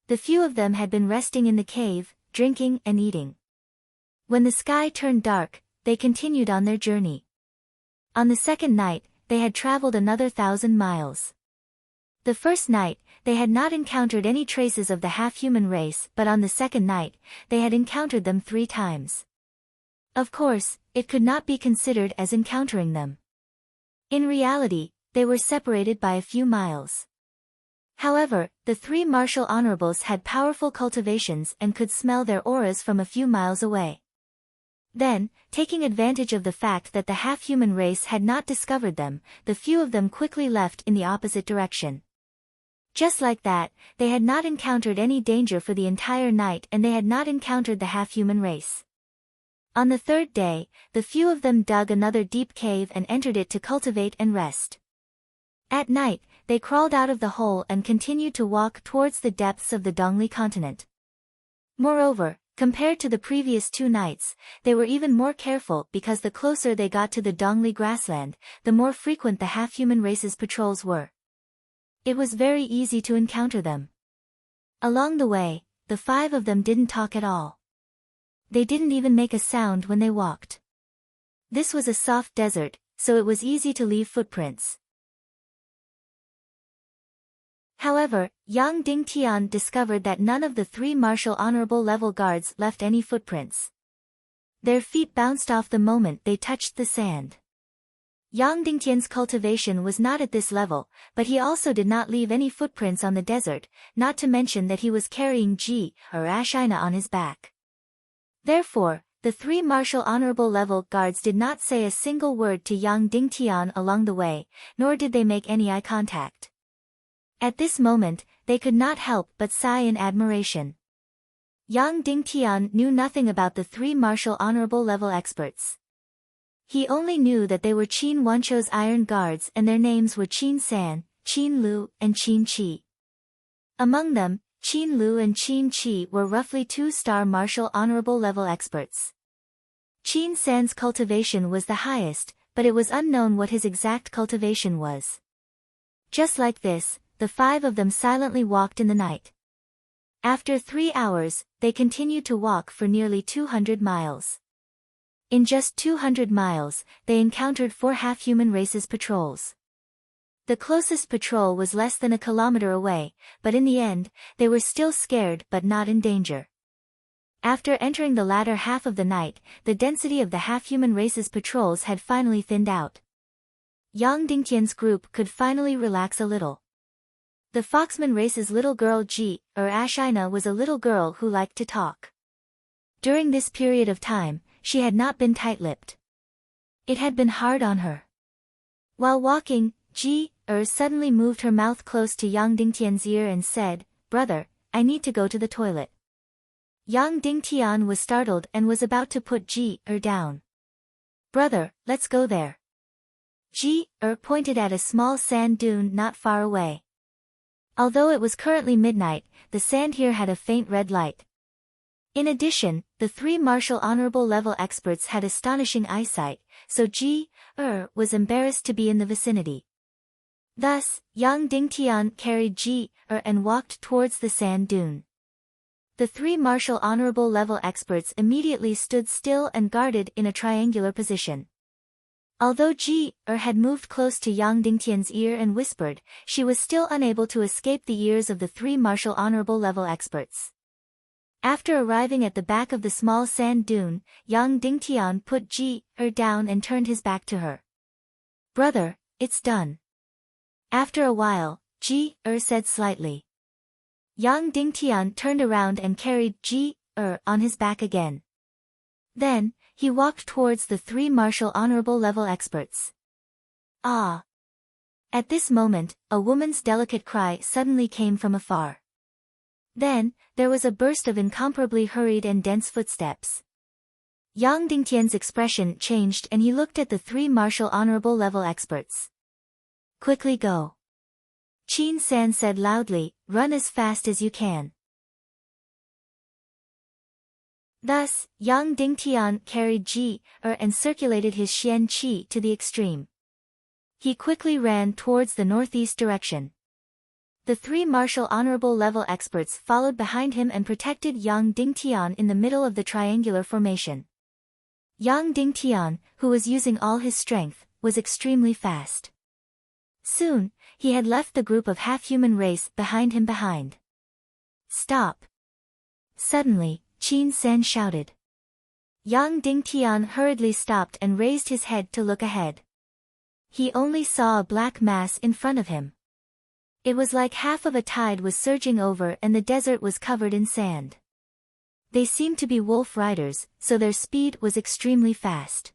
The few of them had been resting in the cave, drinking and eating. When the sky turned dark, they continued on their journey. On the second night, they had traveled another 1,000 miles. The first night, they had not encountered any traces of the half-human race, but on the second night, they had encountered them 3 times. Of course, it could not be considered as encountering them. In reality, they were separated by a few miles. However, the three martial honorables had powerful cultivations and could smell their auras from a few miles away. Then, taking advantage of the fact that the half-human race had not discovered them, the few of them quickly left in the opposite direction. Just like that, they had not encountered any danger for the entire night and they had not encountered the half-human race. On the third day, the few of them dug another deep cave and entered it to cultivate and rest. At night, they crawled out of the hole and continued to walk towards the depths of the Dongli continent. Moreover, compared to the previous 2 nights, they were even more careful because the closer they got to the Dongli grassland, the more frequent the half-human race's patrols were. It was very easy to encounter them. Along the way, the 5 of them didn't talk at all. They didn't even make a sound when they walked. This was a soft desert, so it was easy to leave footprints. However, Yang Dingtian discovered that none of the 3 martial honorable level guards left any footprints. Their feet bounced off the moment they touched the sand. Yang Dingtian's cultivation was not at this level, but he also did not leave any footprints on the desert, not to mention that he was carrying Ji, or Ashina on his back. Therefore, the 3 martial honorable level guards did not say a single word to Yang Dingtian along the way, nor did they make any eye contact. At this moment, they could not help but sigh in admiration. Yang Dingtian knew nothing about the 3 martial honorable level experts. He only knew that they were Qin Wancho's iron guards and their names were Qin San, Qin Lu, and Qin Qi. Among them, Qin Lu and Qin Qi were roughly 2-star martial honorable level experts. Qin San's cultivation was the highest, but it was unknown what his exact cultivation was. Just like this, the 5 of them silently walked in the night. After 3 hours, they continued to walk for nearly 200 miles. In just 200 miles, they encountered 4 half-human races patrols. The closest patrol was less than a kilometer away, but in the end, they were still scared but not in danger. After entering the latter half of the night, the density of the half-human race's patrols had finally thinned out. Yang Dingtian's group could finally relax a little. The Foxman race's little girl Ji, or Ashina, was a little girl who liked to talk. During this period of time, she had not been tight-lipped. It had been hard on her. While walking, Ji, suddenly moved her mouth close to Yang Dingtian's ear and said, "Brother, I need to go to the toilet." Yang Dingtian was startled and was about to put Ji, down. "Brother, let's go there." Ji, pointed at a small sand dune not far away. Although it was currently midnight, the sand here had a faint red light. In addition, the 3 martial honorable level experts had astonishing eyesight, so Ji, was embarrassed to be in the vicinity. Thus, Yang Dingtian carried Ji, and walked towards the sand dune. The 3 martial honorable level experts immediately stood still and guarded in a triangular position. Although Ji, had moved close to Yang Dingtian's ear and whispered, she was still unable to escape the ears of the 3 martial honorable level experts. After arriving at the back of the small sand dune, Yang Dingtian put Ji, down and turned his back to her. "Brother, it's done." After a while, Ji, said slightly. Yang Dingtian turned around and carried Ji, on his back again. Then, he walked towards the 3 martial honorable level experts. "Ah!" At this moment, a woman's delicate cry suddenly came from afar. Then, there was a burst of incomparably hurried and dense footsteps. Yang Dingtian's expression changed and he looked at the 3 martial honorable level experts. "Quickly go." Qin San said loudly, "Run as fast as you can." Thus, Yang Dingtian carried Ji, and circulated his Xian Qi to the extreme. He quickly ran towards the northeast direction. The 3 martial honorable level experts followed behind him and protected Yang Dingtian in the middle of the triangular formation. Yang Dingtian, who was using all his strength, was extremely fast. Soon, he had left the group of half-human race behind him behind. "Stop!" Suddenly, Qin San shouted. Yang Dingtian hurriedly stopped and raised his head to look ahead. He only saw a black mass in front of him. It was like half of a tide was surging over and the desert was covered in sand. They seemed to be wolf riders, so their speed was extremely fast.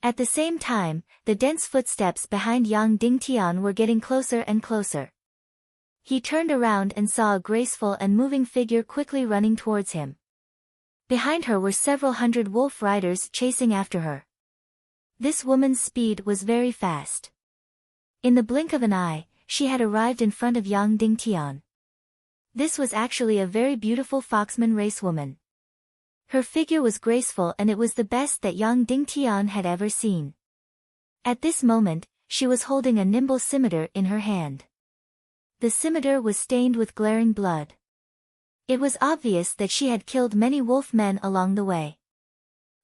At the same time, the dense footsteps behind Yang Dingtian were getting closer and closer. He turned around and saw a graceful and moving figure quickly running towards him. Behind her were several hundred wolf riders chasing after her. This woman's speed was very fast. In the blink of an eye, she had arrived in front of Yang Dingtian. This was actually a very beautiful foxman race woman. Her figure was graceful and it was the best that Yang Dingtian had ever seen. At this moment, she was holding a nimble scimitar in her hand. The scimitar was stained with glaring blood. It was obvious that she had killed many wolf men along the way.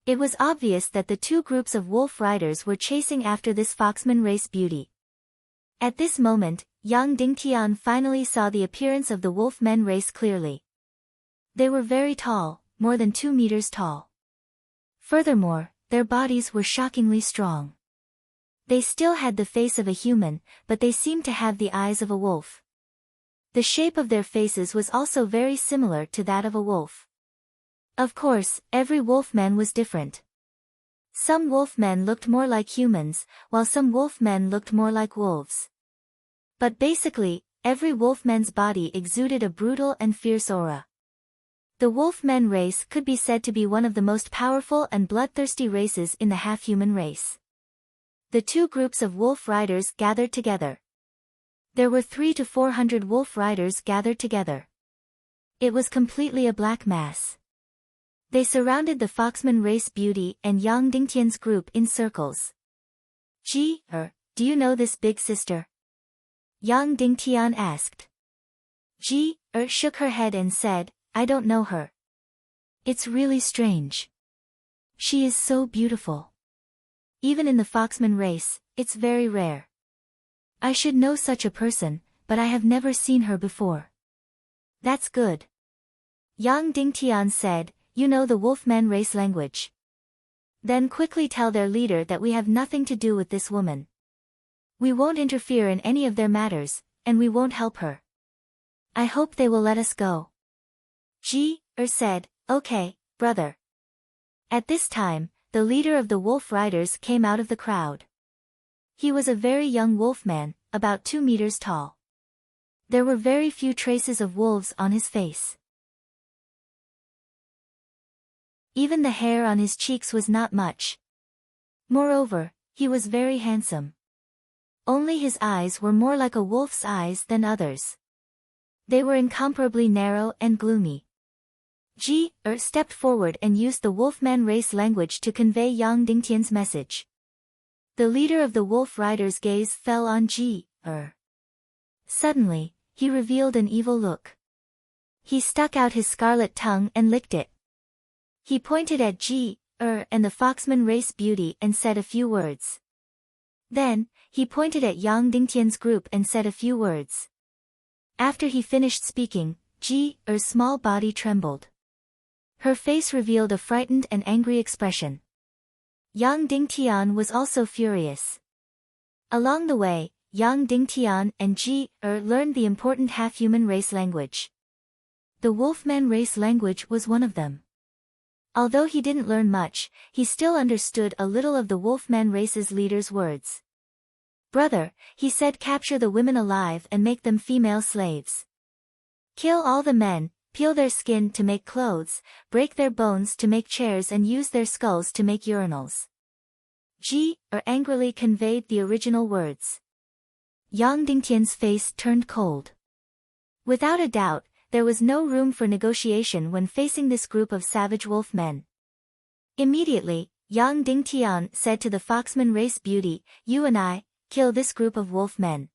It was obvious that the two groups of wolf riders were chasing after this foxman race beauty. At this moment, Yang Dingtian finally saw the appearance of the wolf men race clearly. They were very tall, more than 2 meters tall. Furthermore, their bodies were shockingly strong. They still had the face of a human, but they seemed to have the eyes of a wolf. The shape of their faces was also very similar to that of a wolf. Of course, every wolfman was different. Some wolfmen looked more like humans, while some wolfmen looked more like wolves. But basically, every wolfman's body exuded a brutal and fierce aura. The wolfmen race could be said to be one of the most powerful and bloodthirsty races in the half-human race. The two groups of wolf riders gathered together. There were 300 to 400 wolf riders gathered together. It was completely a black mass. They surrounded the foxman race beauty and Yang Dingtian's group in circles. Do you know this big sister? Yang Dingtian asked. Shook her head and said, I don't know her. It's really strange. She is so beautiful. Even in the foxman race, it's very rare. I should know such a person, but I have never seen her before. That's good. Yang Dingtian said, you know the wolfman race language. Then quickly tell their leader that we have nothing to do with this woman. We won't interfere in any of their matters, and we won't help her. I hope they will let us go. Said, okay, brother. At this time, the leader of the wolf riders came out of the crowd. He was a very young wolfman, about 2 meters tall. There were very few traces of wolves on his face. Even the hair on his cheeks was not much. Moreover, he was very handsome. Only his eyes were more like a wolf's eyes than others. They were incomparably narrow and gloomy. Stepped forward and used the wolfman race language to convey Yang Dingtian's message. The leader of the wolf riders' gaze fell on Suddenly, he revealed an evil look. He stuck out his scarlet tongue and licked it. He pointed at and the foxman race beauty and said a few words. Then, he pointed at Yang Dingtian's group and said a few words. After he finished speaking, small body trembled. Her face revealed a frightened and angry expression. Yang Dingtian was also furious. Along the way, Yang Dingtian and learned the important half-human race language. The wolfman race language was one of them. Although he didn't learn much, he still understood a little of the wolfman race's leader's words. Brother, he said, capture the women alive and make them female slaves. Kill all the men, peel their skin to make clothes, break their bones to make chairs and use their skulls to make urinals. Angrily conveyed the original words. Yang Dingtian's face turned cold. Without a doubt, there was no room for negotiation when facing this group of savage wolf men. Immediately, Yang Dingtian said to the foxman race beauty, you and I, kill this group of wolf men.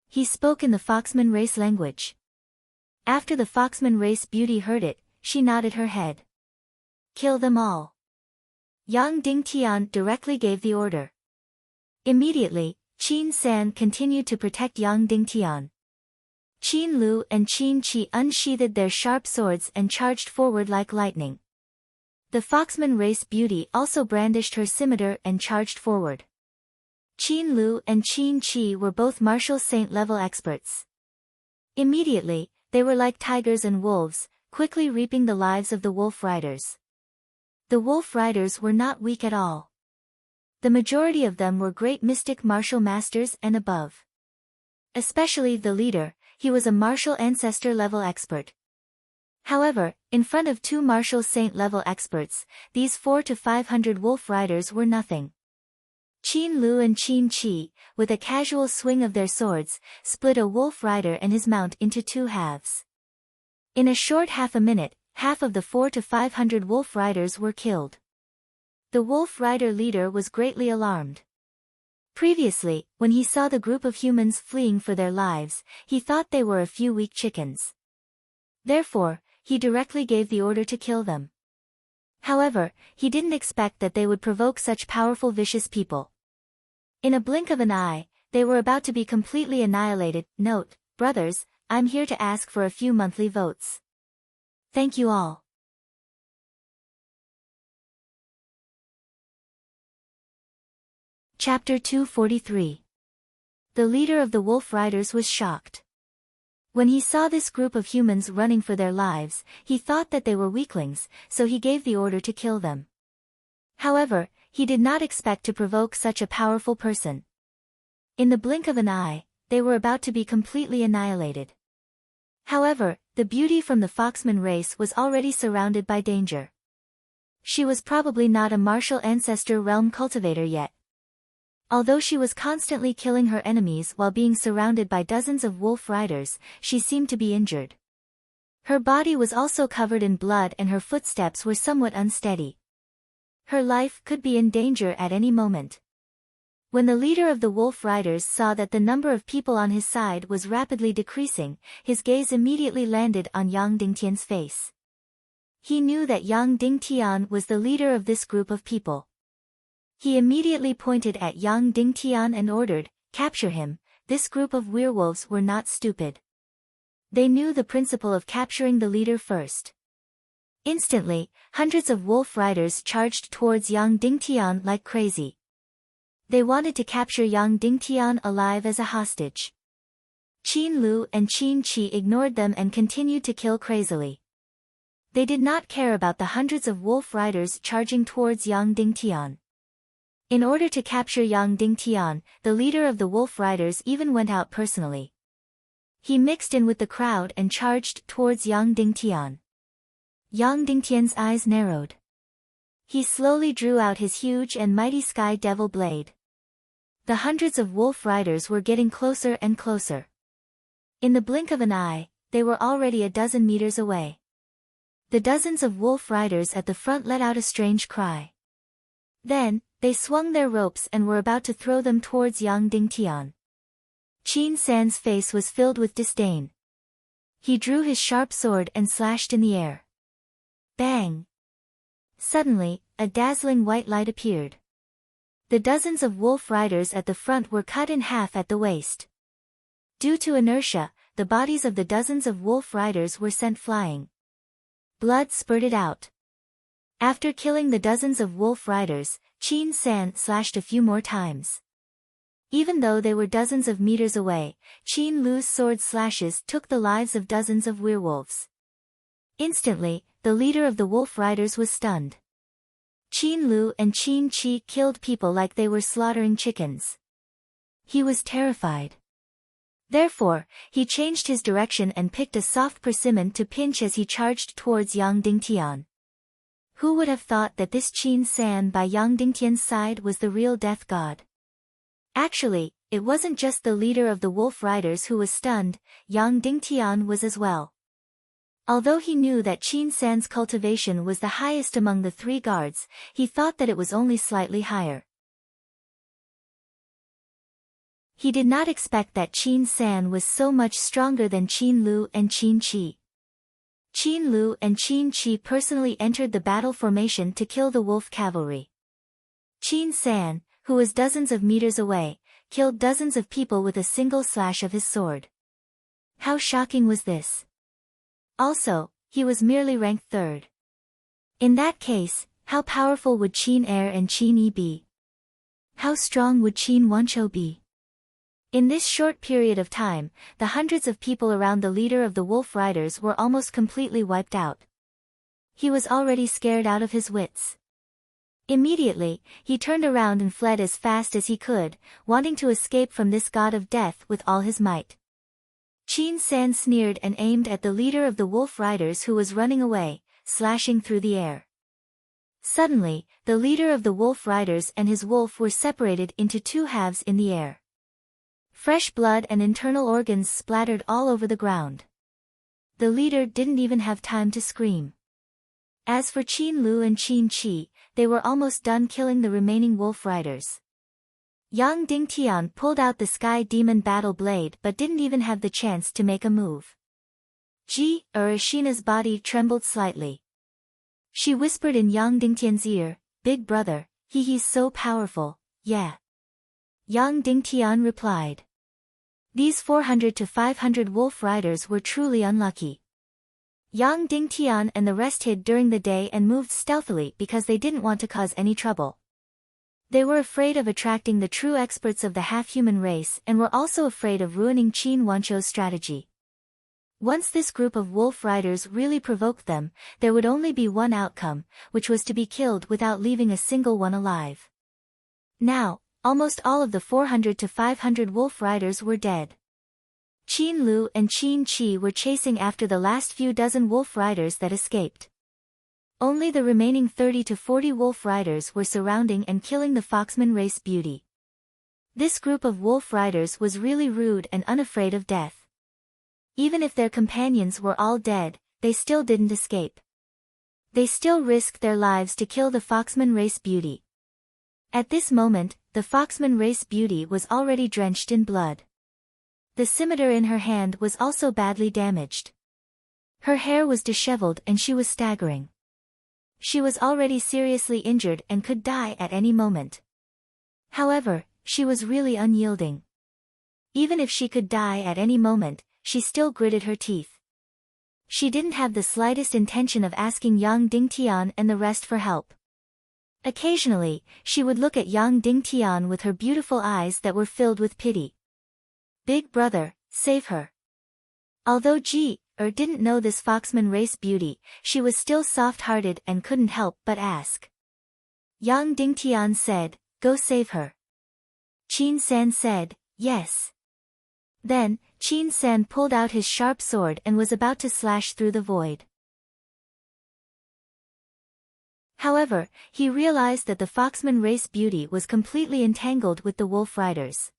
He spoke in the foxman race language. After the foxman race beauty heard it, she nodded her head. Kill them all. Yang Dingtian directly gave the order. Immediately, Qin San continued to protect Yang Dingtian. Qin Lu and Qin Qi unsheathed their sharp swords and charged forward like lightning. The foxman race beauty also brandished her scimitar and charged forward. Qin Lu and Qin Qi were both martial saint-level experts. Immediately, they were like tigers and wolves, quickly reaping the lives of the wolf riders. The wolf riders were not weak at all. The majority of them were great mystic martial masters and above. Especially the leader, he was a martial ancestor-level expert. However, in front of two martial saint-level experts, these 400 to 500 wolf riders were nothing. Qin Lu and Qin Qi, with a casual swing of their swords, split a wolf rider and his mount into two halves. In a short half a minute, half of the 400 to 500 wolf riders were killed. The wolf rider leader was greatly alarmed. Previously, when he saw the group of humans fleeing for their lives, he thought they were a few weak chickens. Therefore, he directly gave the order to kill them. However, he didn't expect that they would provoke such powerful vicious people. In a blink of an eye, they were about to be completely annihilated. Note, brothers, I'm here to ask for a few monthly votes. Thank you all. Chapter 243. The leader of the wolf riders was shocked. When he saw this group of humans running for their lives, he thought that they were weaklings, so he gave the order to kill them. However, he did not expect to provoke such a powerful person. In the blink of an eye, they were about to be completely annihilated. However, the beauty from the Foxman race was already surrounded by danger. She was probably not a martial ancestor realm cultivator yet. Although she was constantly killing her enemies while being surrounded by dozens of wolf riders, she seemed to be injured. Her body was also covered in blood and her footsteps were somewhat unsteady. Her life could be in danger at any moment. When the leader of the wolf riders saw that the number of people on his side was rapidly decreasing, his gaze immediately landed on Yang Dingtian's face. He knew that Yang Dingtian was the leader of this group of people. He immediately pointed at Yang Dingtian and ordered, "Capture him." This group of werewolves were not stupid. They knew the principle of capturing the leader first. Instantly, hundreds of wolf riders charged towards Yang Dingtian like crazy. They wanted to capture Yang Dingtian alive as a hostage. Qin Lu and Qin Qi ignored them and continued to kill crazily. They did not care about the hundreds of wolf riders charging towards Yang Dingtian. In order to capture Yang Dingtian, the leader of the wolf riders even went out personally. He mixed in with the crowd and charged towards Yang Dingtian. Yang Dingtian's eyes narrowed. He slowly drew out his huge and mighty sky devil blade. The hundreds of wolf riders were getting closer and closer. In the blink of an eye, they were already a dozen meters away. The dozens of wolf riders at the front let out a strange cry. Then, they swung their ropes and were about to throw them towards Yang Dingtian. Qin San's face was filled with disdain. He drew his sharp sword and slashed in the air. Bang! Suddenly, a dazzling white light appeared. The dozens of wolf riders at the front were cut in half at the waist. Due to inertia, the bodies of the dozens of wolf riders were sent flying. Blood spurted out. After killing the dozens of wolf riders, Qin San slashed a few more times. Even though they were dozens of meters away, Qin Lu's sword slashes took the lives of dozens of werewolves. Instantly, the leader of the wolf riders was stunned. Qin Lu and Qin Qi killed people like they were slaughtering chickens. He was terrified. Therefore, he changed his direction and picked a soft persimmon to pinch as he charged towards Yang Dingtian. Who would have thought that this Qin San by Yang Dingtian's side was the real death god? Actually, it wasn't just the leader of the wolf riders who was stunned, Yang Dingtian was as well. Although he knew that Qin San's cultivation was the highest among the three guards, he thought that it was only slightly higher. He did not expect that Qin San was so much stronger than Qin Lu and Qin Qi. Qin Lu and Qin Qi personally entered the battle formation to kill the wolf cavalry. Qin San, who was dozens of meters away, killed dozens of people with a single slash of his sword. How shocking was this? Also, he was merely ranked third. In that case, how powerful would Qin Er and Qin Yi be? How strong would Qin Wanqiu be? In this short period of time, the hundreds of people around the leader of the wolf riders were almost completely wiped out. He was already scared out of his wits. Immediately, he turned around and fled as fast as he could, wanting to escape from this god of death with all his might. Qin San sneered and aimed at the leader of the wolf riders who was running away, slashing through the air. Suddenly, the leader of the wolf riders and his wolf were separated into two halves in the air. Fresh blood and internal organs splattered all over the ground. The leader didn't even have time to scream. As for Qin Lu and Qin Qi, they were almost done killing the remaining wolf riders. Yang Dingtian pulled out the Sky Demon battle blade but didn't even have the chance to make a move. Ashina's body trembled slightly. She whispered in Yang Dingtian's ear, "Big brother, he's so powerful, yeah." Yang Dingtian replied. These 400 to 500 wolf riders were truly unlucky. Yang Dingtian and the rest hid during the day and moved stealthily because they didn't want to cause any trouble. They were afraid of attracting the true experts of the half-human race and were also afraid of ruining Qin Wanqiu's strategy. Once this group of wolf riders really provoked them, there would only be one outcome, which was to be killed without leaving a single one alive. Now, almost all of the 400 to 500 wolf riders were dead. Qin Lu and Qin Qi were chasing after the last few dozen wolf riders that escaped. Only the remaining 30 to 40 wolf riders were surrounding and killing the Foxman race beauty. This group of wolf riders was really rude and unafraid of death. Even if their companions were all dead, they still didn't escape. They still risked their lives to kill the Foxman race beauty. At this moment, the Foxman race beauty was already drenched in blood. The scimitar in her hand was also badly damaged. Her hair was disheveled and she was staggering. She was already seriously injured and could die at any moment. However, she was really unyielding. Even if she could die at any moment, she still gritted her teeth. She didn't have the slightest intention of asking Yang Dingtian and the rest for help. Occasionally, she would look at Yang Dingtian with her beautiful eyes that were filled with pity. "Big brother, save her." Although didn't know this Foxman race beauty, she was still soft-hearted and couldn't help but ask. Yang Dingtian said, "Go save her." Qin San said, "Yes." Then, Qin San pulled out his sharp sword and was about to slash through the void. However, he realized that the Foxman race beauty was completely entangled with the wolf riders.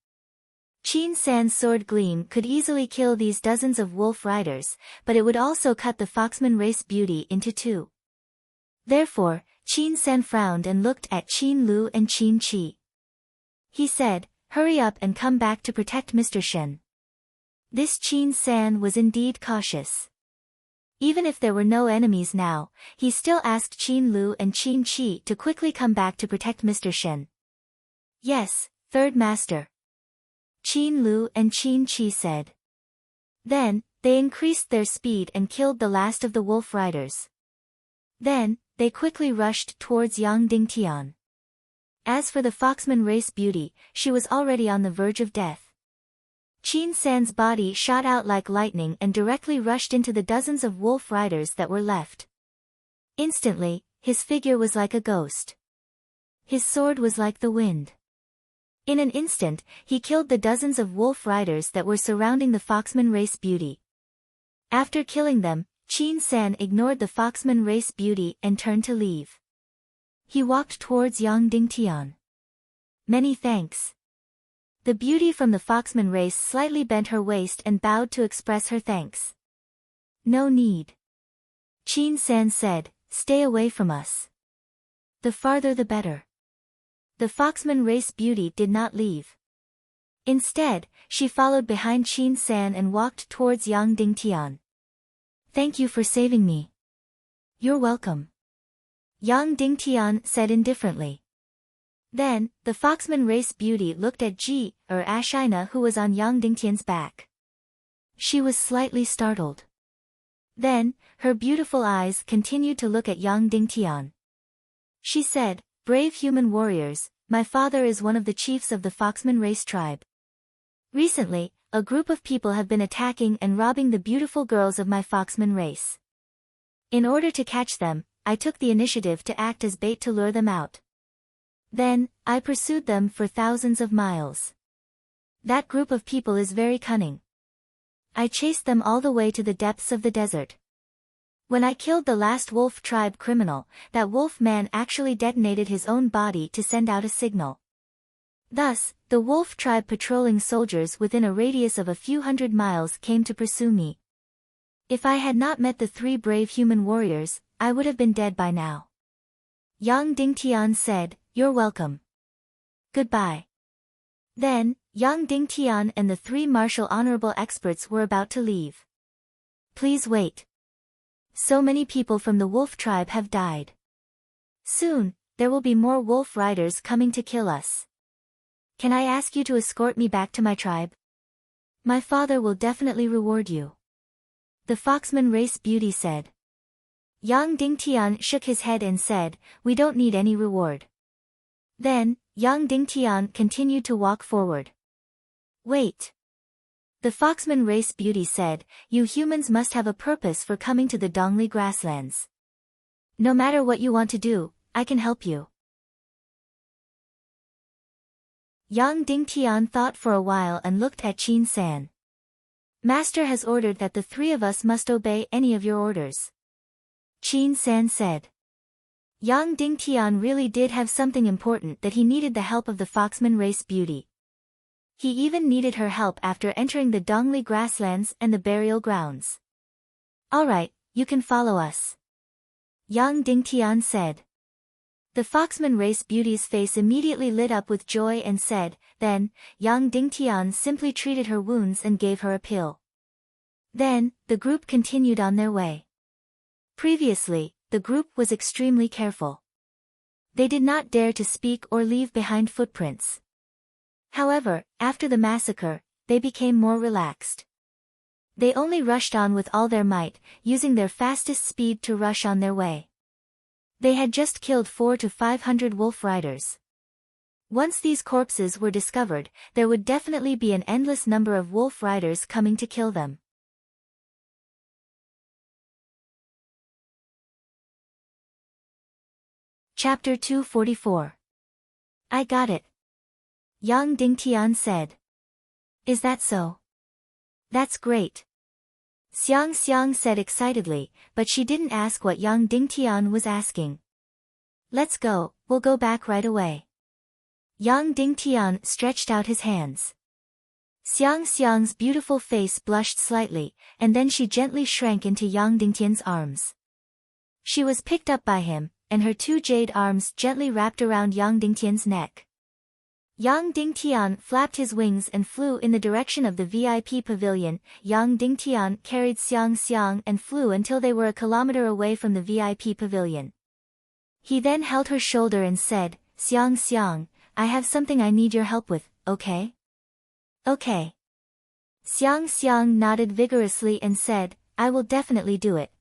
Qin San's sword gleam could easily kill these dozens of wolf riders, but it would also cut the Foxman race beauty into two. Therefore, Qin San frowned and looked at Qin Lu and Qin Qi. He said, "Hurry up and come back to protect Mr. Shen." This Qin San was indeed cautious. Even if there were no enemies now, he still asked Qin Lu and Qin Qi to quickly come back to protect Mr. Shen. "Yes, Third Master," Qin Lu and Qin Qi said. Then, they increased their speed and killed the last of the wolf riders. Then, they quickly rushed towards Yang Dingtian. As for the Foxman race beauty, she was already on the verge of death. Qin San's body shot out like lightning and directly rushed into the dozens of wolf riders that were left. Instantly, his figure was like a ghost. His sword was like the wind. In an instant, he killed the dozens of wolf riders that were surrounding the Foxman race beauty. After killing them, Qin San ignored the Foxman race beauty and turned to leave. He walked towards Yang Dingtian. "Many thanks." The beauty from the Foxman race slightly bent her waist and bowed to express her thanks. "No need." Qin San said, "Stay away from us. The farther the better." The Foxman race beauty did not leave. Instead, she followed behind Qin San and walked towards Yang Dingtian. "Thank you for saving me." "You're welcome," Yang Dingtian said indifferently. Then, the Foxman race beauty looked at Ashina who was on Yang Dingtian's back. She was slightly startled. Then, her beautiful eyes continued to look at Yang Dingtian. She said, "Brave human warriors, my father is one of the chiefs of the Foxman race tribe. Recently, a group of people have been attacking and robbing the beautiful girls of my Foxman race. In order to catch them, I took the initiative to act as bait to lure them out. Then, I pursued them for thousands of miles. That group of people is very cunning. I chased them all the way to the depths of the desert. When I killed the last wolf tribe criminal, that wolf man actually detonated his own body to send out a signal. Thus, the wolf tribe patrolling soldiers within a radius of a few hundred miles came to pursue me. If I had not met the 3 brave human warriors, I would have been dead by now. Yang Dingtian said, "You're welcome. Goodbye." Then, Yang Dingtian and the 3 martial honorable experts were about to leave. Please wait. So many people from the wolf tribe have died. Soon, there will be more wolf riders coming to kill us. Can I ask you to escort me back to my tribe? My father will definitely reward you. The Foxman race beauty said. Yang Dingtian shook his head and said, "We don't need any reward." Then, Yang Dingtian continued to walk forward. Wait. The Foxman race beauty said, "You humans must have a purpose for coming to the Dongli grasslands. No matter what you want to do, I can help you." Yang Dingtian thought for a while and looked at Qin San. Master has ordered that the 3 of us must obey any of your orders. Qin San said. Yang Dingtian really did have something important that he needed the help of the Foxman race beauty. He even needed her help after entering the Dongli grasslands and the burial grounds. Alright, you can follow us. Yang Dingtian said. The Foxman race beauty's face immediately lit up with joy and said, then, Yang Dingtian simply treated her wounds and gave her a pill. Then, the group continued on their way. Previously, the group was extremely careful. They did not dare to speak or leave behind footprints. However, after the massacre, they became more relaxed. They only rushed on with all their might, using their fastest speed to rush on their way. They had just killed 400 to 500 wolf riders. Once these corpses were discovered, there would definitely be an endless number of wolf riders coming to kill them. Chapter 244. I got it. Yang Dingtian said. Is that so? That's great. Xiang Xiang said excitedly, but she didn't ask what Yang Dingtian was asking. Let's go, we'll go back right away. Yang Dingtian stretched out his hands. Xiang Xiang's beautiful face blushed slightly, and then she gently shrank into Yang Dingtian's arms. She was picked up by him, and her 2 jade arms gently wrapped around Yang Dingtian's neck. Yang Dingtian flapped his wings and flew in the direction of the VIP pavilion. Yang Dingtian carried Xiang Xiang and flew until they were a kilometer away from the VIP pavilion. He then held her shoulder and said, Xiang Xiang, I have something I need your help with, okay? Okay. Xiang Xiang nodded vigorously and said, I will definitely do it.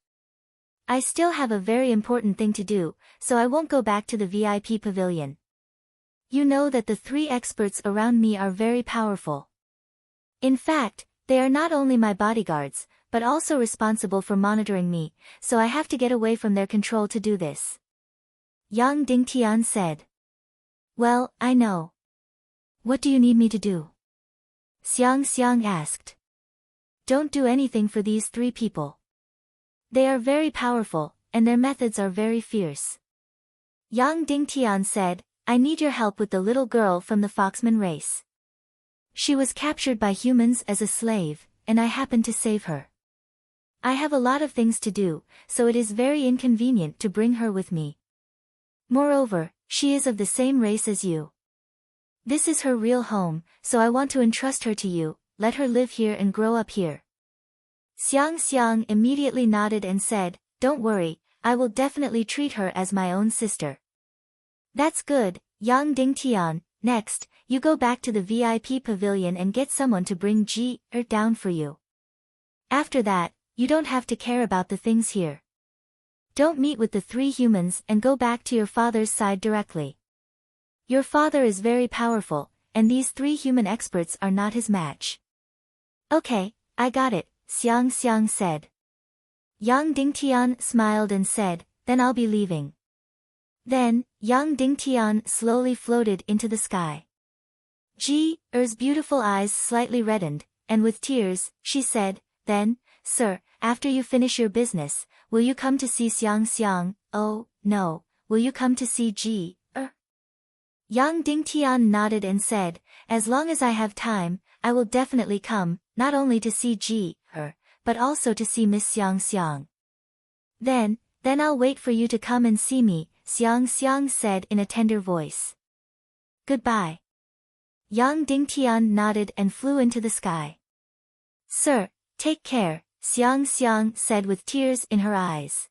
I still have a very important thing to do, so I won't go back to the VIP pavilion. You know that the 3 experts around me are very powerful. In fact, they are not only my bodyguards, but also responsible for monitoring me, so I have to get away from their control to do this. Yang Dingtian said. Well, I know. What do you need me to do? Xiang Xiang asked. Don't do anything for these 3 people. They are very powerful, and their methods are very fierce. Yang Dingtian said, I need your help with the little girl from the Foxman race. She was captured by humans as a slave, and I happened to save her. I have a lot of things to do, so it is very inconvenient to bring her with me. Moreover, she is of the same race as you. This is her real home, so I want to entrust her to you, let her live here and grow up here. Xiang Xiang immediately nodded and said, Don't worry, I will definitely treat her as my own sister. That's good, Yang Dingtian. Next, you go back to the VIP pavilion and get someone to bring Ji-er down for you. After that, you don't have to care about the things here. Don't meet with the 3 humans and go back to your father's side directly. Your father is very powerful, and these 3 human experts are not his match. Okay, I got it, Xiang Xiang said. Yang Dingtian smiled and said, then I'll be leaving. Then, Yang Dingtian slowly floated into the sky. Er's beautiful eyes slightly reddened, and with tears, she said, then, sir, after you finish your business, will you come to see Xiang Xiang? Oh, no, will you come to see Er? Yang Dingtian nodded and said, as long as I have time, I will definitely come, not only to see Er, but also to see Miss Xiang Xiang. Then I'll wait for you to come and see me, Xiang Xiang said in a tender voice. Goodbye. Yang Dingtian nodded and flew into the sky. Sir, take care, Xiang Xiang said with tears in her eyes.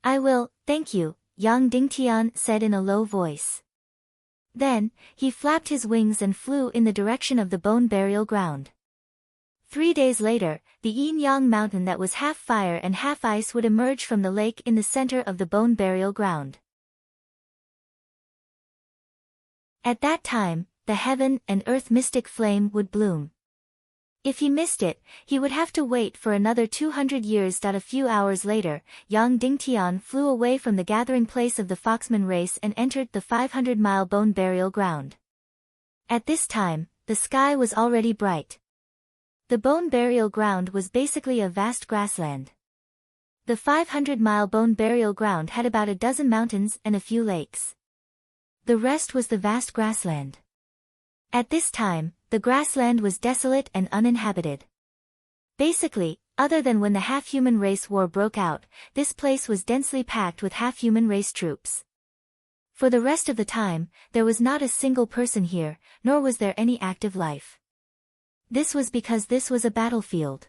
I will, thank you, Yang Dingtian said in a low voice. Then, he flapped his wings and flew in the direction of the bone burial ground. 3 days later, the Yin Yang mountain that was half fire and half ice would emerge from the lake in the center of the bone burial ground. At that time, the heaven and earth mystic flame would bloom. If he missed it, he would have to wait for another 200 years. A few hours later, Yang Dingtian flew away from the gathering place of the Foxman race and entered the 500-mile bone burial ground. At this time, the sky was already bright. The bone burial ground was basically a vast grassland. The 500-mile bone burial ground had about a dozen mountains and a few lakes. The rest was the vast grassland. At this time, the grassland was desolate and uninhabited. Basically, other than when the half-human race war broke out, this place was densely packed with half-human race troops. For the rest of the time, there was not a single person here, nor was there any active life. This was because this was a battlefield.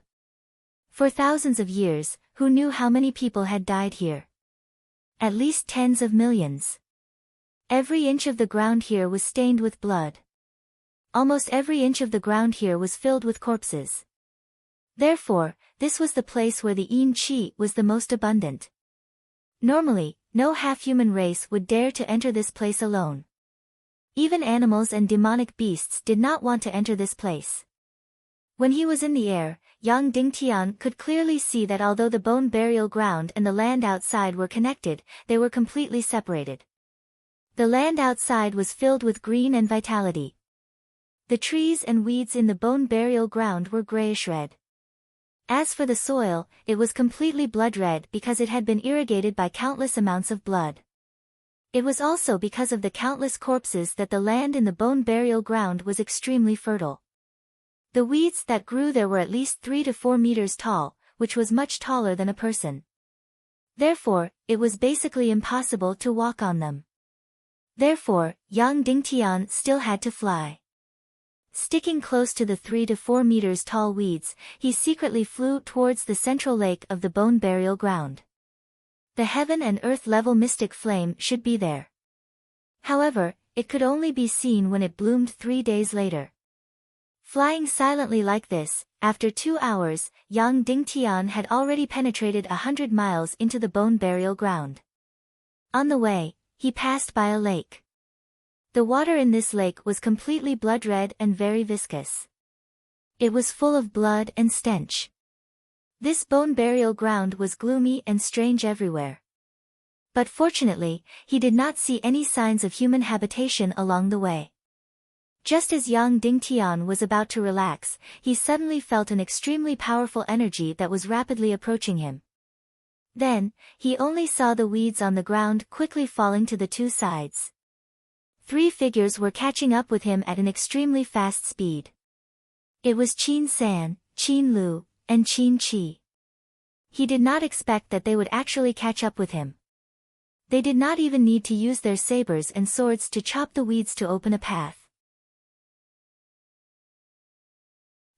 For thousands of years, who knew how many people had died here? At least tens of millions. Every inch of the ground here was stained with blood. Almost every inch of the ground here was filled with corpses. Therefore, this was the place where the Yin Qi was the most abundant. Normally, no half-human race would dare to enter this place alone. Even animals and demonic beasts did not want to enter this place. When he was in the air, Yang Dingtian could clearly see that although the bone burial ground and the land outside were connected, they were completely separated. The land outside was filled with green and vitality. The trees and weeds in the bone burial ground were grayish red. As for the soil, it was completely blood red because it had been irrigated by countless amounts of blood. It was also because of the countless corpses that the land in the bone burial ground was extremely fertile. The weeds that grew there were at least 3 to 4 meters tall, which was much taller than a person. Therefore, it was basically impossible to walk on them. Therefore, Yang Dingtian still had to fly. Sticking close to the 3 to 4 meters tall weeds, he secretly flew towards the central lake of the bone burial ground. The heaven and earth level mystic flame should be there. However, it could only be seen when it bloomed 3 days later. Flying silently like this, after 2 hours, Yang Dingtian had already penetrated 100 miles into the bone burial ground. On the way, he passed by a lake. The water in this lake was completely blood red and very viscous. It was full of blood and stench. This bone burial ground was gloomy and strange everywhere. But fortunately, he did not see any signs of human habitation along the way. Just as Yang Dingtian was about to relax, he suddenly felt an extremely powerful energy that was rapidly approaching him. Then, he only saw the weeds on the ground quickly falling to the 2 sides. 3 figures were catching up with him at an extremely fast speed. It was Qin San, Qin Lu, and Qin Qi. He did not expect that they would actually catch up with him. They did not even need to use their sabers and swords to chop the weeds to open a path.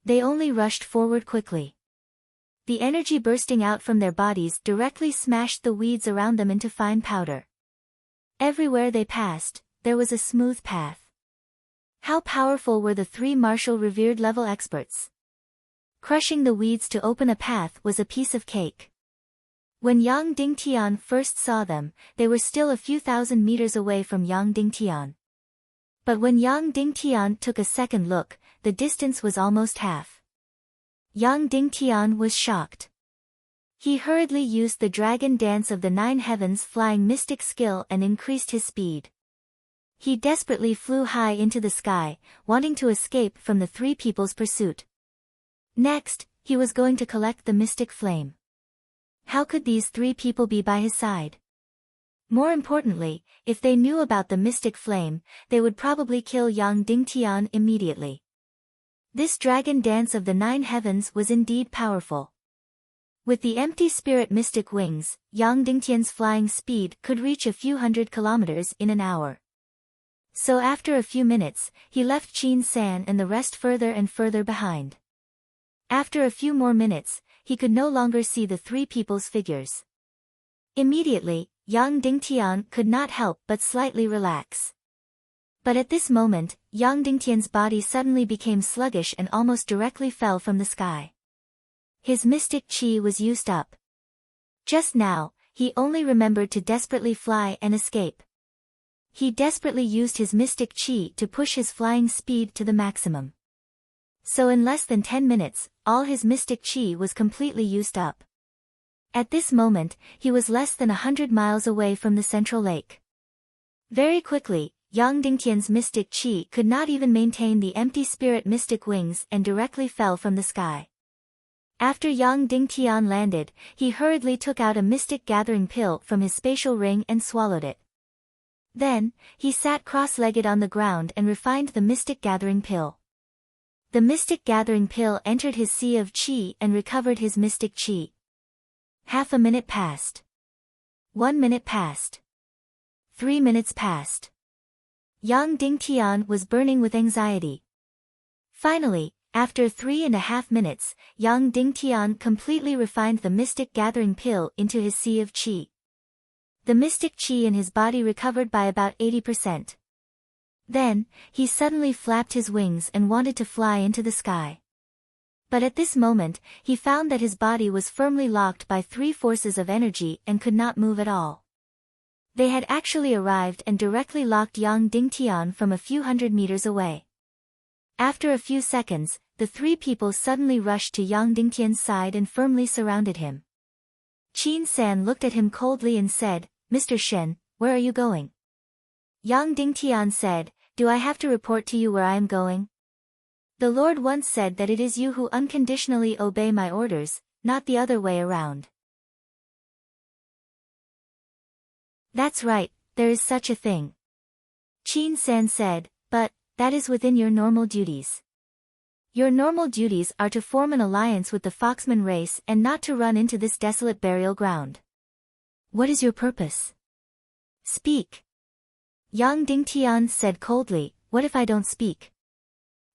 They only rushed forward quickly. The energy bursting out from their bodies directly smashed the weeds around them into fine powder. Everywhere they passed, there was a smooth path. How powerful were the 3 martial revered level experts? Crushing the weeds to open a path was a piece of cake. When Yang Dingtian first saw them, they were still a few thousand meters away from Yang Dingtian. But when Yang Dingtian took a second look, the distance was almost half. Yang Dingtian was shocked. He hurriedly used the dragon dance of the 9 heavens flying mystic skill and increased his speed. He desperately flew high into the sky, wanting to escape from the 3 people's pursuit. Next, he was going to collect the mystic flame. How could these 3 people be by his side? More importantly, if they knew about the mystic flame, they would probably kill Yang Dingtian immediately. This dragon dance of the 9 heavens was indeed powerful. With the empty spirit mystic wings, Yang Dingtian's flying speed could reach a few hundred kilometers in an hour. So after a few minutes, he left Qin San and the rest further and further behind. After a few more minutes, he could no longer see the 3 people's figures. Immediately, Yang Dingtian could not help but slightly relax. But at this moment, Yang Dingtian's body suddenly became sluggish and almost directly fell from the sky. His mystic qi was used up. Just now, he only remembered to desperately fly and escape. He desperately used his mystic qi to push his flying speed to the maximum. So in less than 10 minutes, all his mystic qi was completely used up. At this moment, he was less than 100 miles away from the central lake. Very quickly, Yang Dingtian's mystic qi could not even maintain the empty spirit mystic wings and directly fell from the sky. After Yang Dingtian landed, he hurriedly took out a mystic gathering pill from his spatial ring and swallowed it. Then, he sat cross-legged on the ground and refined the mystic gathering pill. The mystic gathering pill entered his sea of qi and recovered his mystic qi. Half a minute passed. 1 minute passed. 3 minutes passed. Yang Dingtian was burning with anxiety. Finally, after 3.5 minutes, Yang Dingtian completely refined the mystic gathering pill into his sea of qi. The mystic qi in his body recovered by about 80%. Then, he suddenly flapped his wings and wanted to fly into the sky. But at this moment, he found that his body was firmly locked by 3 forces of energy and could not move at all. They had actually arrived and directly locked Yang Dingtian from a few hundred meters away. After a few seconds, the 3 people suddenly rushed to Yang Dingtian's side and firmly surrounded him. Qin San looked at him coldly and said, "Mr. Shen, where are you going?" Yang Dingtian said, "Do I have to report to you where I am going? The Lord once said that it is you who unconditionally obey my orders, not the other way around." "That's right, there is such a thing." Qin San said, "But, that is within your normal duties. Your normal duties are to form an alliance with the Foxman race and not to run into this desolate burial ground. What is your purpose? Speak." Yang Dingtian said coldly, "What if I don't speak?"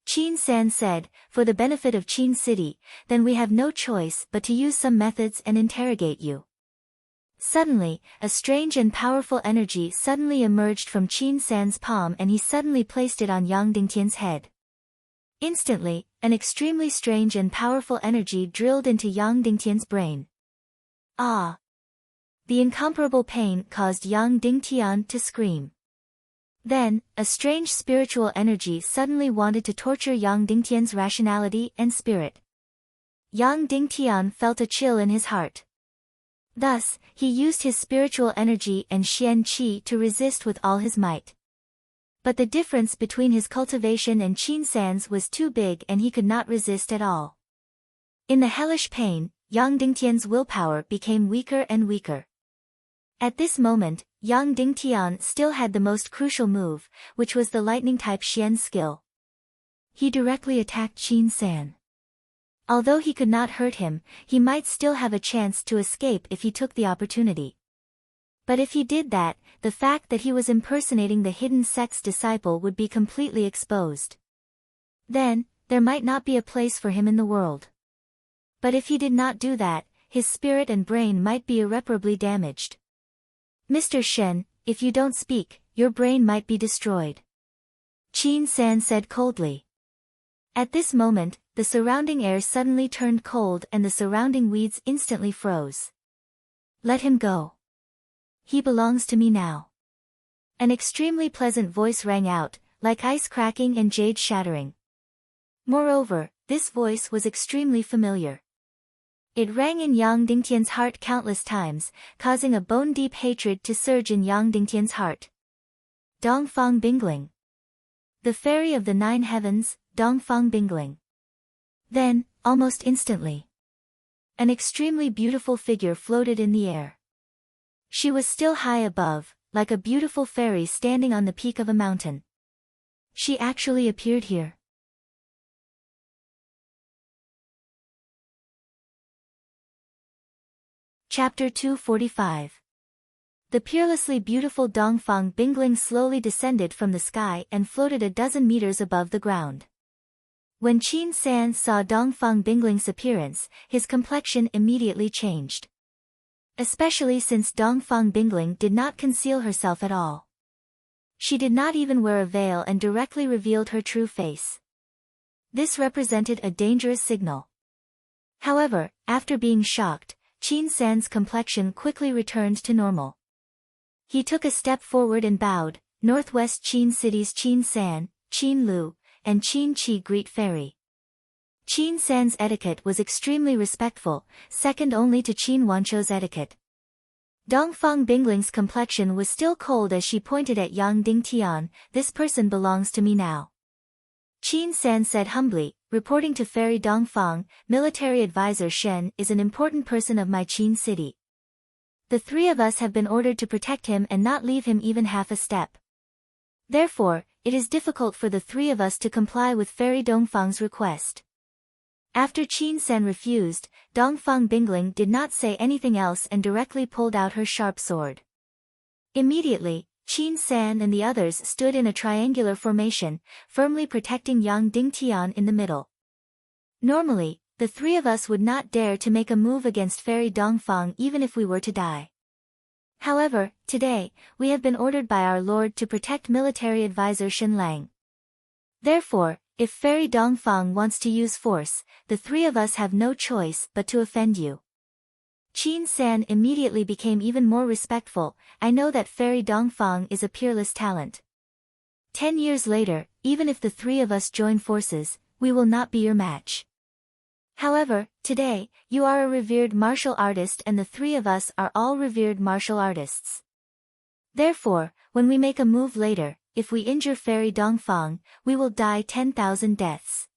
Qin San said, "For the benefit of Qin City, then we have no choice but to use some methods and interrogate you." Suddenly, a strange and powerful energy suddenly emerged from Qin San's palm and he suddenly placed it on Yang Dingtian's head. Instantly, an extremely strange and powerful energy drilled into Yang Dingtian's brain. Ah! The incomparable pain caused Yang Dingtian to scream. Then, a strange spiritual energy suddenly wanted to torture Yang Dingtian's rationality and spirit. Yang Dingtian felt a chill in his heart. Thus, he used his spiritual energy and Xian Qi to resist with all his might. But the difference between his cultivation and Qin San's was too big and he could not resist at all. In the hellish pain, Yang Dingtian's willpower became weaker and weaker. At this moment, Yang Dingtian still had the most crucial move, which was the lightning-type Xian skill. He directly attacked Qin San. Although he could not hurt him, he might still have a chance to escape if he took the opportunity. But if he did that, the fact that he was impersonating the hidden sect's disciple would be completely exposed. Then, there might not be a place for him in the world. But if he did not do that, his spirit and brain might be irreparably damaged. "Mr. Shen, if you don't speak, your brain might be destroyed," Qin San said coldly. At this moment, the surrounding air suddenly turned cold and the surrounding weeds instantly froze. "Let him go. He belongs to me now." An extremely pleasant voice rang out, like ice cracking and jade shattering. Moreover, this voice was extremely familiar. It rang in Yang Dingtian's heart countless times, causing a bone-deep hatred to surge in Yang Dingtian's heart. Dongfang Bingling. The fairy of the 9 heavens, Dongfang Bingling. Then, almost instantly, an extremely beautiful figure floated in the air. She was still high above, like a beautiful fairy standing on the peak of a mountain. She actually appeared here. Chapter 245. The peerlessly beautiful Dongfang Bingling slowly descended from the sky and floated a dozen meters above the ground. When Qin San saw Dongfang Bingling's appearance, his complexion immediately changed. Especially since Dongfang Bingling did not conceal herself at all. She did not even wear a veil and directly revealed her true face. This represented a dangerous signal. However, after being shocked, Qin San's complexion quickly returned to normal. He took a step forward and bowed. Northwest Qin City's Qin San, Qin Lu, and Qin Qi greet fairy. Qin San's etiquette was extremely respectful, second only to Qin Wanchou's etiquette. Dongfang Bingling's complexion was still cold as she pointed at Yang Dingtian. This person belongs to me now. Qin San said humbly, reporting to Fairy Dongfang, military advisor Shen is an important person of my Qin city. The 3 of us have been ordered to protect him and not leave him even half a step. Therefore, it is difficult for the 3 of us to comply with Fairy Dongfang's request. After Qin San refused, Dongfang Bingling did not say anything else and directly pulled out her sharp sword. Immediately, Qin San and the others stood in a triangular formation, firmly protecting Yang Dingtian in the middle. Normally, the 3 of us would not dare to make a move against Fairy Dongfang even if we were to die. However, today, we have been ordered by our lord to protect military advisor Shen Lang. Therefore, if Fairy Dongfang wants to use force, the 3 of us have no choice but to offend you. Qin San immediately became even more respectful. I know that Fairy Dongfang is a peerless talent. 10 years later, even if the 3 of us join forces, we will not be your match. However, today, you are a revered martial artist and the 3 of us are all revered martial artists. Therefore, when we make a move later, if we injure Fairy Dongfang, we will die 10,000 deaths.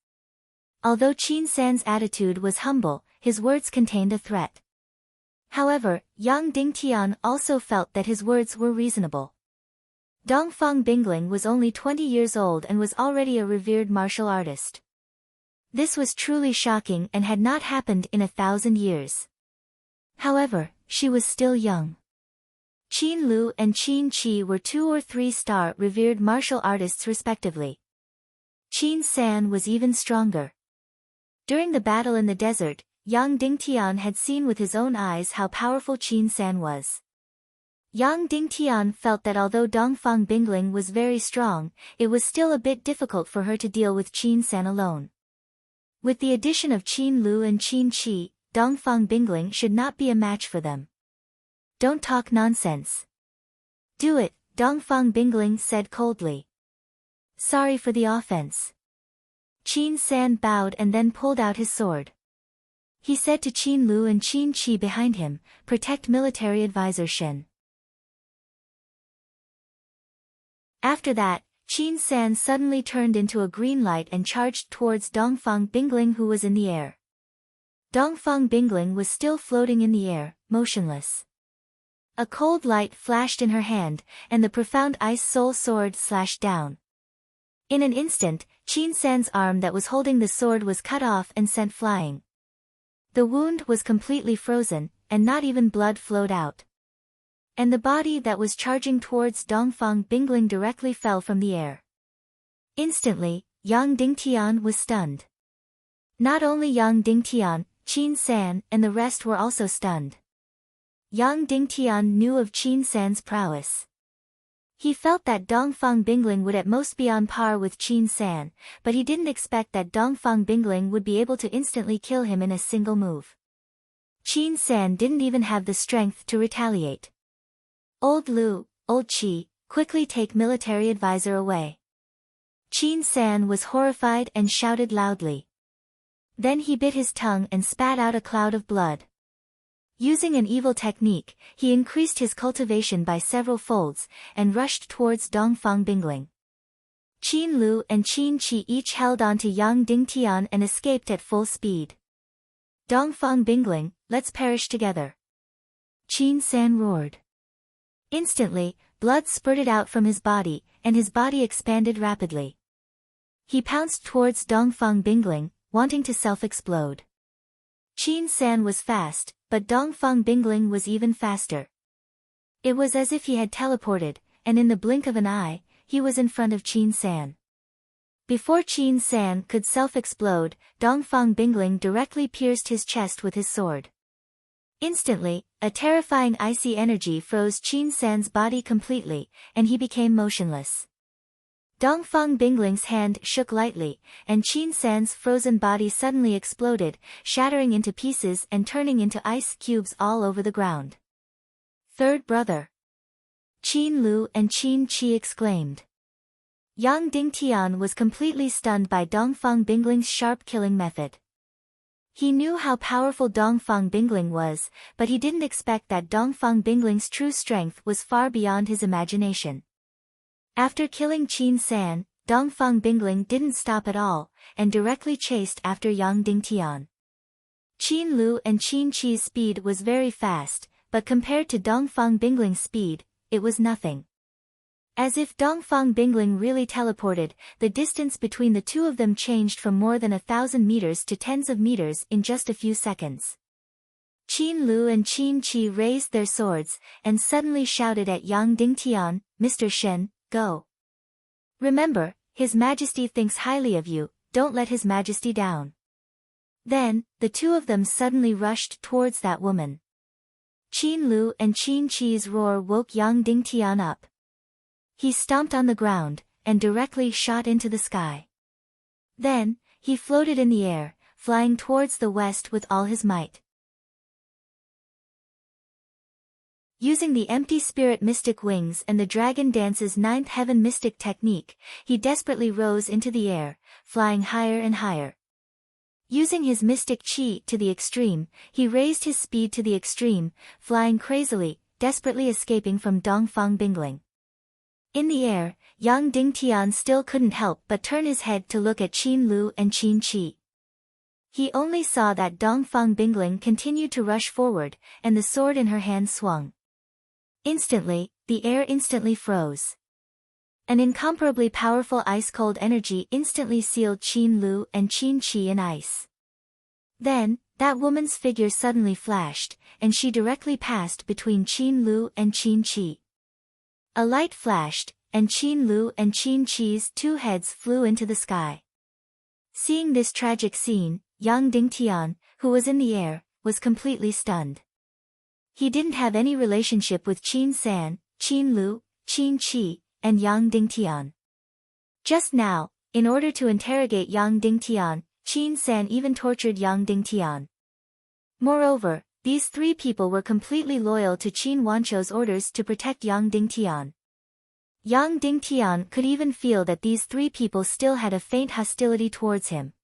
Although Qin San's attitude was humble, his words contained a threat. However, Yang Dingtian also felt that his words were reasonable. Dongfang Bingling was only 20 years old and was already a revered martial artist. This was truly shocking and had not happened in 1,000 years. However, she was still young. Qin Lu and Qin Qi were 2 or 3-star revered martial artists respectively. Qin San was even stronger. During the battle in the desert, Yang Dingtian had seen with his own eyes how powerful Qin San was. Yang Dingtian felt that although Dongfang Bingling was very strong, it was still a bit difficult for her to deal with Qin San alone. With the addition of Qin Lu and Qin Qi, Dongfang Bingling should not be a match for them. Don't talk nonsense. Do it, Dongfang Bingling said coldly. Sorry for the offense. Qin San bowed and then pulled out his sword. He said to Qin Lu and Qin Qi behind him, protect military advisor Shen. After that, Qin San suddenly turned into a green light and charged towards Dongfang Bingling who was in the air. Dongfang Bingling was still floating in the air, motionless. A cold light flashed in her hand, and the profound ice soul sword slashed down. In an instant, Qin San's arm that was holding the sword was cut off and sent flying. The wound was completely frozen, and not even blood flowed out. And the body that was charging towards Dongfang Bingling directly fell from the air. Instantly, Yang Dingtian was stunned. Not only Yang Dingtian, Qin San and the rest were also stunned. Yang Dingtian knew of Qin San's prowess. He felt that Dongfang Bingling would at most be on par with Qin San, but he didn't expect that Dongfang Bingling would be able to instantly kill him in a single move. Qin San didn't even have the strength to retaliate. Old Lu, Old Qi, quickly take military advisor away. Qin San was horrified and shouted loudly. Then he bit his tongue and spat out a cloud of blood. Using an evil technique, he increased his cultivation by several folds, and rushed towards Dongfang Bingling. Qin Lu and Qin Qi each held on to Yang Dingtian and escaped at full speed. Dongfang Bingling, let's perish together. Qin San roared. Instantly, blood spurted out from his body, and his body expanded rapidly. He pounced towards Dongfang Bingling, wanting to self-explode. Qin San was fast, but Dongfang Bingling was even faster. It was as if he had teleported, and in the blink of an eye, he was in front of Qin San. Before Qin San could self-explode, Dongfang Bingling directly pierced his chest with his sword. Instantly, a terrifying icy energy froze Qin San's body completely, and he became motionless. Dongfang Bingling's hand shook lightly, and Qin San's frozen body suddenly exploded, shattering into pieces and turning into ice cubes all over the ground. Third brother. Qin Lu and Qin Qi exclaimed. Yang Dingtian was completely stunned by Dongfang Bingling's sharp killing method. He knew how powerful Dongfang Bingling was, but he didn't expect that Dongfang Bingling's true strength was far beyond his imagination. After killing Qin San, Dongfang Bingling didn't stop at all, and directly chased after Yang Dingtian. Qin Lu and Qin Qi's speed was very fast, but compared to Dongfang Bingling's speed, it was nothing. As if Dongfang Bingling really teleported, the distance between the two of them changed from more than 1,000 meters to tens of meters in just a few seconds. Qin Lu and Qin Qi raised their swords, and suddenly shouted at Yang Dingtian, Mr. Shen, go. Remember, His Majesty thinks highly of you, don't let His Majesty down. Then, the two of them suddenly rushed towards that woman. Qin Lu and Qin Qi's roar woke Yang Dingtian up. He stomped on the ground, and directly shot into the sky. Then, he floated in the air, flying towards the west with all his might. Using the empty spirit mystic wings and the dragon dance's ninth heaven mystic technique, he desperately rose into the air, flying higher and higher. Using his mystic chi to the extreme, he raised his speed to the extreme, flying crazily, desperately escaping from Dongfang Bingling. In the air, Yang Dingtian still couldn't help but turn his head to look at Qin Lu and Qin Qi. He only saw that Dongfang Bingling continued to rush forward, and the sword in her hand swung. Instantly, the air instantly froze. An incomparably powerful ice-cold energy instantly sealed Qin Lu and Qin Qi in ice. Then, that woman's figure suddenly flashed, and she directly passed between Qin Lu and Qin Qi. A light flashed, and Qin Lu and Qin Qi's two heads flew into the sky. Seeing this tragic scene, Yang Dingtian, who was in the air, was completely stunned. He didn't have any relationship with Qin San, Qin Lu, Qin Qi, and Yang Dingtian. Just now, in order to interrogate Yang Dingtian, Qin San even tortured Yang Dingtian. Moreover, these three people were completely loyal to Qin Wancho's orders to protect Yang Dingtian. Yang Dingtian could even feel that these three people still had a faint hostility towards him.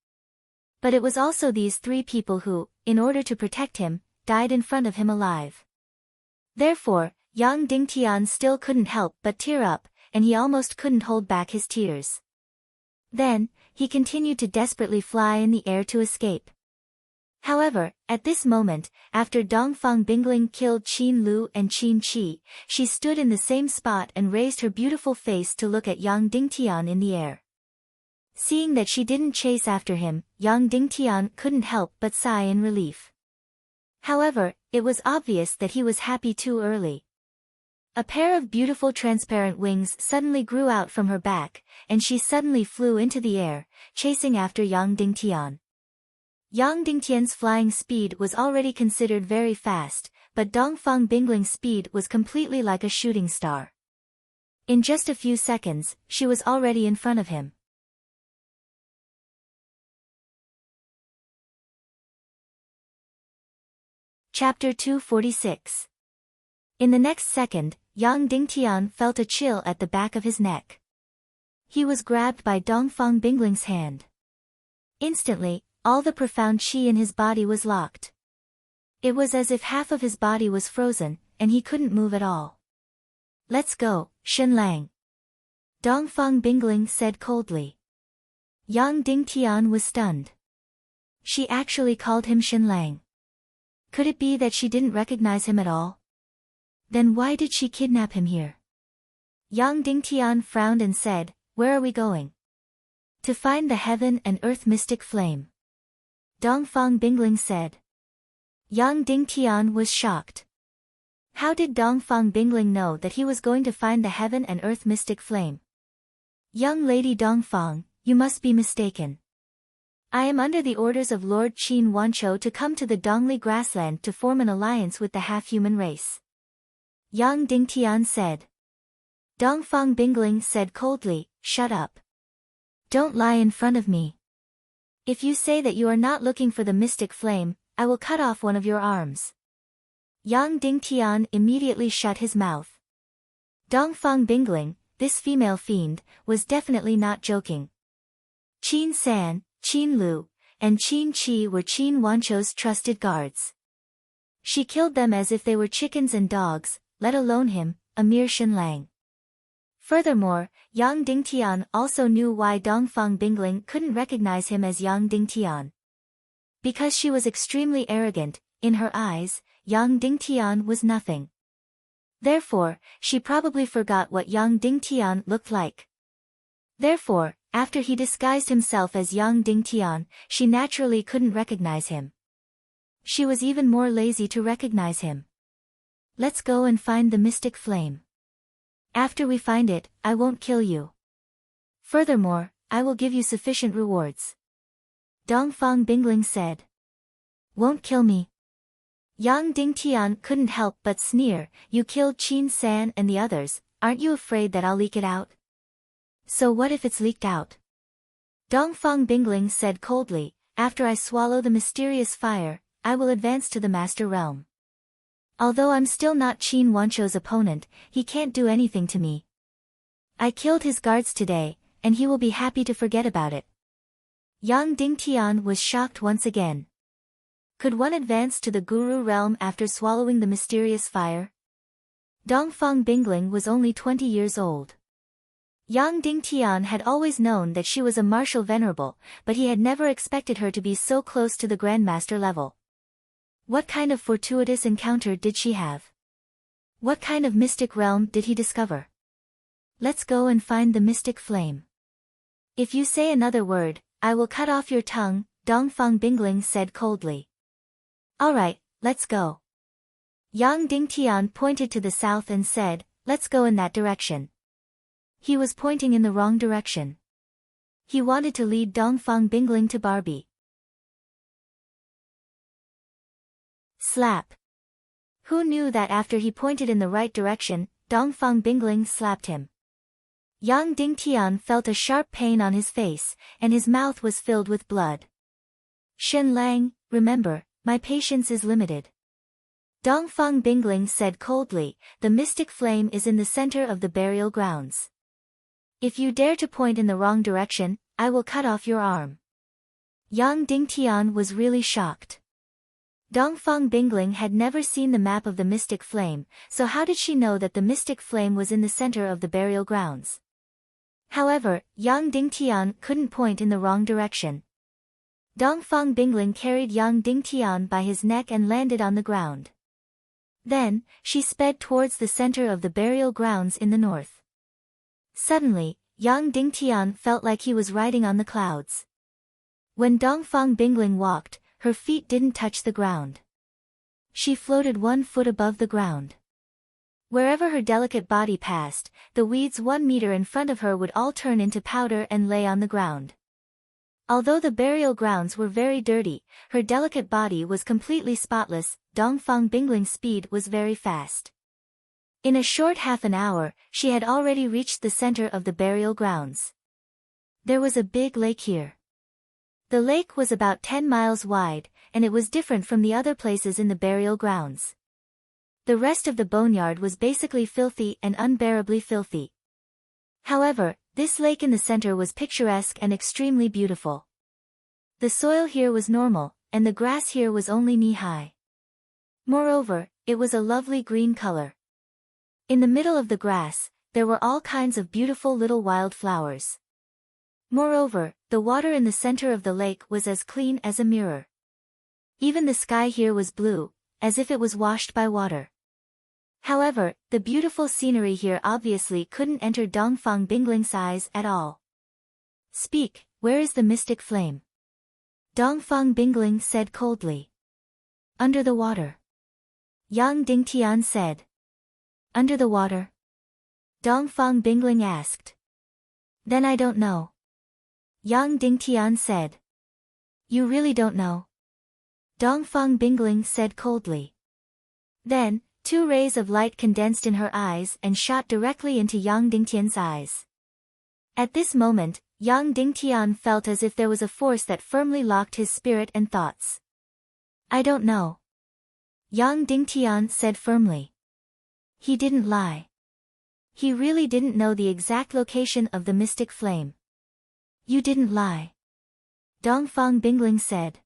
But it was also these three people who, in order to protect him, died in front of him alive. Therefore, Yang Dingtian still couldn't help but tear up, and he almost couldn't hold back his tears. Then, he continued to desperately fly in the air to escape. However, at this moment, after Dongfang Bingling killed Qin Lu and Qin Qi, she stood in the same spot and raised her beautiful face to look at Yang Dingtian in the air. Seeing that she didn't chase after him, Yang Dingtian couldn't help but sigh in relief. However, it was obvious that he was happy too early. A pair of beautiful transparent wings suddenly grew out from her back, and she suddenly flew into the air, chasing after Yang Dingtian. Yang Dingtian's flying speed was already considered very fast, but Dongfang Bingling's speed was completely like a shooting star. In just a few seconds, she was already in front of him. Chapter 246. In the next second, Yang Dingtian felt a chill at the back of his neck. He was grabbed by Dongfang Bingling's hand. Instantly, all the profound qi in his body was locked. It was as if half of his body was frozen, and he couldn't move at all. "Let's go, Shenlang," Dongfang Bingling said coldly. Yang Dingtian was stunned. She actually called him Shenlang. Could it be that she didn't recognize him at all? Then why did she kidnap him here? Yang Dingtian frowned and said, "Where are we going?" "To find the heaven and earth mystic flame," Dongfang Bingling said. Yang Dingtian was shocked. How did Dongfang Bingling know that he was going to find the heaven and earth mystic flame? "Young lady Dongfang, you must be mistaken. I am under the orders of Lord Qin Wanchou to come to the Dongli grassland to form an alliance with the half-human race," Yang Dingtian said. Dongfang Bingling said coldly, "Shut up. Don't lie in front of me. If you say that you are not looking for the mystic flame, I will cut off one of your arms." Yang Dingtian immediately shut his mouth. Dongfang Bingling, this female fiend, was definitely not joking. Qin San, Qin Lu, and Qin Qi were Qin Wanchou's trusted guards. She killed them as if they were chickens and dogs, let alone him, a mere Shenlang. Furthermore, Yang Dingtian also knew why Dongfang Bingling couldn't recognize him as Yang Dingtian. Because she was extremely arrogant, in her eyes, Yang Dingtian was nothing. Therefore, she probably forgot what Yang Dingtian looked like. Therefore, after he disguised himself as Yang Dingtian, she naturally couldn't recognize him. She was even more lazy to recognize him. "Let's go and find the mystic flame. After we find it, I won't kill you. Furthermore, I will give you sufficient rewards," Dongfang Bingling said. "Won't kill me?" Yang Dingtian couldn't help but sneer, "You killed Qin San and the others, aren't you afraid that I'll leak it out?" "So what if it's leaked out?" Dongfang Bingling said coldly, "After I swallow the mysterious fire, I will advance to the Master Realm. Although I'm still not Qin Wanchou's opponent, he can't do anything to me. I killed his guards today, and he will be happy to forget about it." Yang Dingtian was shocked once again. Could one advance to the Guru realm after swallowing the mysterious fire? Dongfang Bingling was only 20 years old. Yang Dingtian had always known that she was a martial venerable, but he had never expected her to be so close to the Grandmaster level. What kind of fortuitous encounter did she have? What kind of mystic realm did he discover? "Let's go and find the mystic flame. If you say another word, I will cut off your tongue," Dongfang Bingling said coldly. "All right, let's go." Yang Dingtian pointed to the south and said, "Let's go in that direction." He was pointing in the wrong direction. He wanted to lead Dongfang Bingling to Barbie. Slap. Who knew that after he pointed in the right direction, Dongfang Bingling slapped him? Yang Dingtian felt a sharp pain on his face, and his mouth was filled with blood. "Shenlang, remember, my patience is limited," Dongfang Bingling said coldly. "The mystic flame is in the center of the burial grounds. If you dare to point in the wrong direction, I will cut off your arm." Yang Dingtian was really shocked. Dongfang Bingling had never seen the map of the mystic flame, so how did she know that the mystic flame was in the center of the burial grounds? However, Yang Dingtian couldn't point in the wrong direction. Dongfang Bingling carried Yang Dingtian by his neck and landed on the ground. Then, she sped towards the center of the burial grounds in the north. Suddenly, Yang Dingtian felt like he was riding on the clouds. When Dongfang Bingling walked, her feet didn't touch the ground. She floated 1 foot above the ground. Wherever her delicate body passed, the weeds 1 meter in front of her would all turn into powder and lay on the ground. Although the burial grounds were very dirty, her delicate body was completely spotless. Dongfang Bingling's speed was very fast. In a short half an hour, she had already reached the center of the burial grounds. There was a big lake here. The lake was about 10 miles wide, and it was different from the other places in the burial grounds. The rest of the boneyard was basically filthy and unbearably filthy. However, this lake in the center was picturesque and extremely beautiful. The soil here was normal, and the grass here was only knee-high. Moreover, it was a lovely green color. In the middle of the grass, there were all kinds of beautiful little wild flowers. Moreover, the water in the center of the lake was as clean as a mirror. Even the sky here was blue, as if it was washed by water. However, the beautiful scenery here obviously couldn't enter Dongfang Bingling's eyes at all. "Speak, where is the mystic flame?" Dongfang Bingling said coldly. "Under the water." Yang Dingtian said. "Under the water?" Dongfang Bingling asked. "Then I don't know." Yang Dingtian said. "You really don't know?" Dongfang Bingling said coldly. Then, 2 rays of light condensed in her eyes and shot directly into Yang Dingtian's eyes. At this moment, Yang Dingtian felt as if there was a force that firmly locked his spirit and thoughts. "I don't know." Yang Dingtian said firmly. He didn't lie. He really didn't know the exact location of the mystic flame. "You didn't lie." Dongfang Bingling said.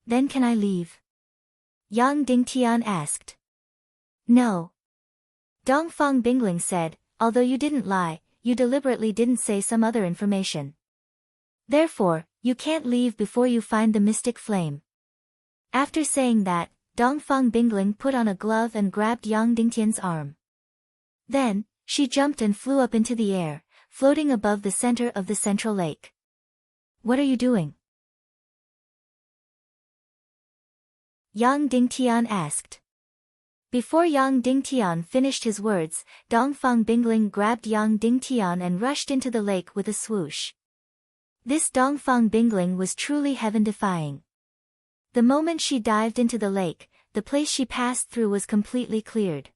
"Then can I leave?" Yang Dingtian asked. "No." Dongfang Bingling said, "Although you didn't lie, you deliberately didn't say some other information. Therefore, you can't leave before you find the mystic flame." After saying that, Dongfang Bingling put on a glove and grabbed Yang Dingtian's arm. Then, she jumped and flew up into the air, floating above the center of the central lake. "What are you doing?" Yang Dingtian asked. Before Yang Dingtian finished his words, Dongfang Bingling grabbed Yang Dingtian and rushed into the lake with a swoosh. This Dongfang Bingling was truly heaven-defying. The moment she dived into the lake, the place she passed through was completely cleared.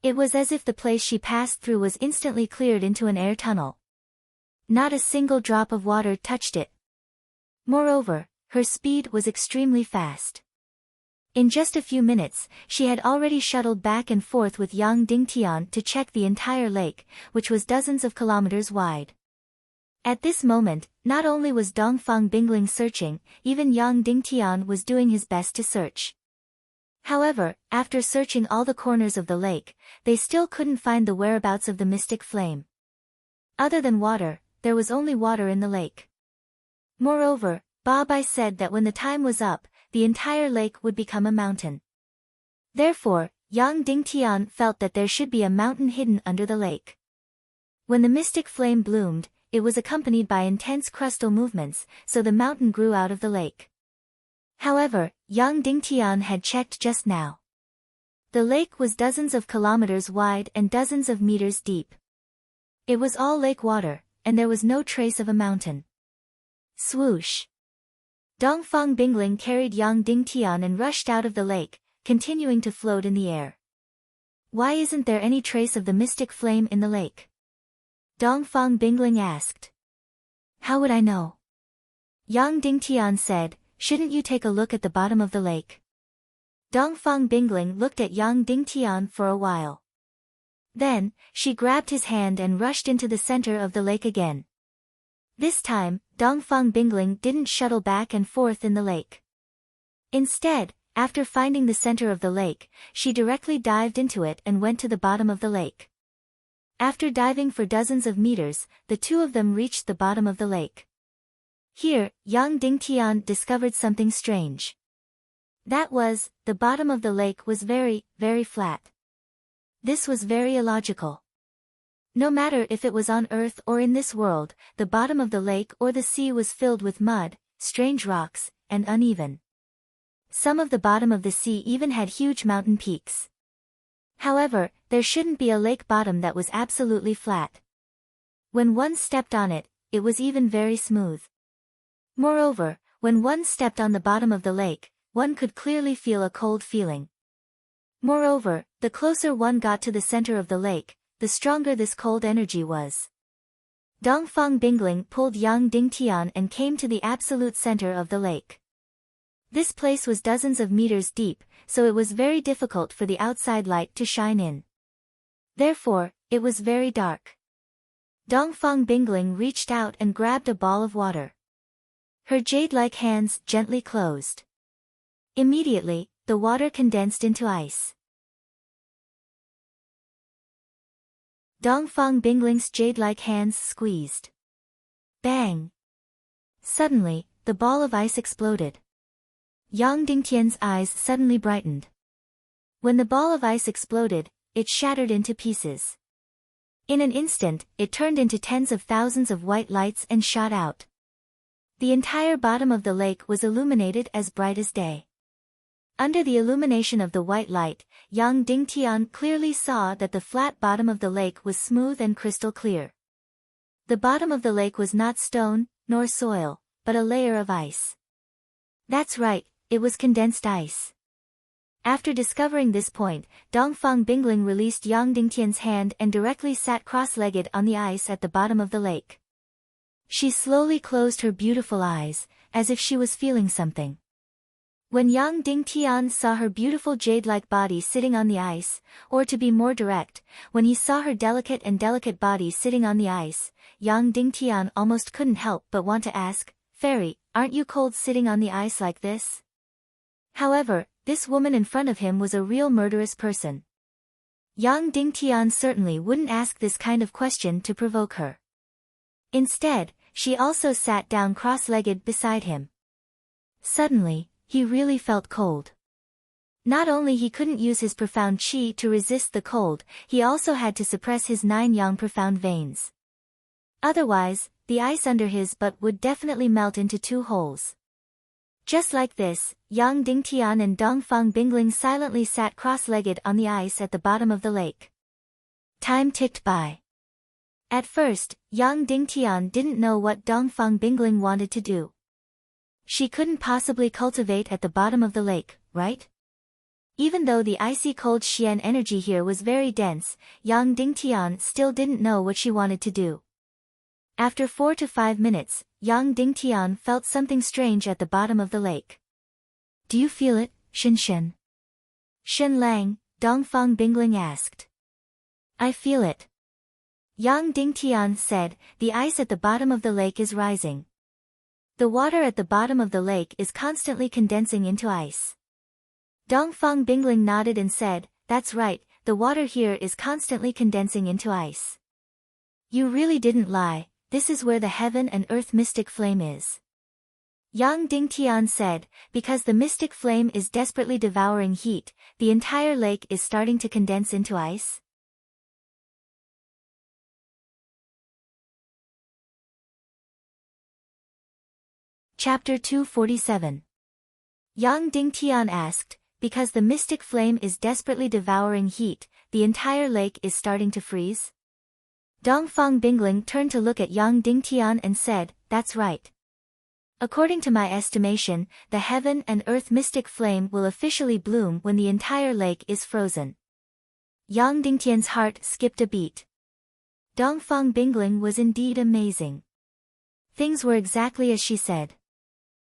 It was as if the place she passed through was instantly cleared into an air tunnel. Not a single drop of water touched it. Moreover, her speed was extremely fast. In just a few minutes, she had already shuttled back and forth with Yang Dingtian to check the entire lake, which was dozens of kilometers wide. At this moment, not only was Dongfang Bingling searching, even Yang Dingtian was doing his best to search. However, after searching all the corners of the lake, they still couldn't find the whereabouts of the mystic flame. Other than water, there was only water in the lake. Moreover, Babai said that when the time was up, the entire lake would become a mountain. Therefore, Yang Dingtian felt that there should be a mountain hidden under the lake. When the mystic flame bloomed, it was accompanied by intense crustal movements, so the mountain grew out of the lake. However, Yang Dingtian had checked just now. The lake was dozens of kilometers wide and dozens of meters deep. It was all lake water, and there was no trace of a mountain. Swoosh! Dongfang Bingling carried Yang Dingtian and rushed out of the lake, continuing to float in the air. "Why isn't there any trace of the mystic flame in the lake?" Dongfang Bingling asked. "How would I know?" Yang Dingtian said, "Shouldn't you take a look at the bottom of the lake?" Dongfang Bingling looked at Yang Dingtian for a while. Then, she grabbed his hand and rushed into the center of the lake again. This time, Dongfang Bingling didn't shuttle back and forth in the lake. Instead, after finding the center of the lake, she directly dived into it and went to the bottom of the lake. After diving for dozens of meters, the two of them reached the bottom of the lake. Here, Yang Dingtian discovered something strange. That was, the bottom of the lake was very, very flat. This was very illogical. No matter if it was on Earth or in this world, the bottom of the lake or the sea was filled with mud, strange rocks, and uneven. Some of the bottom of the sea even had huge mountain peaks. However, there shouldn't be a lake bottom that was absolutely flat. When one stepped on it, it was even very smooth. Moreover, when one stepped on the bottom of the lake, one could clearly feel a cold feeling. Moreover, the closer one got to the center of the lake, the stronger this cold energy was. Dongfang Bingling pulled Yang Dingtian and came to the absolute center of the lake. This place was dozens of meters deep, so it was very difficult for the outside light to shine in. Therefore, it was very dark. Dongfang Bingling reached out and grabbed a ball of water. Her jade-like hands gently closed. Immediately, the water condensed into ice. Dongfang Bingling's jade-like hands squeezed. Bang! Suddenly, the ball of ice exploded. Yang Dingtian's eyes suddenly brightened. When the ball of ice exploded, it shattered into pieces. In an instant, it turned into tens of thousands of white lights and shot out. The entire bottom of the lake was illuminated as bright as day. Under the illumination of the white light, Yang Dingtian clearly saw that the flat bottom of the lake was smooth and crystal clear. The bottom of the lake was not stone, nor soil, but a layer of ice. That's right, it was condensed ice. After discovering this point, Dongfang Bingling released Yang Dingtian's hand and directly sat cross-legged on the ice at the bottom of the lake. She slowly closed her beautiful eyes, as if she was feeling something. When Yang Dingtian saw her beautiful jade-like body sitting on the ice, or to be more direct, when he saw her delicate body sitting on the ice, Yang Dingtian almost couldn't help but want to ask, "Fairy, aren't you cold sitting on the ice like this?" However, this woman in front of him was a real murderous person. Yang Dingtian certainly wouldn't ask this kind of question to provoke her. Instead, she also sat down cross-legged beside him. Suddenly, he really felt cold. Not only he couldn't use his profound qi to resist the cold, he also had to suppress his 9 yang profound veins. Otherwise, the ice under his butt would definitely melt into 2 holes. Just like this, Yang Dingtian and Dongfang Bingling silently sat cross-legged on the ice at the bottom of the lake. Time ticked by. At first, Yang Dingtian didn't know what Dongfang Bingling wanted to do. She couldn't possibly cultivate at the bottom of the lake, right? Even though the icy cold Xian energy here was very dense, Yang Dingtian still didn't know what she wanted to do. After 4 to 5 minutes, Yang Dingtian felt something strange at the bottom of the lake. "Do you feel it, Shen Shen?" Shen Lang, Dongfang Bingling asked. "I feel it." Yang Dingtian said, "The ice at the bottom of the lake is rising. The water at the bottom of the lake is constantly condensing into ice." Dongfang Bingling nodded and said, "That's right, the water here is constantly condensing into ice." "You really didn't lie, this is where the heaven and earth mystic flame is." Yang Dingtian said, "Because the mystic flame is desperately devouring heat, the entire lake is starting to condense into ice." Chapter 247. Yang Dingtian asked, "Because the mystic flame is desperately devouring heat, the entire lake is starting to freeze?" Dongfang Bingling turned to look at Yang Dingtian and said, "That's right. According to my estimation, the heaven and earth mystic flame will officially bloom when the entire lake is frozen." Yang Dingtian's heart skipped a beat. Dongfang Bingling was indeed amazing. Things were exactly as she said.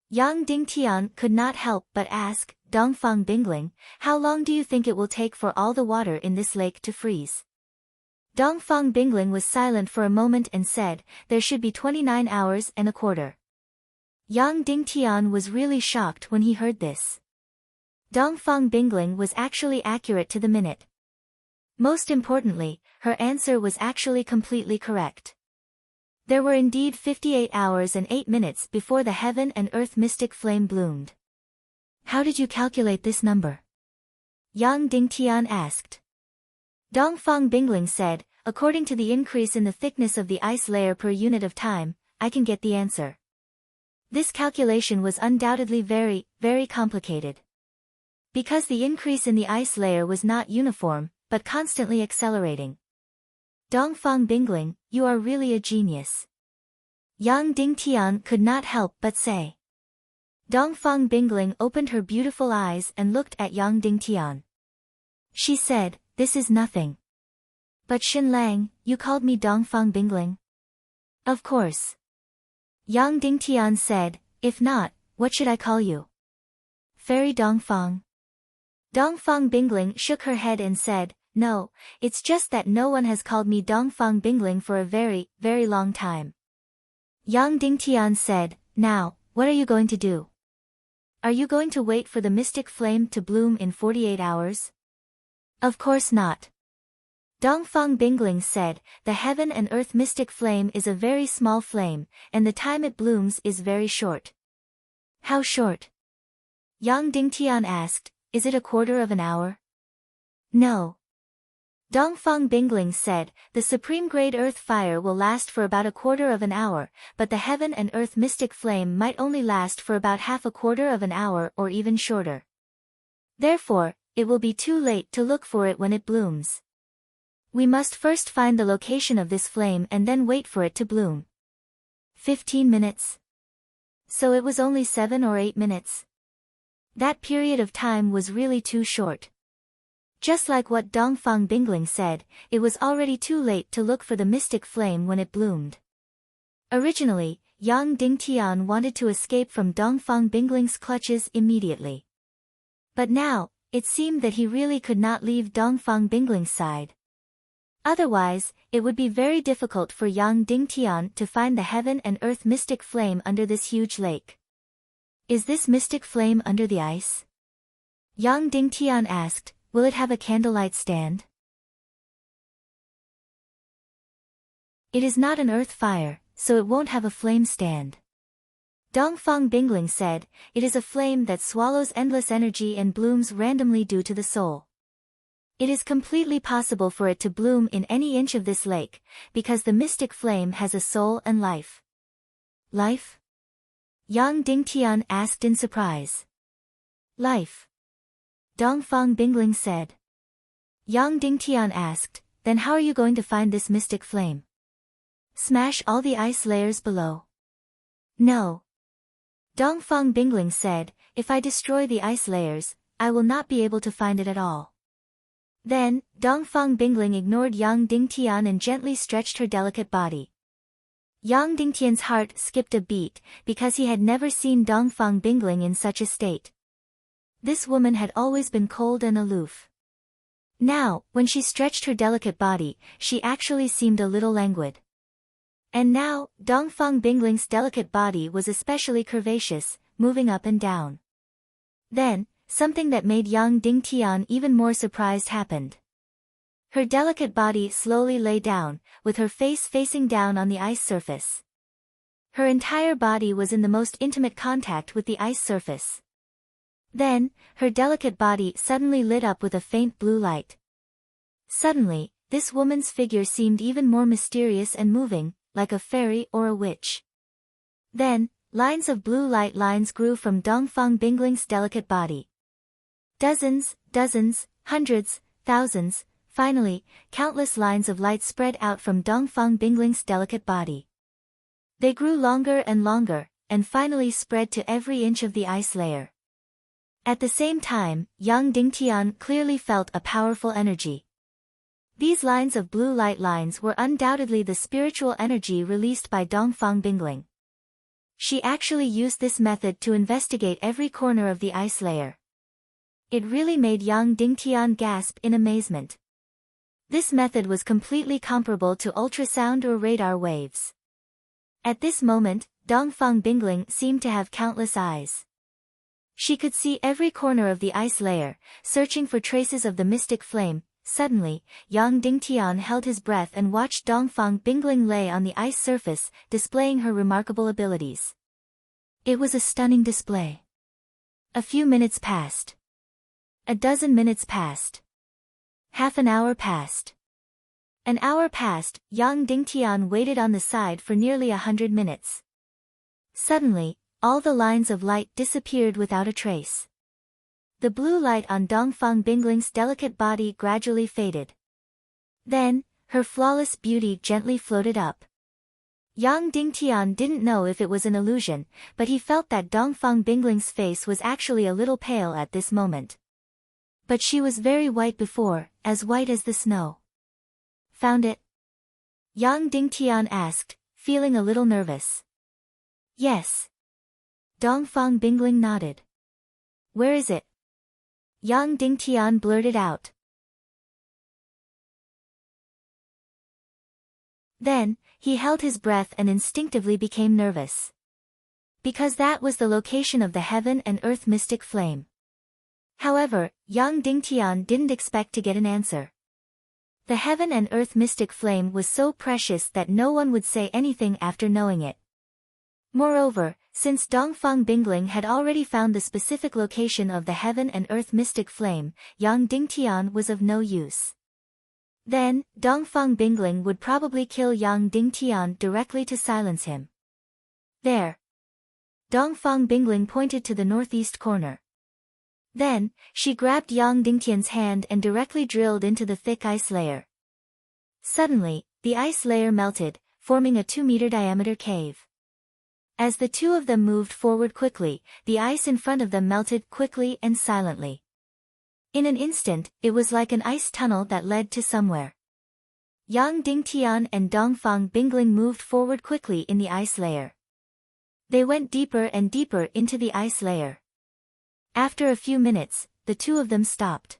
Yang Dingtian could not help but ask, "Dongfang Bingling, how long do you think it will take for all the water in this lake to freeze?" Dongfang Bingling was silent for a moment and said, "There should be 29 hours and a quarter." Yang Dingtian was really shocked when he heard this. Dongfang Bingling was actually accurate to the minute. Most importantly, her answer was actually completely correct. There were indeed 58 hours and 8 minutes before the heaven and earth mystic flame bloomed. "How did you calculate this number?" Yang Dingtian asked. Dongfang Bingling said, "According to the increase in the thickness of the ice layer per unit of time, I can get the answer." This calculation was undoubtedly very, very complicated. Because the increase in the ice layer was not uniform, but constantly accelerating. "Dongfang Bingling, you are really a genius." Yang Dingtian could not help but say. Dongfang Bingling opened her beautiful eyes and looked at Yang Dingtian. She said, "This is nothing." "But Shen Lang, you called me Dongfang Bingling?" "Of course." Yang Dingtian said, "If not, what should I call you?" "Fairy Dongfang." Dongfang Bingling shook her head and said, No, it's just that no one has called me Dongfang Bingling for a very, very long time. Yang Dingtian said, now, what are you going to do? Are you going to wait for the mystic flame to bloom in 48 hours? Of course not. Dongfang Bingling said, the heaven and earth mystic flame is a very small flame, and the time it blooms is very short. How short? Yang Dingtian asked, is it a quarter of an hour? No. Dongfang Bingling said, the supreme grade earth fire will last for about a quarter of an hour, but the heaven and earth mystic flame might only last for about half a quarter of an hour or even shorter. Therefore, it will be too late to look for it when it blooms. We must first find the location of this flame and then wait for it to bloom. 15 minutes. So it was only 7 or 8 minutes. That period of time was really too short. Just like what Dongfang Bingling said, it was already too late to look for the mystic flame when it bloomed. Originally, Yang Dingtian wanted to escape from Dongfang Bingling's clutches immediately. But now, it seemed that he really could not leave Dongfang Bingling's side. Otherwise, it would be very difficult for Yang Dingtian to find the heaven and earth mystic flame under this huge lake. Is this mystic flame under the ice? Yang Dingtian asked, will it have a candlelight stand? It is not an earth fire, so it won't have a flame stand. Dongfang Bingling said, it is a flame that swallows endless energy and blooms randomly due to the soul. It is completely possible for it to bloom in any inch of this lake, because the mystic flame has a soul and life. Life? Yang Dingtian asked in surprise. Life. Dongfang Bingling said. Yang Dingtian asked, then how are you going to find this mystic flame? Smash all the ice layers below? No. Dongfang Bingling said, if I destroy the ice layers, I will not be able to find it at all. Then, Dongfang Bingling ignored Yang Dingtian and gently stretched her delicate body. Yang Dingtian's heart skipped a beat, because he had never seen Dongfang Bingling in such a state. This woman had always been cold and aloof. Now, when she stretched her delicate body, she actually seemed a little languid. And now, Dongfang Bingling's delicate body was especially curvaceous, moving up and down. Then, something that made Yang Dingtian even more surprised happened. Her delicate body slowly lay down, with her face facing down on the ice surface. Her entire body was in the most intimate contact with the ice surface. Then, her delicate body suddenly lit up with a faint blue light. Suddenly, this woman's figure seemed even more mysterious and moving, like a fairy or a witch. Then, lines of blue light lines grew from Dongfang Bingling's delicate body. Dozens, hundreds, thousands, finally, countless lines of light spread out from Dongfang Bingling's delicate body. They grew longer and finally spread to every inch of the ice layer. At the same time, Yang Dingtian clearly felt a powerful energy. These lines of blue light lines were undoubtedly the spiritual energy released by Dongfang Bingling. She actually used this method to investigate every corner of the ice layer. It really made Yang Dingtian gasp in amazement. This method was completely comparable to ultrasound or radar waves. At this moment, Dongfang Bingling seemed to have countless eyes. She could see every corner of the ice layer, searching for traces of the mystic flame. Suddenly, Yang Dingtian held his breath and watched Dongfang Bingling lay on the ice surface, displaying her remarkable abilities. It was a stunning display. A few minutes passed. A dozen minutes passed. Half an hour passed. An hour passed. Yang Dingtian waited on the side for nearly 100 minutes. Suddenly, all the lines of light disappeared without a trace. The blue light on Dongfang Bingling's delicate body gradually faded. Then, her flawless beauty gently floated up. Yang Dingtian didn't know if it was an illusion, but he felt that Dongfang Bingling's face was actually a little pale at this moment. But she was very white before, as white as the snow. Found it? Yang Dingtian asked, feeling a little nervous. Yes. Dongfang Bingling nodded. Where is it? Yang Dingtian blurted out. Then, he held his breath and instinctively became nervous. Because that was the location of the heaven and earth mystic flame. However, Yang Dingtian didn't expect to get an answer. The heaven and earth mystic flame was so precious that no one would say anything after knowing it. Moreover, since Dongfang Bingling had already found the specific location of the heaven and earth mystic flame, Yang Dingtian was of no use. Then, Dongfang Bingling would probably kill Yang Dingtian directly to silence him. There. Dongfang Bingling pointed to the northeast corner. Then, she grabbed Yang Dingtian's hand and directly drilled into the thick ice layer. Suddenly, the ice layer melted, forming a 2-meter diameter cave. As the two of them moved forward quickly, the ice in front of them melted quickly and silently. In an instant, it was like an ice tunnel that led to somewhere. Yang Dingtian and Dongfang Bingling moved forward quickly in the ice layer. They went deeper and deeper into the ice layer. After a few minutes, the two of them stopped.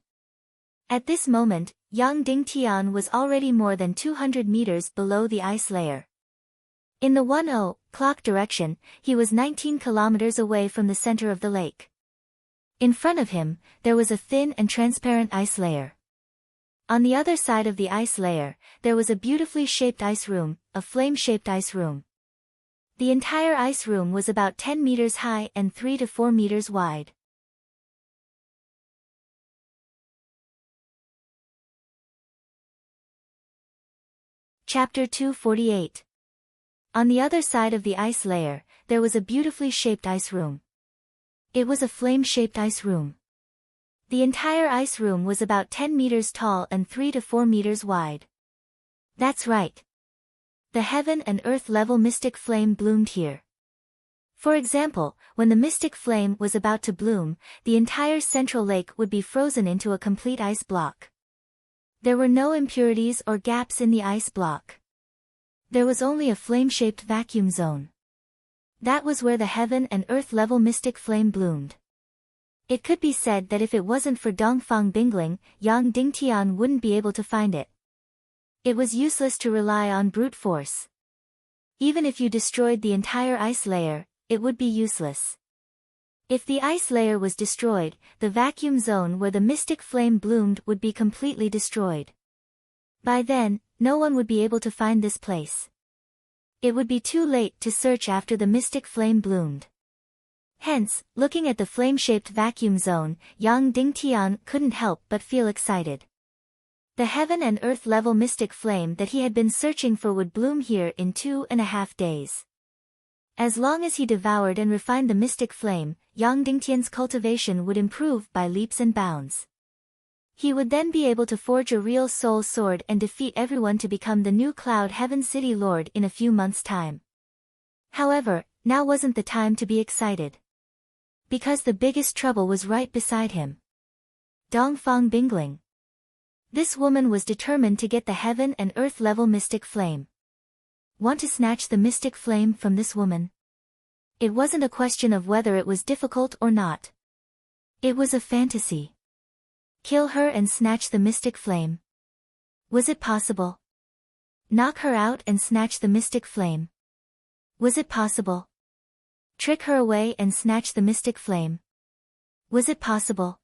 At this moment, Yang Dingtian was already more than 200 meters below the ice layer. In the 10 o'clock direction, he was 19 kilometers away from the center of the lake. In front of him, there was a thin and transparent ice layer. On the other side of the ice layer, there was a beautifully shaped ice room, a flame-shaped ice room. The entire ice room was about 10 meters high and 3 to 4 meters wide. Chapter 248. On the other side of the ice layer, there was a beautifully shaped ice room. It was a flame-shaped ice room. The entire ice room was about 10 meters tall and 3 to 4 meters wide. That's right. The heaven and earth level mystic flame bloomed here. For example, when the mystic flame was about to bloom, the entire central lake would be frozen into a complete ice block. There were no impurities or gaps in the ice block. There was only a flame-shaped vacuum zone. That was where the heaven and earth level mystic flame bloomed. It could be said that if it wasn't for Dongfang Bingling, Yang Dingtian wouldn't be able to find it. It was useless to rely on brute force. Even if you destroyed the entire ice layer, it would be useless. If the ice layer was destroyed, the vacuum zone where the mystic flame bloomed would be completely destroyed. By then, no one would be able to find this place. It would be too late to search after the mystic flame bloomed. Hence, looking at the flame-shaped vacuum zone, Yang Dingtian couldn't help but feel excited. The heaven and earth level mystic flame that he had been searching for would bloom here in 2.5 days. As long as he devoured and refined the mystic flame, Yang Dingtian's cultivation would improve by leaps and bounds. He would then be able to forge a real soul sword and defeat everyone to become the new Cloud Heaven City Lord in a few months' time. However, now wasn't the time to be excited. Because the biggest trouble was right beside him. Dongfang Bingling. This woman was determined to get the heaven and earth level mystic flame. Want to snatch the mystic flame from this woman? It wasn't a question of whether it was difficult or not. It was a fantasy. Kill her and snatch the mystic flame. Was it possible? Knock her out and snatch the mystic flame. Was it possible? Trick her away and snatch the mystic flame. Was it possible?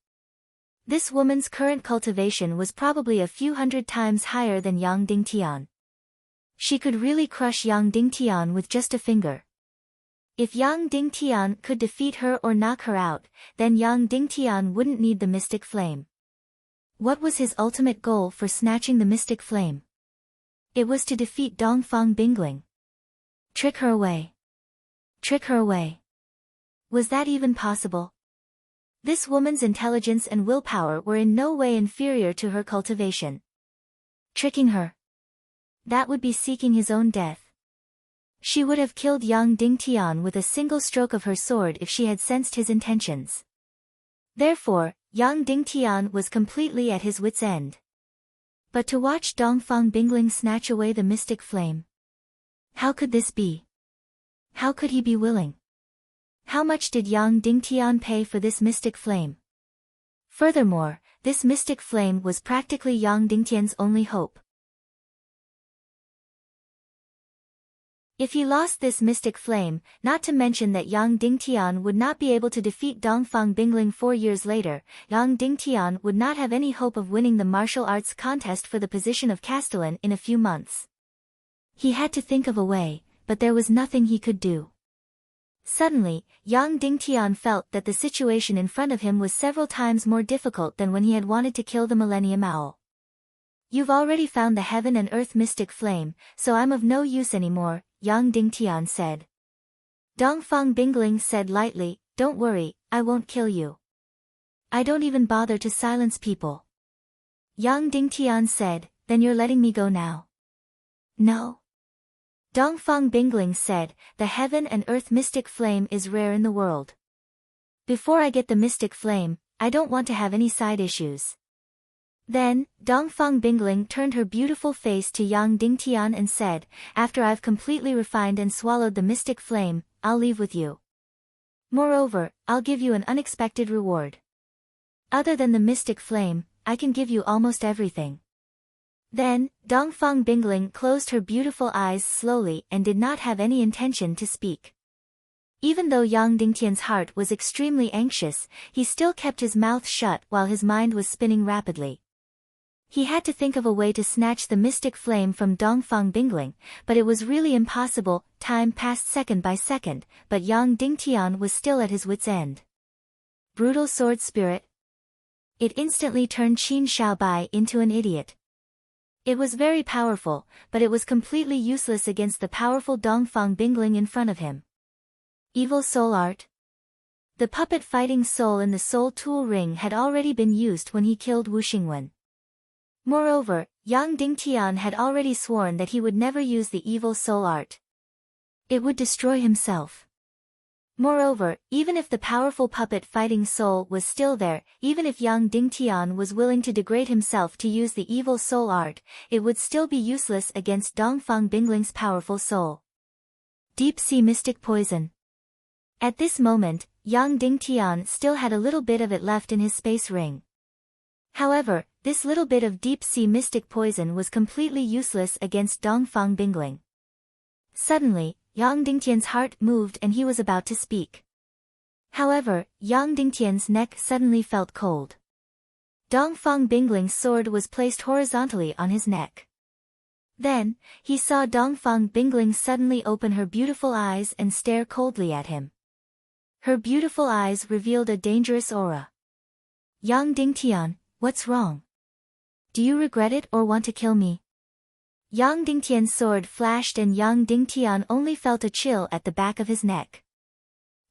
This woman's current cultivation was probably a few hundred times higher than Yang Dingtian. She could really crush Yang Dingtian with just a finger. If Yang Dingtian could defeat her or knock her out, then Yang Dingtian wouldn't need the mystic flame. What was his ultimate goal for snatching the mystic flame? It was to defeat Dongfang Bingling. Trick her away. Trick her away. Was that even possible? This woman's intelligence and willpower were in no way inferior to her cultivation. Tricking her. That would be seeking his own death. She would have killed Yang Dingtian with a single stroke of her sword if she had sensed his intentions. Therefore, Yang Dingtian was completely at his wit's end. But to watch Dongfang Bingling snatch away the mystic flame. How could this be? How could he be willing? How much did Yang Dingtian pay for this mystic flame? Furthermore, this mystic flame was practically Yang Dingtian's only hope. If he lost this mystic flame, not to mention that Yang Dingtian would not be able to defeat Dongfang Bingling 4 years later, Yang Dingtian would not have any hope of winning the martial arts contest for the position of Castellan in a few months. He had to think of a way, but there was nothing he could do. Suddenly, Yang Dingtian felt that the situation in front of him was several times more difficult than when he had wanted to kill the Millennium Owl. You've already found the heaven and earth mystic flame, so I'm of no use anymore, Yang Dingtian said. Dongfang Bingling said lightly, don't worry, I won't kill you. I don't even bother to silence people. Yang Dingtian said, then you're letting me go now? No. Dongfang Bingling said, the heaven and earth mystic flame is rare in the world. Before I get the mystic flame, I don't want to have any side issues. Then, Dongfang Bingling turned her beautiful face to Yang Dingtian and said, after I've completely refined and swallowed the mystic flame, I'll leave with you. Moreover, I'll give you an unexpected reward. Other than the mystic flame, I can give you almost everything. Then, Dongfang Bingling closed her beautiful eyes slowly and did not have any intention to speak. Even though Yang Dingtian's heart was extremely anxious, he still kept his mouth shut while his mind was spinning rapidly. He had to think of a way to snatch the mystic flame from Dongfang Bingling, but it was really impossible. Time passed second by second, but Yang Dingtian was still at his wit's end. Brutal sword spirit. It instantly turned Qin Xiaobai into an idiot. It was very powerful, but it was completely useless against the powerful Dongfang Bingling in front of him. Evil soul art. The puppet fighting soul in the soul tool ring had already been used when he killed Wu Xingwen. Moreover, Yang Dingtian had already sworn that he would never use the evil soul art. It would destroy himself. Moreover, even if the powerful puppet fighting soul was still there, even if Yang Dingtian was willing to degrade himself to use the evil soul art, it would still be useless against Dongfang Bingling's powerful soul. Deep sea mystic poison. At this moment, Yang Dingtian still had a little bit of it left in his space ring. However, this little bit of deep-sea mystic poison was completely useless against Dongfang Bingling. Suddenly, Yang Dingtian's heart moved and he was about to speak. However, Yang Dingtian's neck suddenly felt cold. Dongfang Bingling's sword was placed horizontally on his neck. Then, he saw Dongfang Bingling suddenly open her beautiful eyes and stare coldly at him. Her beautiful eyes revealed a dangerous aura. Yang Dingtian, what's wrong? Do you regret it or want to kill me? Yang Dingtian's sword flashed and Yang Dingtian only felt a chill at the back of his neck.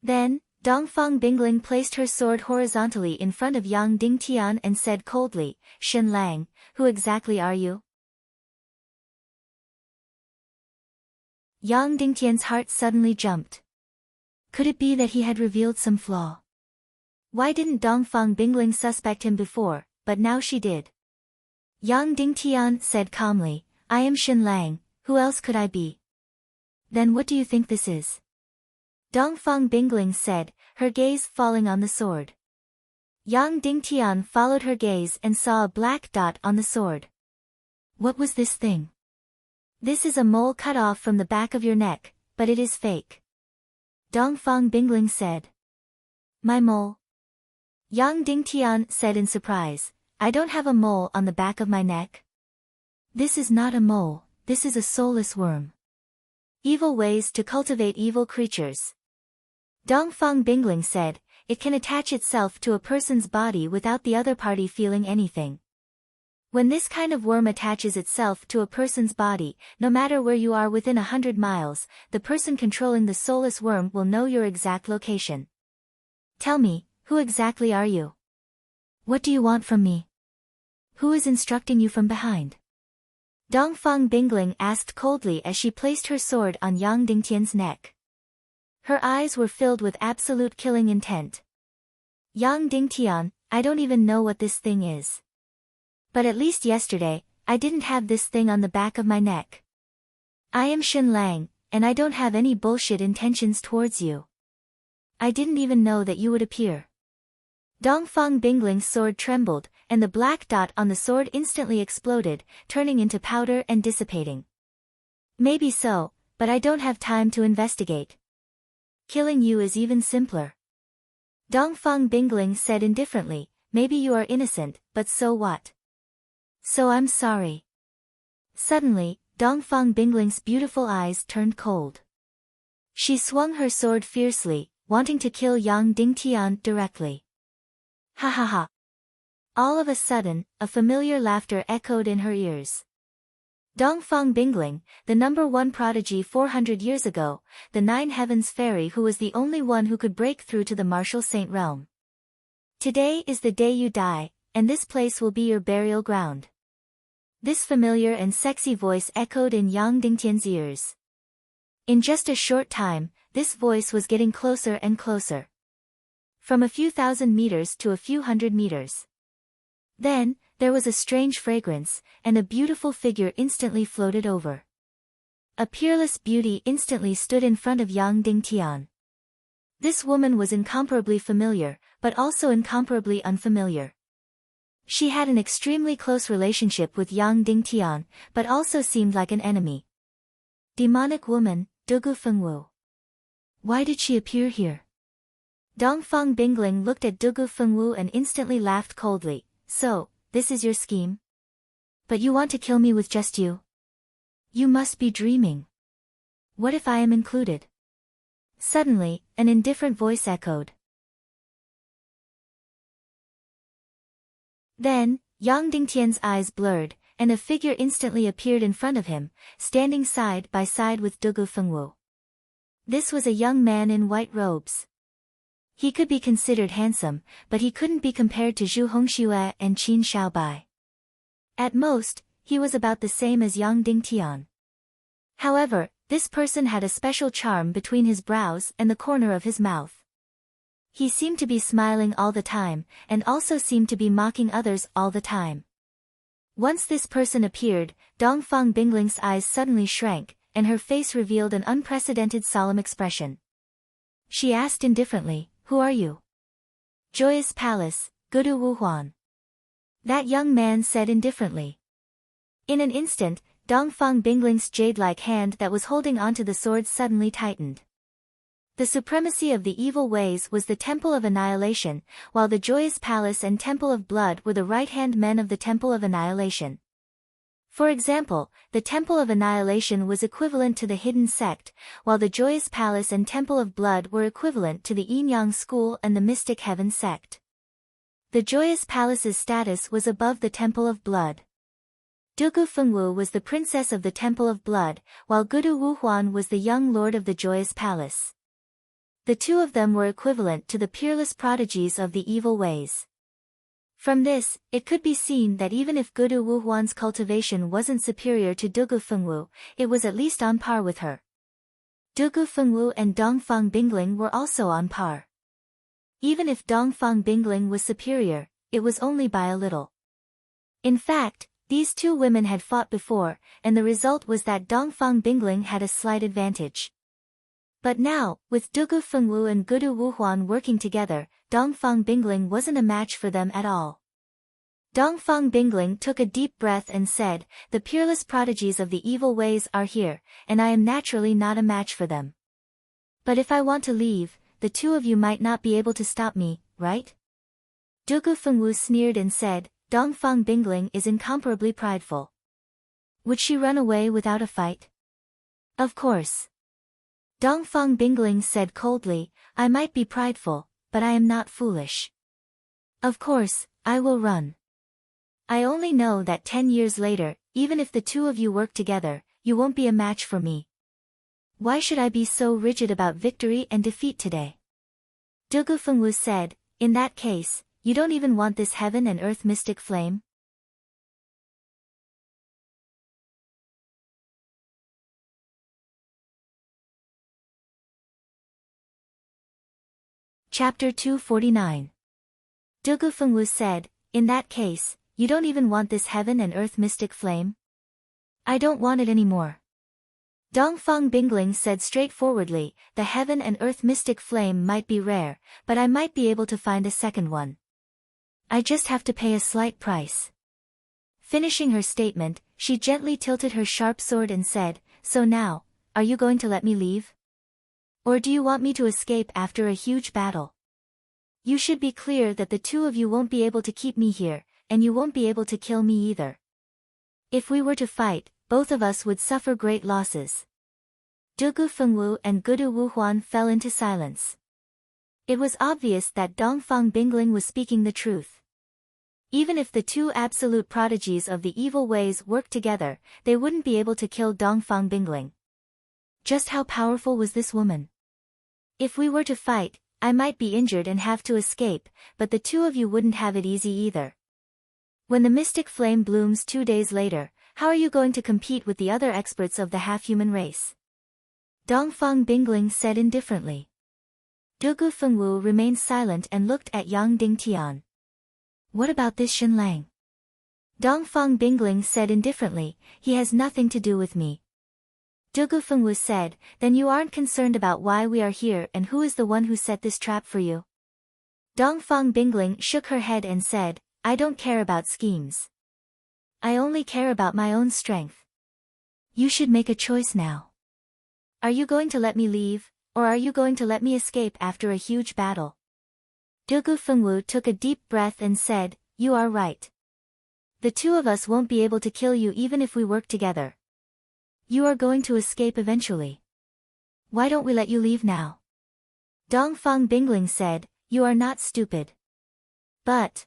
Then, Dongfang Bingling placed her sword horizontally in front of Yang Dingtian and said coldly, Shen Lang, who exactly are you? Yang Dingtian's heart suddenly jumped. Could it be that he had revealed some flaw? Why didn't Dongfang Bingling suspect him before, but now she did? Yang Dingtian said calmly, I am Shen Lang, who else could I be? Then what do you think this is? Dongfang Bingling said, her gaze falling on the sword. Yang Dingtian followed her gaze and saw a black dot on the sword. What was this thing? This is a mole cut off from the back of your neck, but it is fake. Dongfang Bingling said. My mole? Yang Dingtian said in surprise, I don't have a mole on the back of my neck. This is not a mole, this is a soulless worm. Evil ways to cultivate evil creatures. Dongfang Bingling said, it can attach itself to a person's body without the other party feeling anything. When this kind of worm attaches itself to a person's body, no matter where you are within 100 miles, the person controlling the soulless worm will know your exact location. Tell me, who exactly are you? What do you want from me? Who is instructing you from behind? Dongfang Bingling asked coldly as she placed her sword on Yang Dingtian's neck. Her eyes were filled with absolute killing intent. Yang Dingtian, I don't even know what this thing is. But at least yesterday, I didn't have this thing on the back of my neck. I am Shen Lang, and I don't have any bullshit intentions towards you. I didn't even know that you would appear. Dongfang Bingling's sword trembled, and the black dot on the sword instantly exploded, turning into powder and dissipating. Maybe so, but I don't have time to investigate. Killing you is even simpler. Dongfang Bingling said indifferently, maybe you are innocent, but so what? So I'm sorry. Suddenly, Dongfang Bingling's beautiful eyes turned cold. She swung her sword fiercely, wanting to kill Yang Dingtian directly. Ha ha ha. All of a sudden, a familiar laughter echoed in her ears. Dongfang Bingling, the #1 prodigy 400 years ago, the Nine Heavens fairy who was the only one who could break through to the martial saint realm. Today is the day you die, and this place will be your burial ground. This familiar and sexy voice echoed in Yang Dingtian's ears. In just a short time, this voice was getting closer and closer. From a few thousand meters to a few hundred meters. Then, there was a strange fragrance, and a beautiful figure instantly floated over. A peerless beauty instantly stood in front of Yang Dingtian. This woman was incomparably familiar, but also incomparably unfamiliar. She had an extremely close relationship with Yang Dingtian, but also seemed like an enemy. Demonic woman, Dugu Fengwu. Why did she appear here? Dongfang Bingling looked at Dugu Fengwu and instantly laughed coldly. So, this is your scheme? But you want to kill me with just you? You must be dreaming. What if I am included? Suddenly, an indifferent voice echoed. Then, Yang Dingtian's eyes blurred, and a figure instantly appeared in front of him, standing side by side with Dugu Fengwu. This was a young man in white robes. He could be considered handsome, but he couldn't be compared to Zhu Hongxue and Qin Xiaobai. At most, he was about the same as Yang Dingtian. However, this person had a special charm between his brows and the corner of his mouth. He seemed to be smiling all the time, and also seemed to be mocking others all the time. Once this person appeared, Dongfang Bingling's eyes suddenly shrank, and her face revealed an unprecedented solemn expression. She asked indifferently, "Who are you?" "Joyous Palace, Gudu Wuhuan." That young man said indifferently. In an instant, Dongfang Bingling's jade-like hand that was holding onto the sword suddenly tightened. The supremacy of the evil ways was the Temple of Annihilation, while the Joyous Palace and Temple of Blood were the right-hand men of the Temple of Annihilation. For example, the Temple of Annihilation was equivalent to the Hidden Sect, while the Joyous Palace and Temple of Blood were equivalent to the Yin-Yang School and the Mystic Heaven Sect. The Joyous Palace's status was above the Temple of Blood. Dugu Fengwu was the princess of the Temple of Blood, while Gudu Wuhuan was the young lord of the Joyous Palace. The two of them were equivalent to the peerless prodigies of the evil ways. From this, it could be seen that even if Gudu Wuhuan's cultivation wasn't superior to Dugu Fengwu, it was at least on par with her. Dugu Fengwu and Dongfang Bingling were also on par. Even if Dongfang Bingling was superior, it was only by a little. In fact, these two women had fought before, and the result was that Dongfang Bingling had a slight advantage. But now, with Dugu Fengwu and Gudu Wuhuan working together, Dongfang Bingling wasn't a match for them at all. Dongfang Bingling took a deep breath and said, "The peerless prodigies of the evil ways are here, and I am naturally not a match for them. But if I want to leave, the two of you might not be able to stop me, right?" Dugu Fengwu sneered and said, "Dongfang Bingling is incomparably prideful. Would she run away without a fight?" "Of course." Dongfang Bingling said coldly, "I might be prideful, but I am not foolish. Of course, I will run. I only know that 10 years later, even if the two of you work together, you won't be a match for me. Why should I be so rigid about victory and defeat today?" Dugu Fengwu said, "In that case, you don't even want this heaven and earth mystic flame?" Chapter 249. Dugu Fengwu said, "In that case, you don't even want this heaven and earth mystic flame?" "I don't want it anymore." Dongfang Bingling said straightforwardly, "The heaven and earth mystic flame might be rare, but I might be able to find a second one. I just have to pay a slight price." Finishing her statement, she gently tilted her sharp sword and said, "So now, are you going to let me leave? Or do you want me to escape after a huge battle? You should be clear that the two of you won't be able to keep me here, and you won't be able to kill me either. If we were to fight, both of us would suffer great losses. Dugu Fengwu and Gudu Wuhuan fell into silence. It was obvious that Dongfang Bingling was speaking the truth. Even if the two absolute prodigies of the evil ways worked together, they wouldn't be able to kill Dongfang Bingling. Just how powerful was this woman? If we were to fight, I might be injured and have to escape, but the two of you wouldn't have it easy either. When the mystic flame blooms 2 days later, how are you going to compete with the other experts of the half-human race? Dongfang Bingling said indifferently. Dugu Fengwu remained silent and looked at Yang Dingtian. What about this Shen Lang? Dongfang Bingling said indifferently, he has nothing to do with me. Dugu Fengwu said, then you aren't concerned about why we are here and who is the one who set this trap for you? Dongfang Bingling shook her head and said, I don't care about schemes. I only care about my own strength. You should make a choice now. Are you going to let me leave, or are you going to let me escape after a huge battle? Dugu Fengwu took a deep breath and said, you are right. The two of us won't be able to kill you even if we work together. You are going to escape eventually. Why don't we let you leave now? Dongfang Bingling said, you are not stupid. But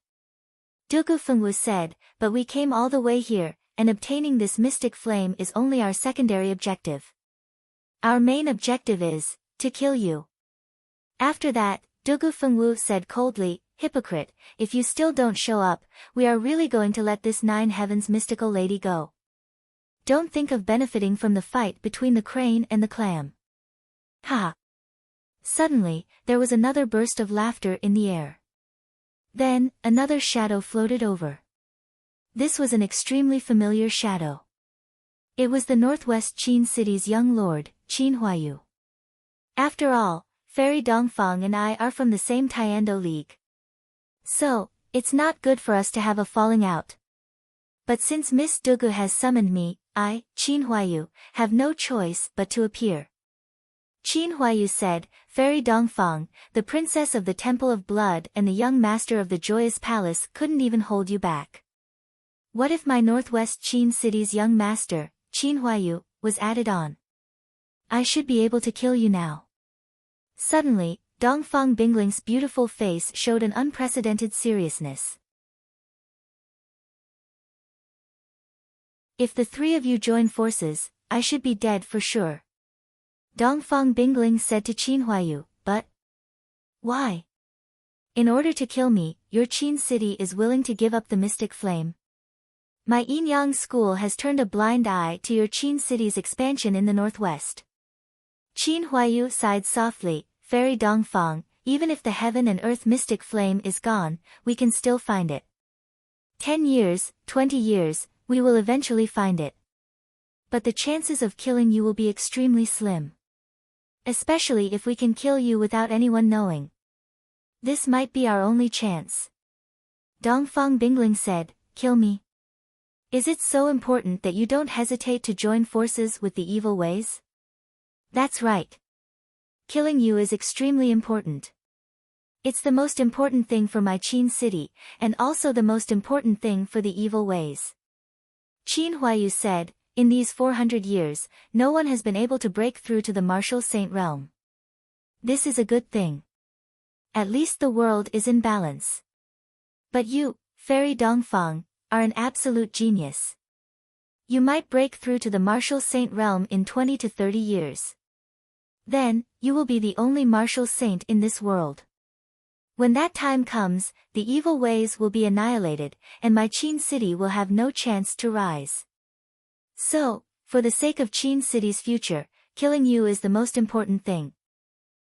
Dugu Fengwu said, but we came all the way here, and obtaining this mystic flame is only our secondary objective. Our main objective is to kill you. After that, Dugu Fengwu said coldly, hypocrite, if you still don't show up, we are really going to let this 9 heavens mystical lady go. Don't think of benefiting from the fight between the crane and the clam. Ha! Suddenly, there was another burst of laughter in the air. Then, another shadow floated over. This was an extremely familiar shadow. It was the Northwest Qin City's young lord, Qin Huayu. After all, Fairy Dongfang and I are from the same Taekwondo League. So, it's not good for us to have a falling out. But since Miss Dugu has summoned me, I, Qin Huayu, have no choice but to appear. Qin Huayu said, Fairy Dongfang, the princess of the Temple of Blood and the young master of the Joyous Palace couldn't even hold you back. What if my Northwest Qin City's young master, Qin Huayu, was added on? I should be able to kill you now. Suddenly, Dongfang Bingling's beautiful face showed an unprecedented seriousness. If the three of you join forces, I should be dead for sure. Dongfang Bingling said to Qin Huayu, but why? In order to kill me, your Qin city is willing to give up the mystic flame. My Yin-Yang school has turned a blind eye to your Qin city's expansion in the northwest. Qin Huayu sighed softly, Fairy Dongfang, even if the heaven and earth mystic flame is gone, we can still find it. 10 years, 20 years, we will eventually find it. But the chances of killing you will be extremely slim. Especially if we can kill you without anyone knowing. This might be our only chance. Dongfang Bingling said, kill me. Is it so important that you don't hesitate to join forces with the evil ways? That's right. Killing you is extremely important. It's the most important thing for my Qin city, and also the most important thing for the evil ways. Qin Huayu said, in these 400 years, no one has been able to break through to the martial saint realm. This is a good thing. At least the world is in balance. But you, Fairy Dongfang, are an absolute genius. You might break through to the martial saint realm in 20 to 30 years. Then, you will be the only martial saint in this world. When that time comes, the evil ways will be annihilated, and my Qin city will have no chance to rise. So, for the sake of Qin city's future, killing you is the most important thing.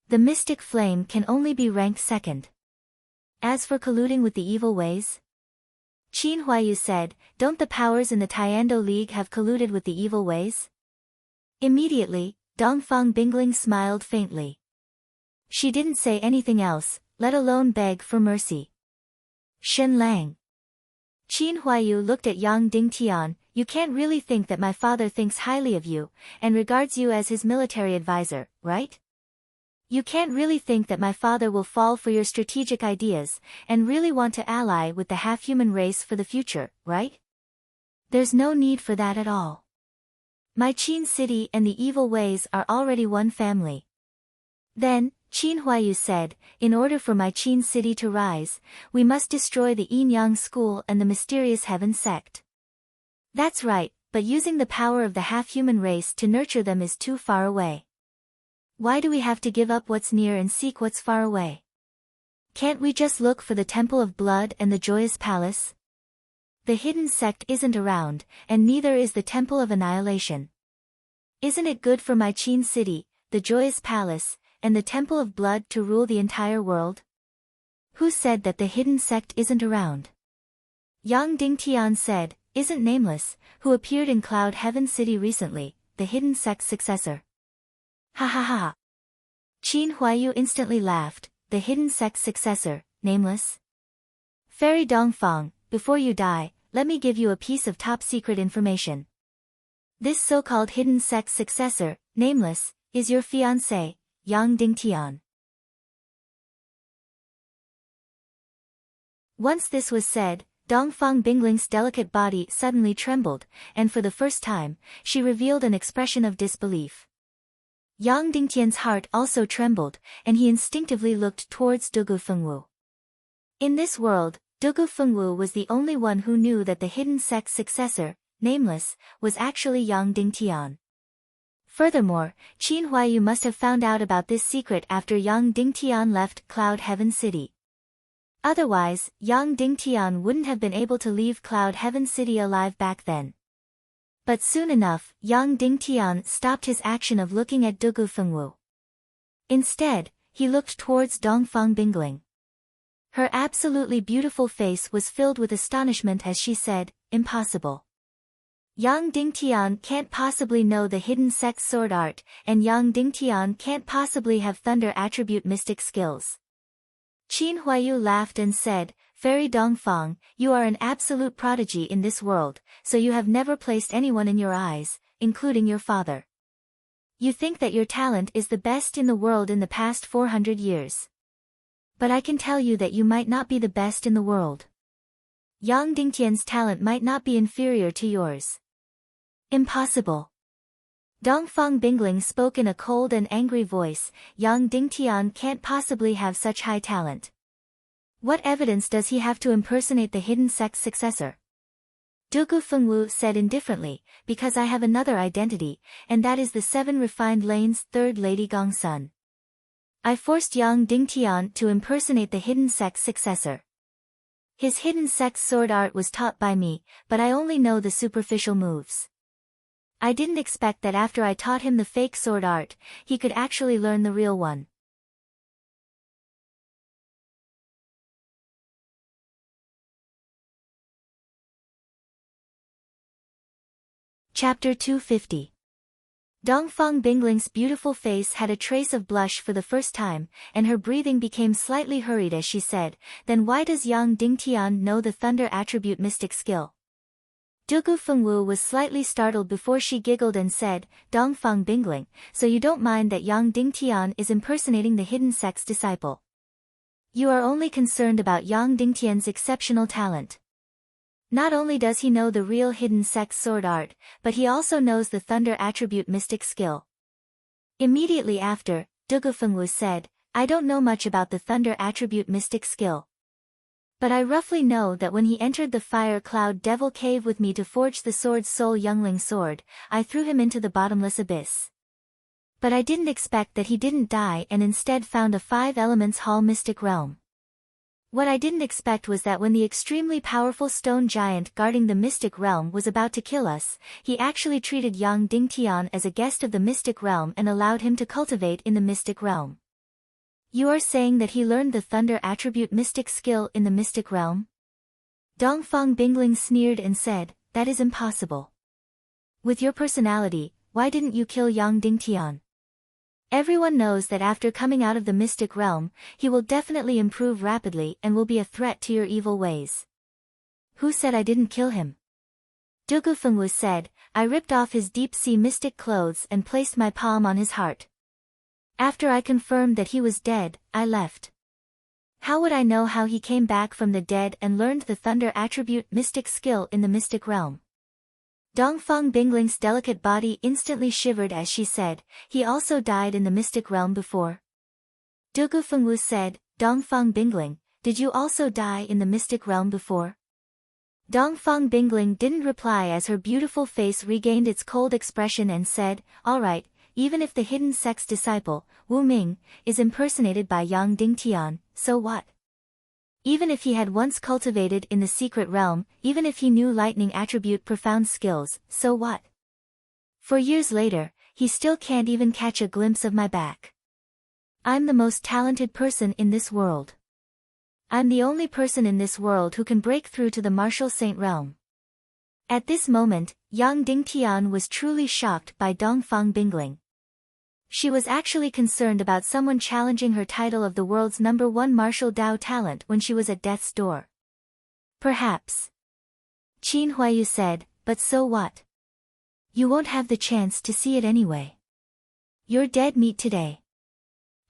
The mystic flame can only be ranked second. As for colluding with the evil ways, Qin Huayu said, don't the powers in the Taekwondo League have colluded with the evil ways? Immediately, Dongfang Bingling smiled faintly. She didn't say anything else, let alone beg for mercy. Shen Lang. Qin Huayu looked at Yang Dingtian, you can't really think that my father thinks highly of you, and regards you as his military advisor, right? You can't really think that my father will fall for your strategic ideas, and really want to ally with the half-human race for the future, right? There's no need for that at all. My Qin city and the evil ways are already one family. Then, Qin Huayu said, in order for my Qin city to rise, we must destroy the Yin-Yang school and the mysterious heaven sect. That's right, but using the power of the half-human race to nurture them is too far away. Why do we have to give up what's near and seek what's far away? Can't we just look for the Temple of Blood and the Joyous Palace? The hidden sect isn't around, and neither is the Temple of Annihilation. Isn't it good for my Qin city, the Joyous Palace, and the Temple of Blood to rule the entire world? Who said that the hidden sect isn't around? Yang Dingtian said, isn't Nameless, who appeared in Cloud Heaven City recently, the hidden sect's successor? Ha ha ha. Qin Huayu instantly laughed, the hidden sect's successor, Nameless? Fairy Dongfang, before you die, let me give you a piece of top-secret information. This so-called hidden sect's successor, Nameless, is your fiancé, Yang Dingtian. Once this was said, Dongfang Bingling's delicate body suddenly trembled, and for the first time, she revealed an expression of disbelief. Yang Dingtian's heart also trembled, and he instinctively looked towards Dugu Fengwu. In this world, Dugu Fengwu was the only one who knew that the hidden sect's successor, Nameless, was actually Yang Dingtian. Furthermore, Qin Huayu must have found out about this secret after Yang Dingtian left Cloud Heaven City. Otherwise, Yang Dingtian wouldn't have been able to leave Cloud Heaven City alive back then. But soon enough, Yang Dingtian stopped his action of looking at Dugu Fengwu. Instead, he looked towards Dongfang Bingling. Her absolutely beautiful face was filled with astonishment as she said, impossible. Yang Dingtian can't possibly know the hidden sect's sword art, and Yang Dingtian can't possibly have thunder attribute mystic skills. Qin Huayu laughed and said, Fairy Dongfang, you are an absolute prodigy in this world, so you have never placed anyone in your eyes, including your father. You think that your talent is the best in the world in the past 400 years. But I can tell you that you might not be the best in the world. Yang Dingtian's talent might not be inferior to yours. Impossible. Dongfang Bingling spoke in a cold and angry voice, Yang Dingtian can't possibly have such high talent. What evidence does he have to impersonate the hidden sect's successor? Dugu Fengwu said indifferently, because I have another identity, and that is the 7 Refined Lane's 3rd Lady Gongsun. I forced Yang Dingtian to impersonate the hidden sect's successor. His hidden sect's sword art was taught by me, but I only know the superficial moves. I didn't expect that after I taught him the fake sword art, he could actually learn the real one. Chapter 250. Dongfang Bingling's beautiful face had a trace of blush for the first time, and her breathing became slightly hurried as she said, then why does Yang Dingtian know the thunder attribute mystic skill? Dugu Fengwu was slightly startled before she giggled and said, Dongfang Bingling, so you don't mind that Yang Dingtian is impersonating the hidden sect's disciple. You are only concerned about Yang Dingtian's exceptional talent. Not only does he know the real hidden sect's sword art, but he also knows the thunder attribute mystic skill. Immediately after, Dugu Fengwu said, I don't know much about the thunder attribute mystic skill. But I roughly know that when he entered the Fire Cloud Devil Cave with me to forge the sword's soul Youngling sword, I threw him into the bottomless abyss. But I didn't expect that he didn't die and instead found a 5 elements hall mystic realm. What I didn't expect was that when the extremely powerful stone giant guarding the mystic realm was about to kill us, he actually treated Yang Dingtian as a guest of the mystic realm and allowed him to cultivate in the mystic realm. You are saying that he learned the thunder attribute mystic skill in the mystic realm? Dongfang Bingling sneered and said, that is impossible. With your personality, why didn't you kill Yang Dingtian? Everyone knows that after coming out of the mystic realm, he will definitely improve rapidly and will be a threat to your evil ways. Who said I didn't kill him? Dugufengwu said. I ripped off his deep-sea mystic clothes and placed my palm on his heart. After I confirmed that he was dead, I left. How would I know how he came back from the dead and learned the thunder attribute mystic skill in the mystic realm? Dongfang Bingling's delicate body instantly shivered as she said, he also died in the mystic realm before. Dugufengwu said, Dongfang Bingling, did you also die in the mystic realm before? Dongfang Bingling didn't reply as her beautiful face regained its cold expression and said, alright, even if the hidden sex disciple, Wu Ming, is impersonated by Yang Dingtian, so what? Even if he had once cultivated in the secret realm, even if he knew lightning attribute profound skills, so what? For years later, he still can't even catch a glimpse of my back. I'm the most talented person in this world. I'm the only person in this world who can break through to the martial saint realm. At this moment, Yang Dingtian was truly shocked by Dongfang Bingling. She was actually concerned about someone challenging her title of the world's #1 martial Dao talent when she was at death's door. Perhaps. Qin Huaiyu said, but so what? You won't have the chance to see it anyway. You're dead meat today.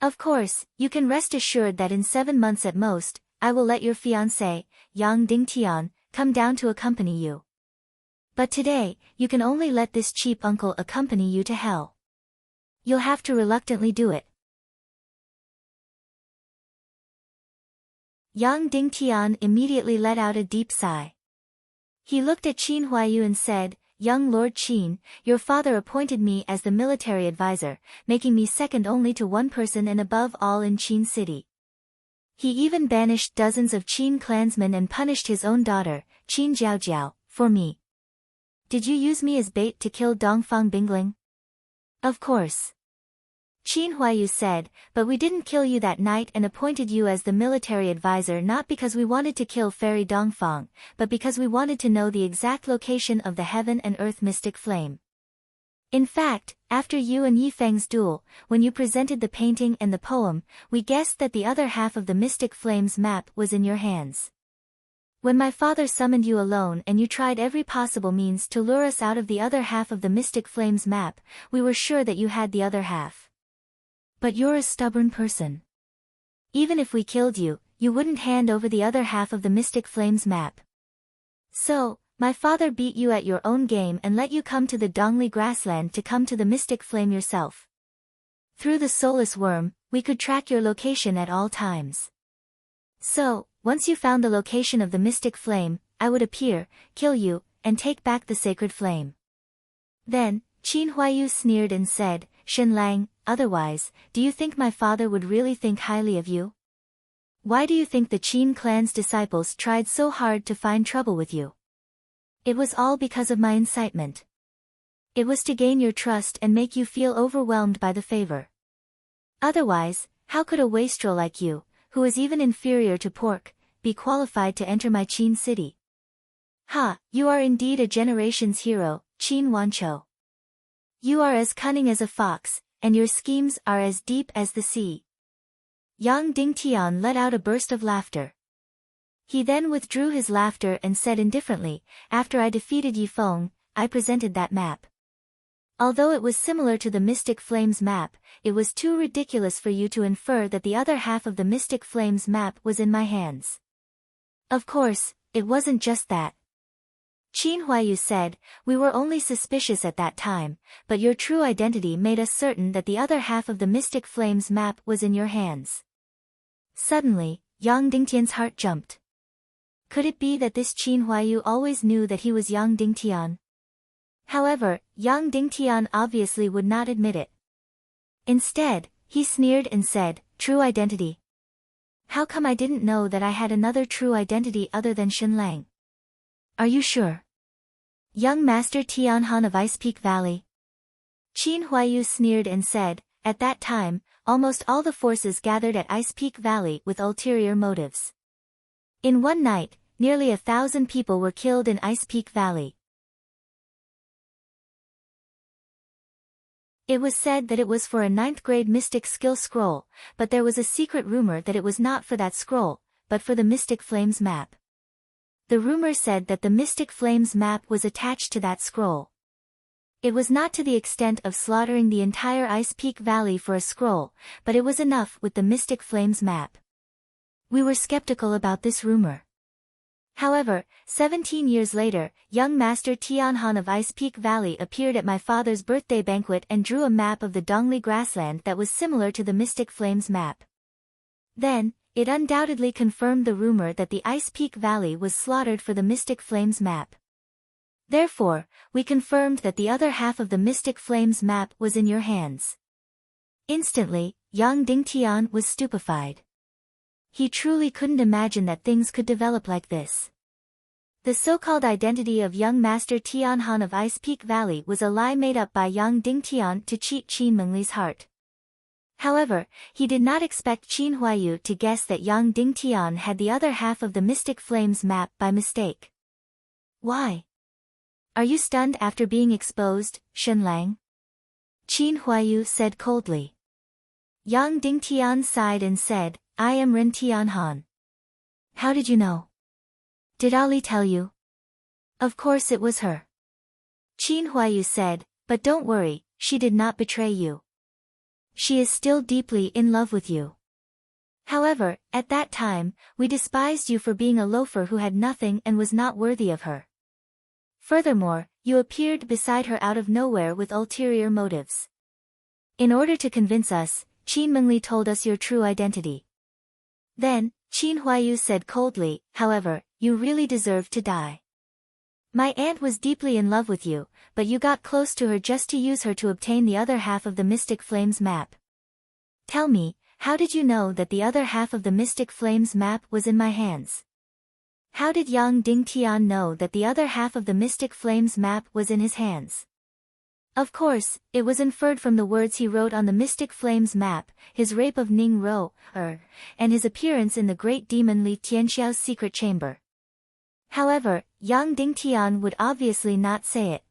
Of course, you can rest assured that in 7 months at most, I will let your fiancé, Yang Dingtian, come down to accompany you. But today, you can only let this cheap uncle accompany you to hell. You'll have to reluctantly do it. Yang Dingtian immediately let out a deep sigh. He looked at Qin Huaiyu and said, Young Lord Qin, your father appointed me as the military advisor, making me second only to one person and above all in Qin City. He even banished dozens of Qin clansmen and punished his own daughter, Qin Jiaojiao, for me. Did you use me as bait to kill Dongfang Bingling? Of course. Qin Huaiyu said, but we didn't kill you that night and appointed you as the military advisor not because we wanted to kill Fairy Dongfang, but because we wanted to know the exact location of the heaven and earth mystic flame. In fact, after you and Yifeng's duel, when you presented the painting and the poem, we guessed that the other half of the mystic flame's map was in your hands. When my father summoned you alone and you tried every possible means to lure us out of the other half of the mystic flame's map, we were sure that you had the other half. But you're a stubborn person. Even if we killed you, you wouldn't hand over the other half of the mystic flame's map. So, my father beat you at your own game and let you come to the Dongli grassland to come to the mystic flame yourself. Through the soulless worm, we could track your location at all times. So, once you found the location of the mystic flame, I would appear, kill you, and take back the sacred flame. Then, Qin Huaiyu sneered and said, Shen Lang, otherwise, do you think my father would really think highly of you? Why do you think the Qin clan's disciples tried so hard to find trouble with you? It was all because of my incitement. It was to gain your trust and make you feel overwhelmed by the favor. Otherwise, how could a wastrel like you, who is even inferior to pork, be qualified to enter my Qin city? Ha, you are indeed a generation's hero, Qin Wancho. You are as cunning as a fox, and your schemes are as deep as the sea. Yang Dingtian let out a burst of laughter. He then withdrew his laughter and said indifferently, after I defeated Yifeng, I presented that map. Although it was similar to the Mystic Flame's map, it was too ridiculous for you to infer that the other half of the Mystic Flame's map was in my hands. Of course, it wasn't just that. Qin Huaiyu said, we were only suspicious at that time, but your true identity made us certain that the other half of the Mystic Flame's map was in your hands. Suddenly, Yang Dingtian's heart jumped. Could it be that this Qin Huaiyu always knew that he was Yang Dingtian? However, Yang Dingtian obviously would not admit it. Instead, he sneered and said, true identity. How come I didn't know that I had another true identity other than Shen Lang? Are you sure? Young Master Tianhan of Ice Peak Valley. Qin Huaiyu sneered and said, at that time, almost all the forces gathered at Ice Peak Valley with ulterior motives. In one night, nearly 1,000 people were killed in Ice Peak Valley. It was said that it was for a 9th grade mystic skill scroll, but there was a secret rumor that it was not for that scroll, but for the Mystic Flames map. The rumor said that the Mystic Flames map was attached to that scroll. It was not to the extent of slaughtering the entire Ice Peak Valley for a scroll, but it was enough with the Mystic Flames map. We were skeptical about this rumor. However, 17 years later, young Master Tianhan of Ice Peak Valley appeared at my father's birthday banquet and drew a map of the Dongli grassland that was similar to the Mystic Flames map. Then, it undoubtedly confirmed the rumor that the Ice Peak Valley was slaughtered for the Mystic Flames map. Therefore, we confirmed that the other half of the Mystic Flames map was in your hands. Instantly, Yang Dingtian was stupefied. He truly couldn't imagine that things could develop like this. The so-called identity of young Master Tianhan of Ice Peak Valley was a lie made up by Yang Dingtian to cheat Qin Mengli's heart. However, he did not expect Qin Huayu to guess that Yang Dingtian had the other half of the Mystic Flames map by mistake. Why? Are you stunned after being exposed, Shenlang? Qin Huayu said coldly. Yang Dingtian sighed and said, I am Ren Tianhan. How did you know? Did Ali tell you? Of course it was her. Qin Huayu said, but don't worry, she did not betray you. She is still deeply in love with you. However, at that time, we despised you for being a loafer who had nothing and was not worthy of her. Furthermore, you appeared beside her out of nowhere with ulterior motives. In order to convince us, Qin Mengli told us your true identity. Then, Qin Huayu said coldly, however, you really deserved to die. My aunt was deeply in love with you, but you got close to her just to use her to obtain the other half of the Mystic Flames map. Tell me, how did you know that the other half of the Mystic Flames map was in my hands? How did Yang Dingtian know that the other half of the Mystic Flames map was in his hands? Of course, it was inferred from the words he wrote on the Mystic Flames map, his rape of Ning Ro, and his appearance in the great demon Li Tianxiao's secret chamber. However, Yang Dingtian would obviously not say it.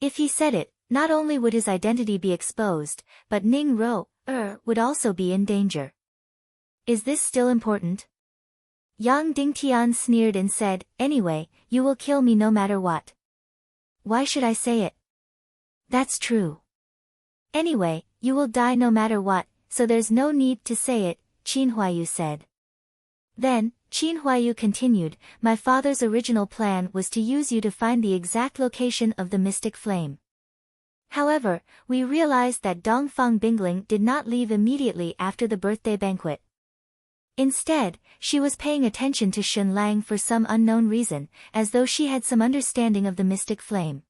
If he said it, not only would his identity be exposed, but Ning Ro, would also be in danger. Is this still important? Yang Dingtian sneered and said, anyway, you will kill me no matter what. Why should I say it? That's true. Anyway, you will die no matter what, so there's no need to say it, Qin Huayu said. Then, Qin Huayu continued, my father's original plan was to use you to find the exact location of the mystic flame. However, we realized that Dongfang Bingling did not leave immediately after the birthday banquet. Instead, she was paying attention to Shenlang for some unknown reason, as though she had some understanding of the mystic flame.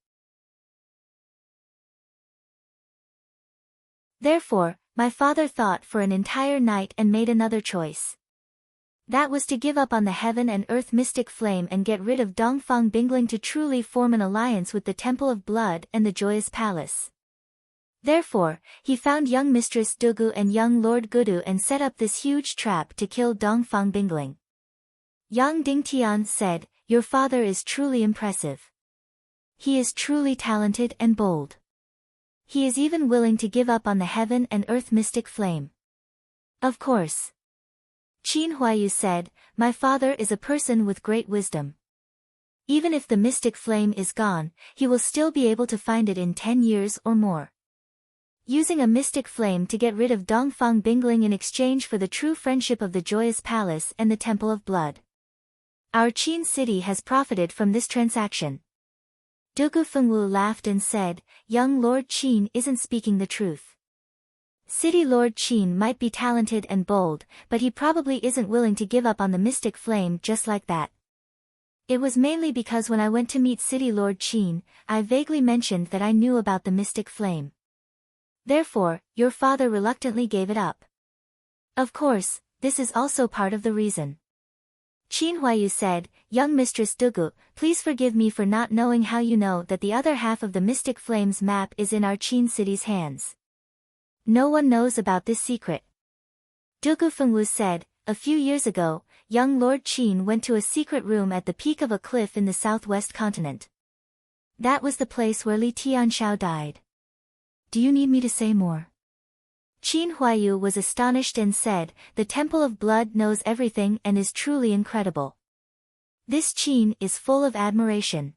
Therefore, my father thought for an entire night and made another choice. That was to give up on the heaven and earth mystic flame and get rid of Dongfang Bingling to truly form an alliance with the Temple of Blood and the Joyous Palace. Therefore, he found young Mistress Dugu and young Lord Gudu and set up this huge trap to kill Dongfang Bingling. Yang Dingtian said, your father is truly impressive. He is truly talented and bold. He is even willing to give up on the heaven and earth mystic flame. Of course. Qin Huayu said, my father is a person with great wisdom. Even if the mystic flame is gone, he will still be able to find it in 10 years or more. Using a mystic flame to get rid of Dongfang Bingling in exchange for the true friendship of the Joyous Palace and the Temple of Blood. Our Qin city has profited from this transaction. Dugu Fengwu laughed and said, young Lord Qin isn't speaking the truth. City Lord Qin might be talented and bold, but he probably isn't willing to give up on the mystic flame just like that. It was mainly because when I went to meet City Lord Qin, I vaguely mentioned that I knew about the mystic flame. Therefore, your father reluctantly gave it up. Of course, this is also part of the reason. Qin Huayu said, young Mistress Dugu, please forgive me for not knowing how you know that the other half of the Mystic Flames map is in our Qin city's hands. No one knows about this secret. Dugu Fengwu said, a few years ago, young Lord Qin went to a secret room at the peak of a cliff in the southwest continent. That was the place where Li Tianxiao died. Do you need me to say more? Qin Huayu was astonished and said, the Temple of Blood knows everything and is truly incredible. This Qin is full of admiration.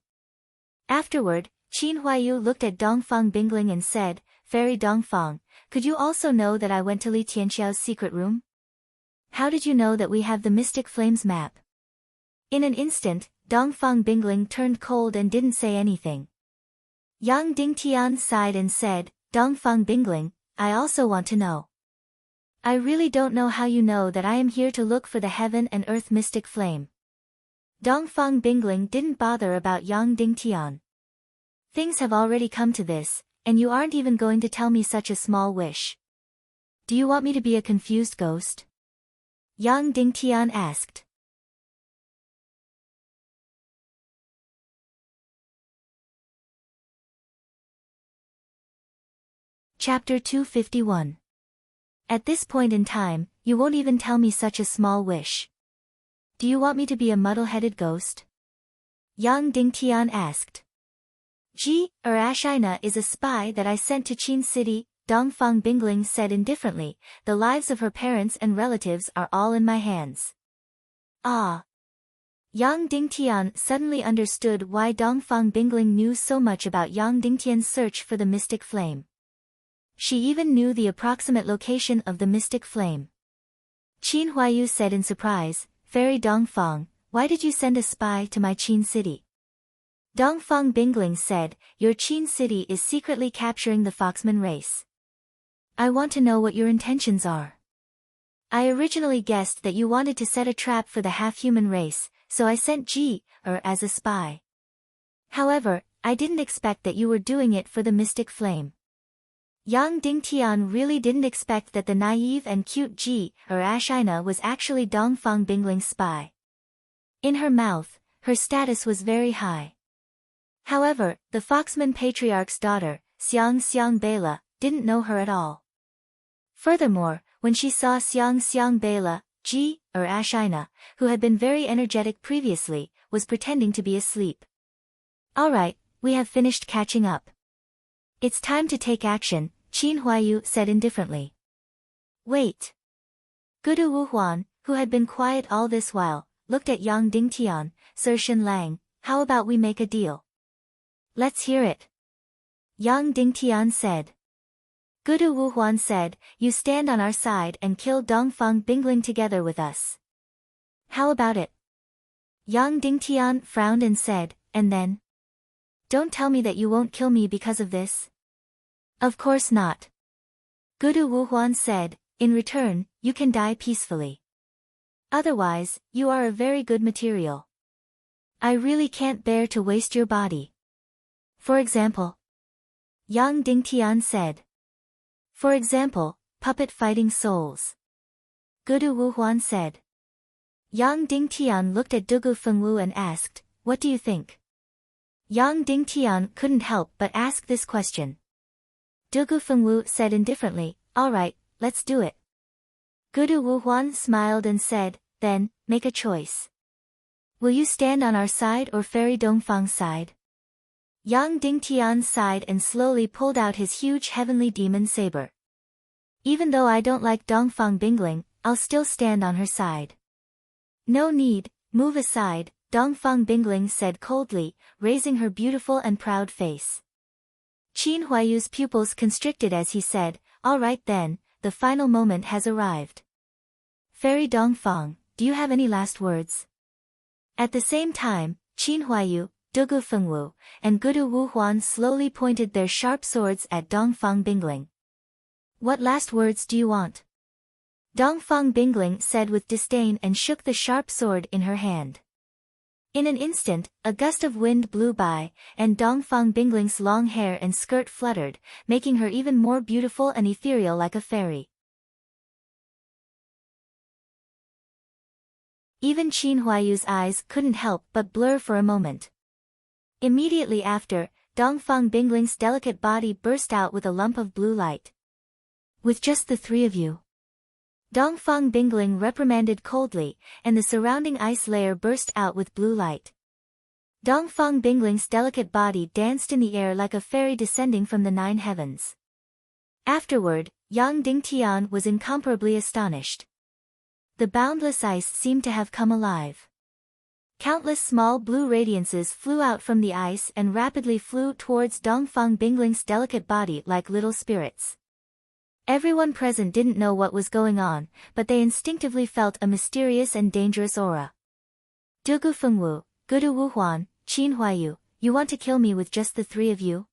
Afterward, Qin Huayu looked at Dongfang Bingling and said, Fairy Dongfang, could you also know that I went to Li Tianxiao's secret room? How did you know that we have the Mystic Flames map? In an instant, Dongfang Bingling turned cold and didn't say anything. Yang Dingtian sighed and said, Dongfang Bingling, I also want to know. I really don't know how you know that I am here to look for the heaven and earth mystic flame. Dongfang Bingling didn't bother about Yang Dingtian. Things have already come to this, and you aren't even going to tell me such a small wish. Do you want me to be a confused ghost? Yang Dingtian asked. Chapter 251. At this point in time, you won't even tell me such a small wish. Do you want me to be a muddle-headed ghost? Yang Dingtian asked. Ashina is a spy that I sent to Qin City, Dongfang Bingling said indifferently. The lives of her parents and relatives are all in my hands. Ah. Yang Dingtian suddenly understood why Dongfang Bingling knew so much about Yang Dingtian's search for the mystic flame. She even knew the approximate location of the mystic flame. Qin Huayu said in surprise, Fairy Dongfang, why did you send a spy to my Qin City? Dongfang Bingling said, your Qin City is secretly capturing the Foxman race. I want to know what your intentions are. I originally guessed that you wanted to set a trap for the half-human race, so I sent as a spy. However, I didn't expect that you were doing it for the mystic flame. Yang Dingtian really didn't expect that the naive and cute Ashina was actually Dongfang Bingling's spy. In her mouth, her status was very high. However, the Foxman patriarch's daughter, Xiang Bela, didn't know her at all. Furthermore, when she saw Xiang Bela, Ashina, who had been very energetic previously, was pretending to be asleep. Alright, we have finished catching up. It's time to take action, Qin Huayu said indifferently. Wait. Gudu Wuhuan, who had been quiet all this while, looked at Yang Dingtian, Sir Shen Lang, how about we make a deal? Let's hear it. Yang Dingtian said. Gudu Wuhuan said, you stand on our side and kill Dongfang Bingling together with us. How about it? Yang Dingtian frowned and said, and then? Don't tell me that you won't kill me because of this. Of course not. Gudu Wuhuan said, in return, you can die peacefully. Otherwise, you are a very good material. I really can't bear to waste your body. For example. Yang Dingtian said. For example, puppet fighting souls. Gudu Wuhuan said. Yang Dingtian looked at Dugu Fengwu and asked, what do you think? Yang Dingtian couldn't help but ask this question. Dugu Fengwu said indifferently, alright, let's do it. Gudu Wuhuan smiled and said, then, make a choice. Will you stand on our side or Fairy Dongfang's side? Yang Dingtian sighed and slowly pulled out his huge heavenly demon saber. Even though I don't like Dongfang Bingling, I'll still stand on her side. No need, move aside, Dongfang Bingling said coldly, raising her beautiful and proud face. Qin Huayu's pupils constricted as he said, all right then, the final moment has arrived. Fairy Dongfang, do you have any last words? At the same time, Qin Huayu, Dugu Fengwu, and Gudu Wuhuan slowly pointed their sharp swords at Dongfang Bingling. What last words do you want? Dongfang Bingling said with disdain and shook the sharp sword in her hand. In an instant, a gust of wind blew by, and Dongfang Bingling's long hair and skirt fluttered, making her even more beautiful and ethereal like a fairy. Even Qin Huayu's eyes couldn't help but blur for a moment. Immediately after, Dongfang Bingling's delicate body burst out with a lump of blue light. With just the three of you? Dongfang Bingling reprimanded coldly, and the surrounding ice layer burst out with blue light. Dongfang Bingling's delicate body danced in the air like a fairy descending from the 9 heavens. Afterward, Yang Dingtian was incomparably astonished. The boundless ice seemed to have come alive. Countless small blue radiances flew out from the ice and rapidly flew towards Dongfang Bingling's delicate body like little spirits. Everyone present didn't know what was going on, but they instinctively felt a mysterious and dangerous aura. Dugu Fengwu, Gudu Wuhuan, Qin Huayu, you want to kill me with just the three of you?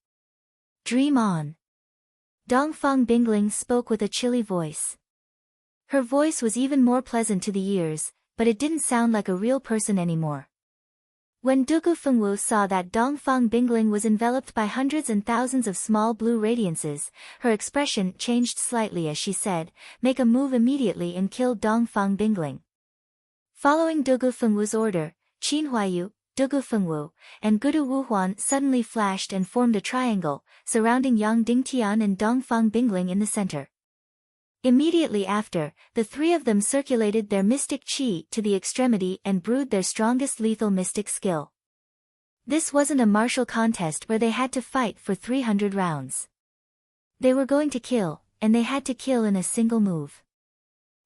Dream on. Dongfang Bingling spoke with a chilly voice. Her voice was even more pleasant to the ears, but it didn't sound like a real person anymore. When Dugu Fengwu saw that Dongfang Bingling was enveloped by hundreds and thousands of small blue radiances, her expression changed slightly as she said, make a move immediately and kill Dongfang Bingling. Following Dugu Fengwu's order, Qin Huayu, Dugu Fengwu, and Gudu Wuhuan suddenly flashed and formed a triangle, surrounding Yang Dingtian and Dongfang Bingling in the center. Immediately after, the three of them circulated their mystic qi to the extremity and brewed their strongest lethal mystic skill. This wasn't a martial contest where they had to fight for 300 rounds. They were going to kill, and they had to kill in a single move.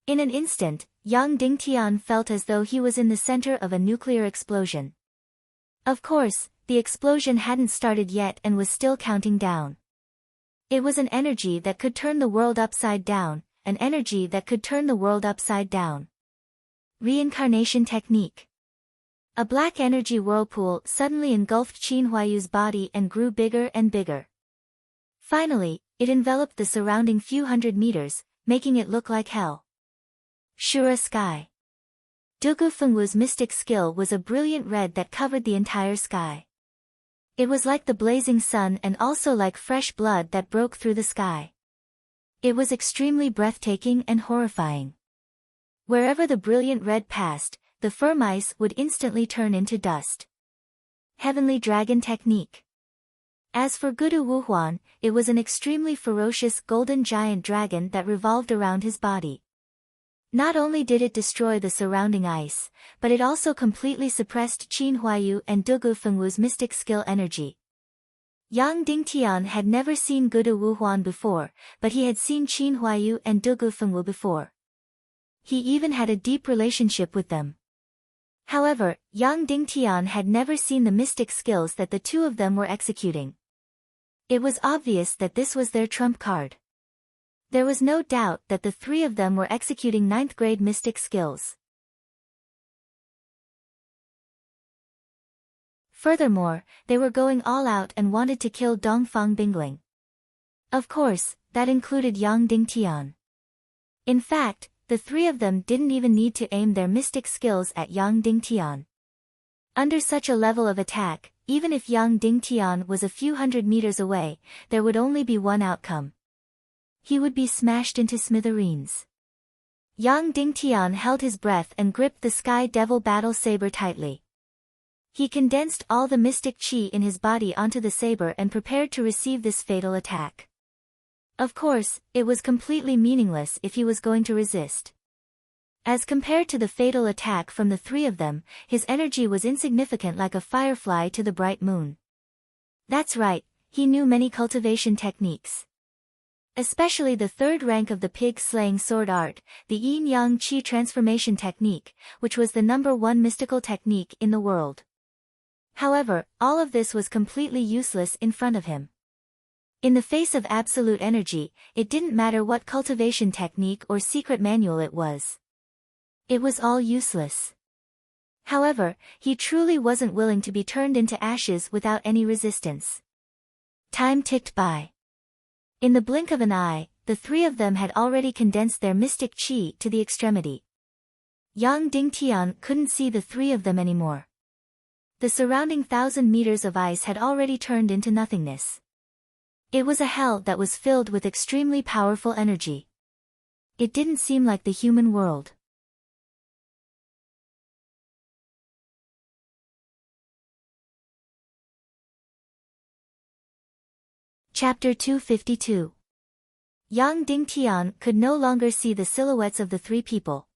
In an instant, Yang Dingtian felt as though he was in the center of a nuclear explosion. Of course, the explosion hadn't started yet and was still counting down. It was an energy that could turn the world upside down, an energy that could turn the world upside down. Reincarnation technique. A black energy whirlpool suddenly engulfed Qin Huayu's body and grew bigger and bigger. Finally, it enveloped the surrounding few hundred meters, making it look like hell. Shura sky. Dugu Fengwu's mystic skill was a brilliant red that covered the entire sky. It was like the blazing sun and also like fresh blood that broke through the sky. It was extremely breathtaking and horrifying. Wherever the brilliant red passed, the firm ice would instantly turn into dust. Heavenly Dragon Technique. As for Gudu Wuhuan, it was an extremely ferocious golden giant dragon that revolved around his body. Not only did it destroy the surrounding ice, but it also completely suppressed Qin Huayu and Dugu Fengwu's mystic skill energy. Yang Dingtian had never seen Gudu Wuhuan before, but he had seen Qin Huayu and Dugu Fengwu before. He even had a deep relationship with them. However, Yang Dingtian had never seen the mystic skills that the two of them were executing. It was obvious that this was their trump card. There was no doubt that the three of them were executing 9th grade mystic skills. Furthermore, they were going all out and wanted to kill Dongfang Bingling. Of course, that included Yang Dingtian. In fact, the three of them didn't even need to aim their mystic skills at Yang Dingtian. Under such a level of attack, even if Yang Dingtian was a few hundred meters away, there would only be one outcome. He would be smashed into smithereens. Yang Dingtian held his breath and gripped the Sky Devil battle saber tightly. He condensed all the mystic qi in his body onto the saber and prepared to receive this fatal attack. Of course, it was completely meaningless if he was going to resist. As compared to the fatal attack from the three of them, his energy was insignificant like a firefly to the bright moon. That's right, he knew many cultivation techniques. Especially the third rank of the pig-slaying sword art, the yin-yang qi transformation technique, which was the #1 mystical technique in the world. However, all of this was completely useless in front of him. In the face of absolute energy, it didn't matter what cultivation technique or secret manual it was. It was all useless. However, he truly wasn't willing to be turned into ashes without any resistance. Time ticked by. In the blink of an eye, the three of them had already condensed their mystic qi to the extremity. Yang Dingtian couldn't see the three of them anymore. The surrounding 1,000 meters of ice had already turned into nothingness. It was a hell that was filled with extremely powerful energy. It didn't seem like the human world. Chapter 252. Yang Dingtian could no longer see the silhouettes of the three people.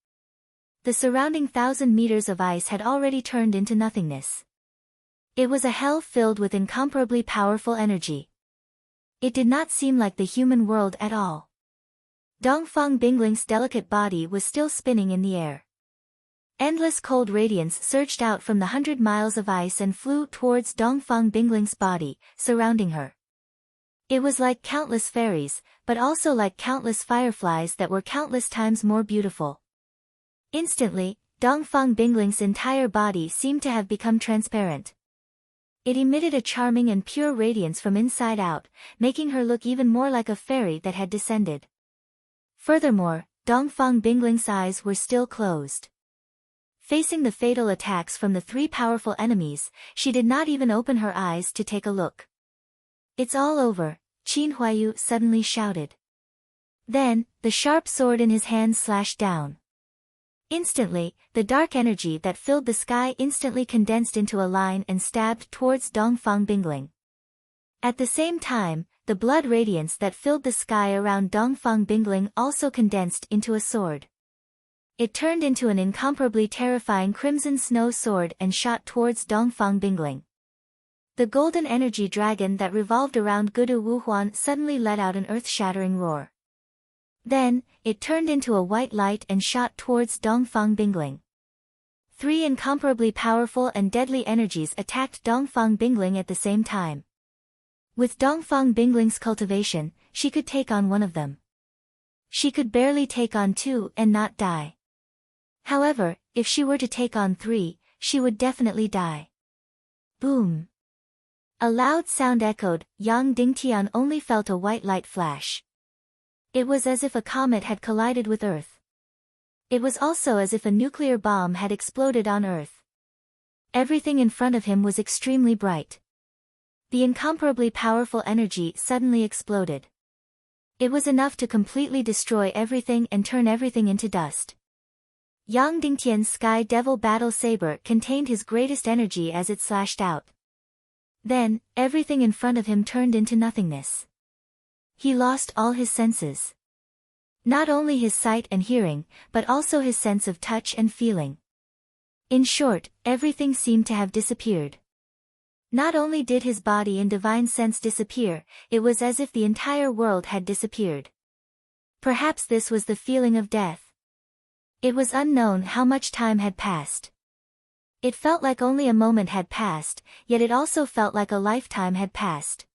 The surrounding 1,000 meters of ice had already turned into nothingness. It was a hell filled with incomparably powerful energy. It did not seem like the human world at all. Dongfang Bingling's delicate body was still spinning in the air. Endless cold radiance surged out from the 100 miles of ice and flew towards Dongfang Bingling's body, surrounding her. It was like countless fairies, but also like countless fireflies that were countless times more beautiful. Instantly, Dongfang Bingling's entire body seemed to have become transparent. It emitted a charming and pure radiance from inside out, making her look even more like a fairy that had descended. Furthermore, Dongfang Bingling's eyes were still closed. Facing the fatal attacks from the three powerful enemies, she did not even open her eyes to take a look. "It's all over," Qin Huayu suddenly shouted. Then, the sharp sword in his hand slashed down. Instantly, the dark energy that filled the sky instantly condensed into a line and stabbed towards Dongfang Bingling. At the same time, the blood radiance that filled the sky around Dongfang Bingling also condensed into a sword. It turned into an incomparably terrifying crimson snow sword and shot towards Dongfang Bingling. The golden energy dragon that revolved around Gudu Wuhuan suddenly let out an earth-shattering roar. Then, it turned into a white light and shot towards Dongfang Bingling. Three incomparably powerful and deadly energies attacked Dongfang Bingling at the same time. With Dongfang Bingling's cultivation, she could take on one of them. She could barely take on two and not die. However, if she were to take on three, she would definitely die. Boom! A loud sound echoed. Yang Dingtian only felt a white light flash. It was as if a comet had collided with Earth. It was also as if a nuclear bomb had exploded on Earth. Everything in front of him was extremely bright. The incomparably powerful energy suddenly exploded. It was enough to completely destroy everything and turn everything into dust. Yang Dingtian's Sky Devil Battle Saber contained his greatest energy as it slashed out. Then, everything in front of him turned into nothingness. He lost all his senses. Not only his sight and hearing, but also his sense of touch and feeling. In short, everything seemed to have disappeared. Not only did his body and divine sense disappear, it was as if the entire world had disappeared. Perhaps this was the feeling of death. It was unknown how much time had passed. It felt like only a moment had passed, yet it also felt like a lifetime had passed.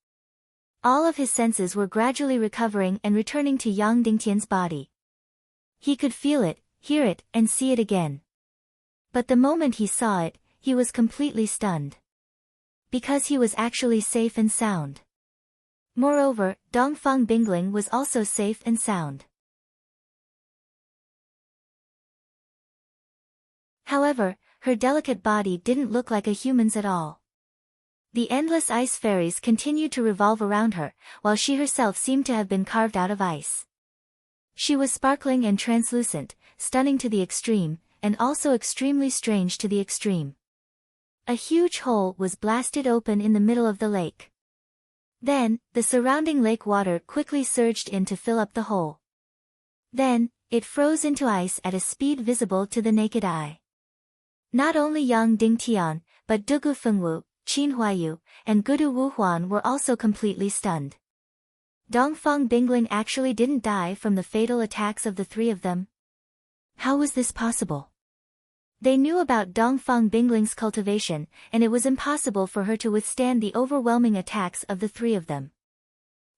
All of his senses were gradually recovering and returning to Yang Dingtian's body. He could feel it, hear it, and see it again. But the moment he saw it, he was completely stunned. Because he was actually safe and sound. Moreover, Dongfang Bingling was also safe and sound. However, her delicate body didn't look like a human's at all. The endless ice fairies continued to revolve around her, while she herself seemed to have been carved out of ice. She was sparkling and translucent, stunning to the extreme, and also extremely strange to the extreme. A huge hole was blasted open in the middle of the lake. Then, the surrounding lake water quickly surged in to fill up the hole. Then, it froze into ice at a speed visible to the naked eye. Not only Yang Dingtian, but Dugu Fengwu, Qin Huayu, and Gudu Wuhuan were also completely stunned. Dongfang Bingling actually didn't die from the fatal attacks of the three of them. How was this possible? They knew about Dongfang Bingling's cultivation, and it was impossible for her to withstand the overwhelming attacks of the three of them.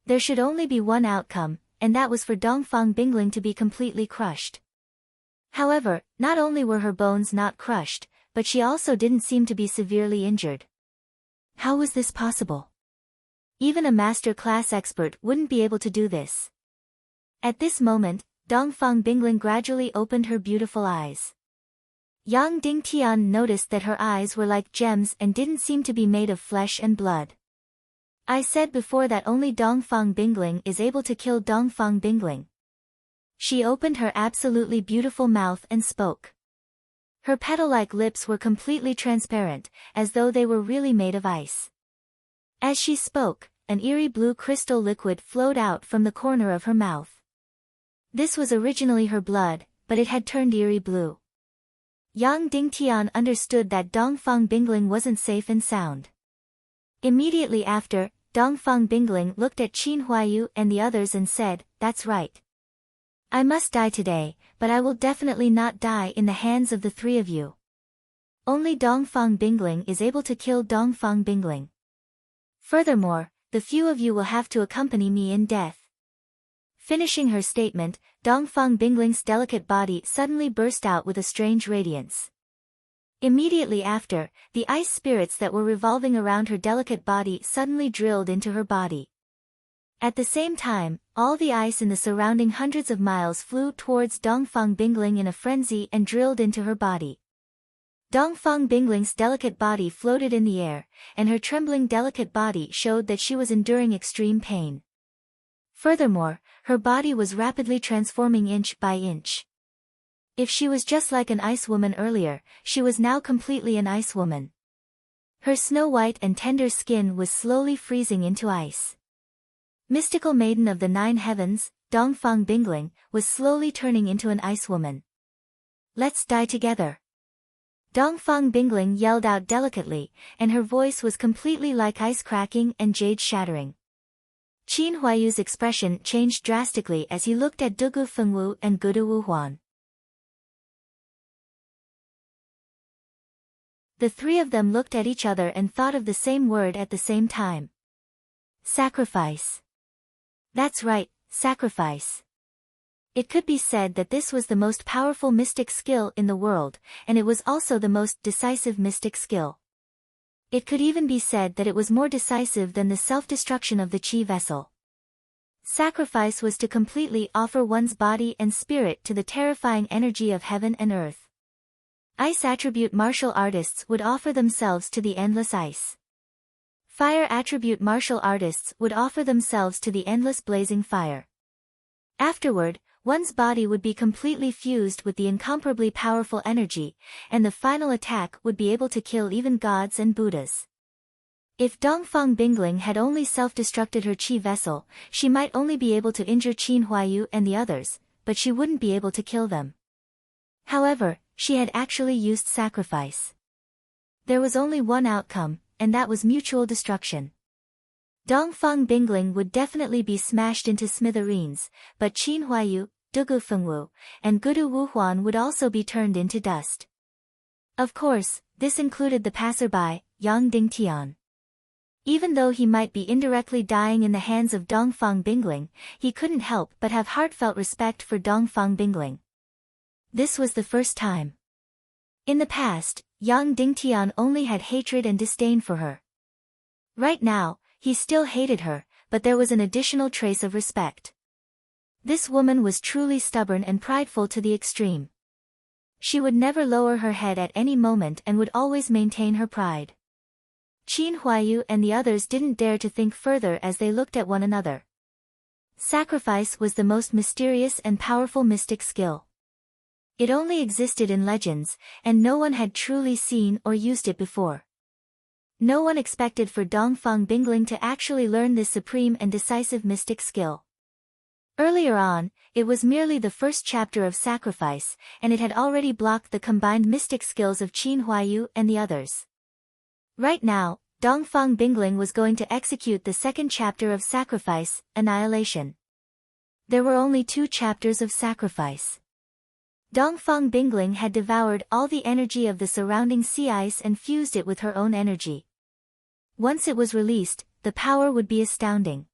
There should only be one outcome, and that was for Dongfang Bingling to be completely crushed. However, not only were her bones not crushed, but she also didn't seem to be severely injured. How was this possible? Even a master class expert wouldn't be able to do this. At this moment, Dongfang Bingling gradually opened her beautiful eyes. Yang Dingtian noticed that her eyes were like gems and didn't seem to be made of flesh and blood. I said before that only Dongfang Bingling is able to kill Dongfang Bingling. She opened her absolutely beautiful mouth and spoke. Her petal-like lips were completely transparent, as though they were really made of ice. As she spoke, an eerie blue crystal liquid flowed out from the corner of her mouth. This was originally her blood, but it had turned eerie blue. Yang Dingtian understood that Dongfang Bingling wasn't safe and sound. Immediately after, Dongfang Bingling looked at Qin Huayu and the others and said, "That's right. I must die today, but I will definitely not die in the hands of the three of you. Only Dongfang Bingling is able to kill Dongfang Bingling. Furthermore, the few of you will have to accompany me in death." Finishing her statement, Dongfang Bingling's delicate body suddenly burst out with a strange radiance. Immediately after, the ice spirits that were revolving around her delicate body suddenly drilled into her body. At the same time, all the ice in the surrounding hundreds of miles flew towards Dongfang Bingling in a frenzy and drilled into her body. Dongfang Bingling's delicate body floated in the air, and her trembling delicate body showed that she was enduring extreme pain. Furthermore, her body was rapidly transforming inch by inch. If she was just like an ice woman earlier, she was now completely an ice woman. Her snow-white and tender skin was slowly freezing into ice. Mystical maiden of the 9 heavens, Dongfang Bingling, was slowly turning into an ice woman. "Let's die together!" Dongfang Bingling yelled out delicately, and her voice was completely like ice cracking and jade shattering. Qin Huaiyu's expression changed drastically as he looked at Dugu Fengwu and Gudu Wuhuan. The three of them looked at each other and thought of the same word at the same time. Sacrifice. That's right, sacrifice. It could be said that this was the most powerful mystic skill in the world, and it was also the most decisive mystic skill. It could even be said that it was more decisive than the self-destruction of the Qi vessel. Sacrifice was to completely offer one's body and spirit to the terrifying energy of heaven and earth. Ice attribute martial artists would offer themselves to the endless ice. Fire attribute martial artists would offer themselves to the endless blazing fire. Afterward, one's body would be completely fused with the incomparably powerful energy, and the final attack would be able to kill even gods and Buddhas. If Dongfang Bingling had only self-destructed her Qi vessel, she might only be able to injure Qin Huaiyu and the others, but she wouldn't be able to kill them. However, she had actually used sacrifice. There was only one outcome, and that was mutual destruction. Dongfang Bingling would definitely be smashed into smithereens, but Qin Huaiyu, Dugu Fengwu, and Gudu Wuhuan would also be turned into dust. Of course, this included the passerby, Yang Dingtian. Even though he might be indirectly dying in the hands of Dongfang Bingling, he couldn't help but have heartfelt respect for Dongfang Bingling. This was the first time. In the past, Yang Dingtian only had hatred and disdain for her. Right now, he still hated her, but there was an additional trace of respect. This woman was truly stubborn and prideful to the extreme. She would never lower her head at any moment and would always maintain her pride. Qin Huaiyu and the others didn't dare to think further as they looked at one another. Sacrifice was the most mysterious and powerful mystic skill. It only existed in legends, and no one had truly seen or used it before. No one expected for Dongfang Bingling to actually learn this supreme and decisive mystic skill. Earlier on, it was merely the first chapter of sacrifice, and it had already blocked the combined mystic skills of Qin Huaiyu and the others. Right now, Dongfang Bingling was going to execute the second chapter of sacrifice, annihilation. There were only 2 chapters of sacrifice. Dongfang Bingling had devoured all the energy of the surrounding sea ice and fused it with her own energy. Once it was released, the power would be astounding.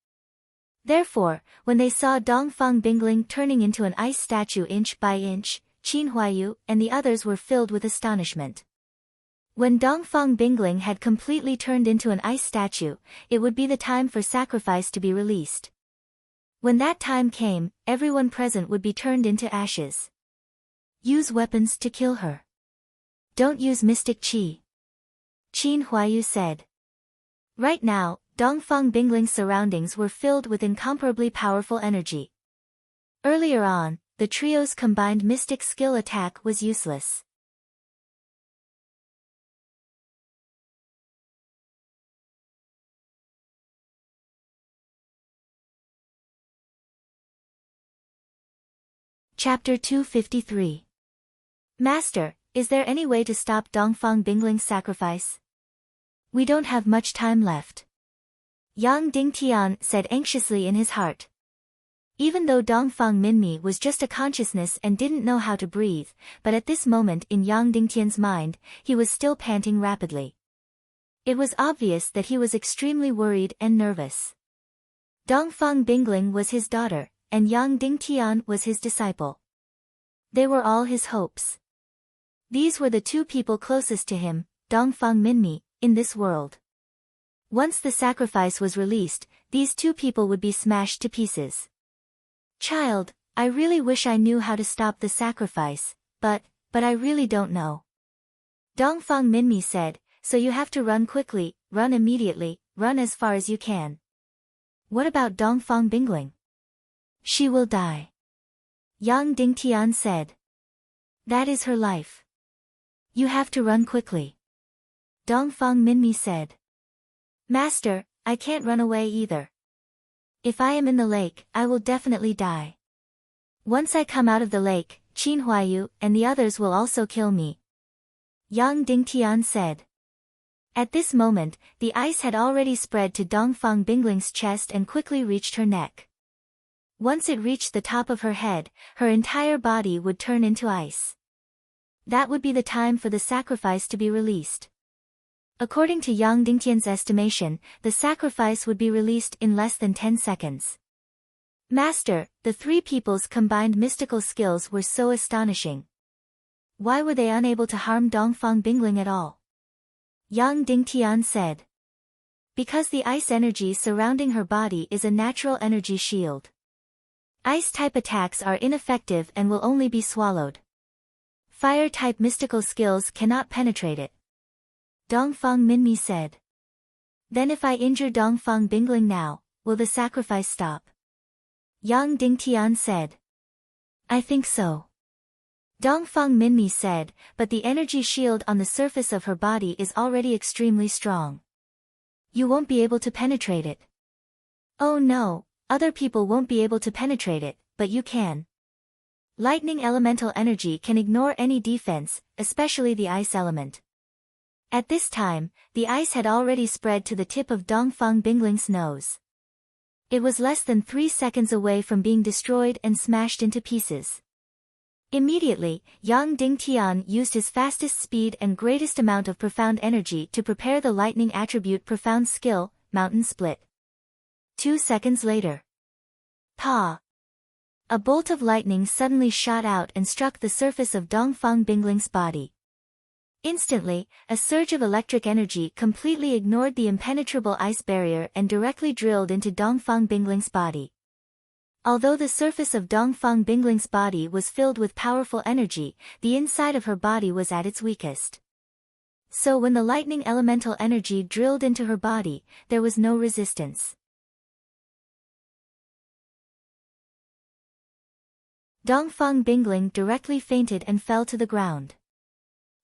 Therefore, when they saw Dongfang Bingling turning into an ice statue inch by inch, Qin Huaiyu and the others were filled with astonishment. When Dongfang Bingling had completely turned into an ice statue, it would be the time for sacrifice to be released. When that time came, everyone present would be turned into ashes. Use weapons to kill her. Don't use mystic qi, Qin Huaiyu said. Right now, Dongfang Bingling's surroundings were filled with incomparably powerful energy. Earlier on, the trio's combined mystic skill attack was useless. Chapter 253. Master, is there any way to stop Dongfang Bingling's sacrifice? We don't have much time left. Yang Dingtian said anxiously in his heart. Even though Dongfang Minmi was just a consciousness and didn't know how to breathe, but at this moment in Yang Dingtian's mind, he was still panting rapidly. It was obvious that he was extremely worried and nervous. Dongfang Bingling was his daughter, and Yang Dingtian was his disciple. They were all his hopes. These were the two people closest to him, Dongfang Minmi, in this world. Once the sacrifice was released, these two people would be smashed to pieces. Child, I really wish I knew how to stop the sacrifice, but I really don't know. Dongfang Minmi said, so you have to run quickly, run immediately, run as far as you can. What about Dongfang Bingling? She will die. Yang Dingtian said. That is her life. You have to run quickly. Dongfang Minmi said. Master, I can't run away either. If I am in the lake, I will definitely die. Once I come out of the lake, Qin Huayu and the others will also kill me. Yang Dingtian said. At this moment, the ice had already spread to Dongfang Bingling's chest and quickly reached her neck. Once it reached the top of her head, her entire body would turn into ice. That would be the time for the sacrifice to be released. According to Yang Dingtian's estimation, the sacrifice would be released in less than 10 seconds. Master, the three people's combined mystical skills were so astonishing. Why were they unable to harm Dongfang Bingling at all? Yang Dingtian said. Because the ice energy surrounding her body is a natural energy shield. Ice-type attacks are ineffective and will only be swallowed. Fire-type mystical skills cannot penetrate it. Dongfang Minmi said. Then if I injure Dongfang Bingling now, will the sacrifice stop? Yang Dingtian said. I think so. Dongfang Minmi said, but the energy shield on the surface of her body is already extremely strong. You won't be able to penetrate it. Oh no, other people won't be able to penetrate it, but you can. Lightning elemental energy can ignore any defense, especially the ice element. At this time, the ice had already spread to the tip of Dongfang Bingling's nose. It was less than 3 seconds away from being destroyed and smashed into pieces. Immediately, Yang Dingtian used his fastest speed and greatest amount of profound energy to prepare the lightning attribute profound skill, Mountain Split. 2 seconds later. Pa! A bolt of lightning suddenly shot out and struck the surface of Dongfang Bingling's body. Instantly, a surge of electric energy completely ignored the impenetrable ice barrier and directly drilled into Dongfang Bingling's body. Although the surface of Dongfang Bingling's body was filled with powerful energy, the inside of her body was at its weakest. So when the lightning elemental energy drilled into her body, there was no resistance. Dongfang Bingling directly fainted and fell to the ground.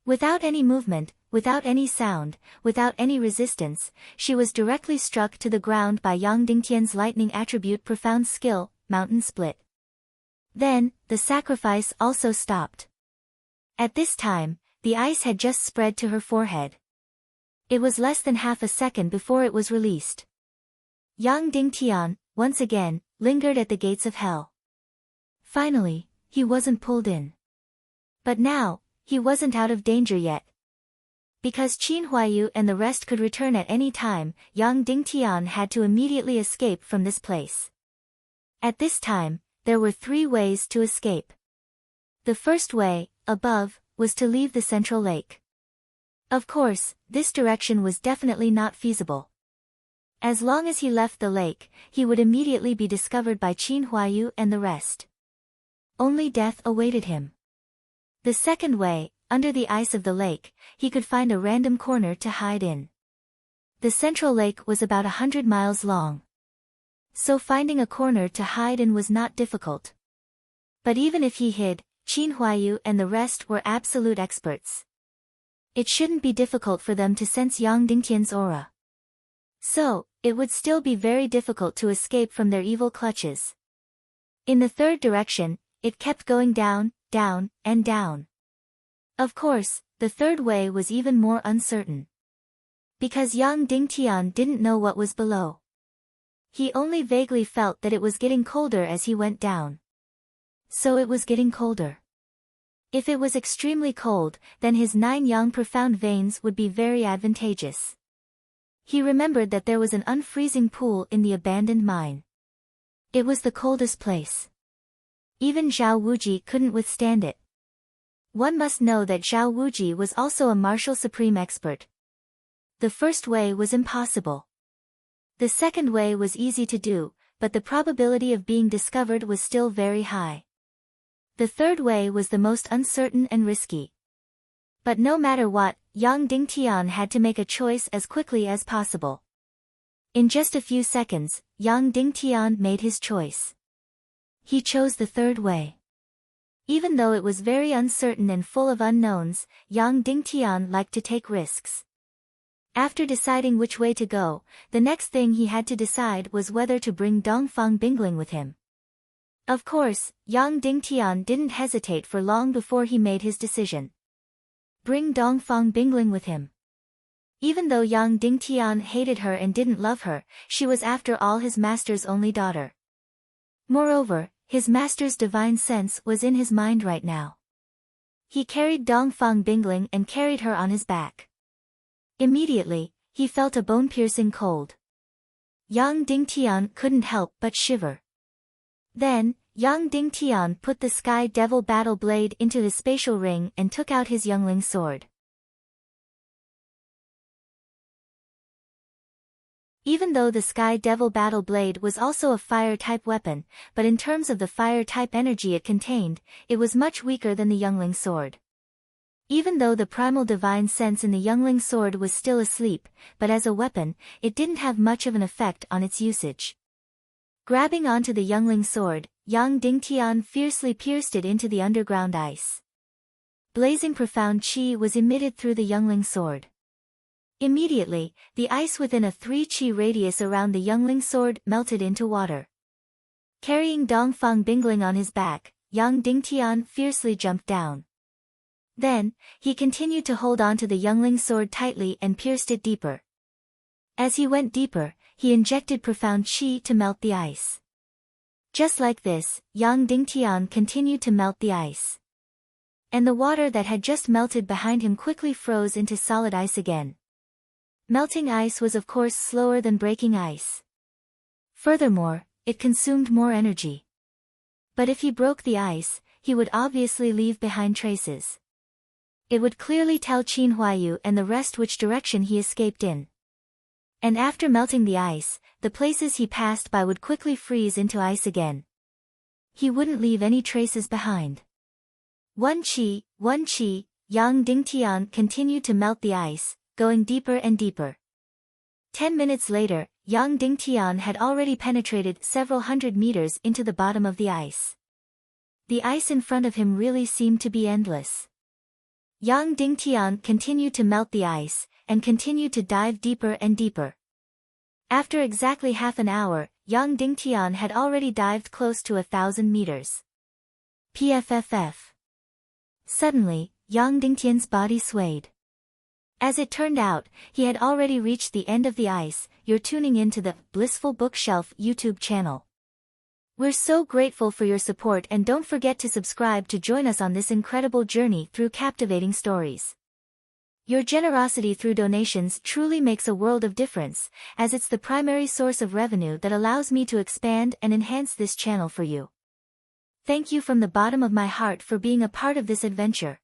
Without any movement, without any sound, without any resistance, she was directly struck to the ground by Yang Dingtian's lightning attribute profound skill, Mountain Split. Then, the sacrifice also stopped. At this time, the ice had just spread to her forehead. It was less than half a second before it was released. Yang Dingtian, once again, lingered at the gates of hell. Finally, he wasn't pulled in. But now, he wasn't out of danger yet. Because Qin Huayu and the rest could return at any time, Yang Dingtian had to immediately escape from this place. At this time, there were 3 ways to escape. The first way, above, was to leave the central lake. Of course, this direction was definitely not feasible. As long as he left the lake, he would immediately be discovered by Qin Huayu and the rest. Only death awaited him. The second way, under the ice of the lake, he could find a random corner to hide in. The central lake was about 100 miles long. So finding a corner to hide in was not difficult. But even if he hid, Qin Huayu and the rest were absolute experts. It shouldn't be difficult for them to sense Yang Dingtian's aura. So, it would still be very difficult to escape from their evil clutches. In the third direction, it kept going down, down, and down. Of course, the third way was even more uncertain. Because Yang Dingtian didn't know what was below. He only vaguely felt that it was getting colder as he went down. So it was getting colder. If it was extremely cold, then his 9 yang profound veins would be very advantageous. He remembered that there was an unfreezing pool in the abandoned mine. It was the coldest place. Even Zhao Wuji couldn't withstand it. One must know that Zhao Wuji was also a martial supreme expert. The first way was impossible. The second way was easy to do, but the probability of being discovered was still very high. The third way was the most uncertain and risky. But no matter what, Yang Dingtian had to make a choice as quickly as possible. In just a few seconds, Yang Dingtian made his choice. He chose the third way. Even though it was very uncertain and full of unknowns, Yang Dingtian liked to take risks. After deciding which way to go, the next thing he had to decide was whether to bring Dongfang Bingling with him. Of course, Yang Dingtian didn't hesitate for long before he made his decision. Bring Dongfang Bingling with him. Even though Yang Dingtian hated her and didn't love her, she was after all his master's only daughter. Moreover, his master's divine sense was in his mind right now. He carried Dongfang Bingling and carried her on his back. Immediately, he felt a bone-piercing cold. Yang Dingtian couldn't help but shiver. Then, Yang Dingtian put the Sky Devil battle blade into his spatial ring and took out his youngling sword. Even though the Sky Devil battle blade was also a fire-type weapon, but in terms of the fire-type energy it contained, it was much weaker than the youngling sword. Even though the primal divine sense in the youngling sword was still asleep, but as a weapon, it didn't have much of an effect on its usage. Grabbing onto the youngling sword, Yang Dingtian fiercely pierced it into the underground ice. Blazing profound qi was emitted through the youngling sword. Immediately, the ice within a 3 qi radius around the youngling sword melted into water. Carrying Dongfang Bingling on his back, Yang Dingtian fiercely jumped down. Then, he continued to hold onto the youngling sword tightly and pierced it deeper. As he went deeper, he injected profound qi to melt the ice. Just like this, Yang Dingtian continued to melt the ice. And the water that had just melted behind him quickly froze into solid ice again. Melting ice was of course slower than breaking ice. Furthermore, it consumed more energy. But if he broke the ice, he would obviously leave behind traces. It would clearly tell Qin Huayu and the rest which direction he escaped in. And after melting the ice, the places he passed by would quickly freeze into ice again. He wouldn't leave any traces behind. 1 qi, Yang Dingtian continued to melt the ice, going deeper and deeper. 10 minutes later, Yang Dingtian had already penetrated several hundred meters into the bottom of the ice. The ice in front of him really seemed to be endless. Yang Dingtian continued to melt the ice, and continued to dive deeper and deeper. After exactly half an hour, Yang Dingtian had already dived close to 1,000 meters. PFFF. Suddenly, Yang Dingtian's body swayed. As it turned out, he had already reached the end of the ice. You're tuning into the Blissful Bookshelf YouTube channel. We're so grateful for your support, and don't forget to subscribe to join us on this incredible journey through captivating stories. Your generosity through donations truly makes a world of difference, as it's the primary source of revenue that allows me to expand and enhance this channel for you. Thank you from the bottom of my heart for being a part of this adventure.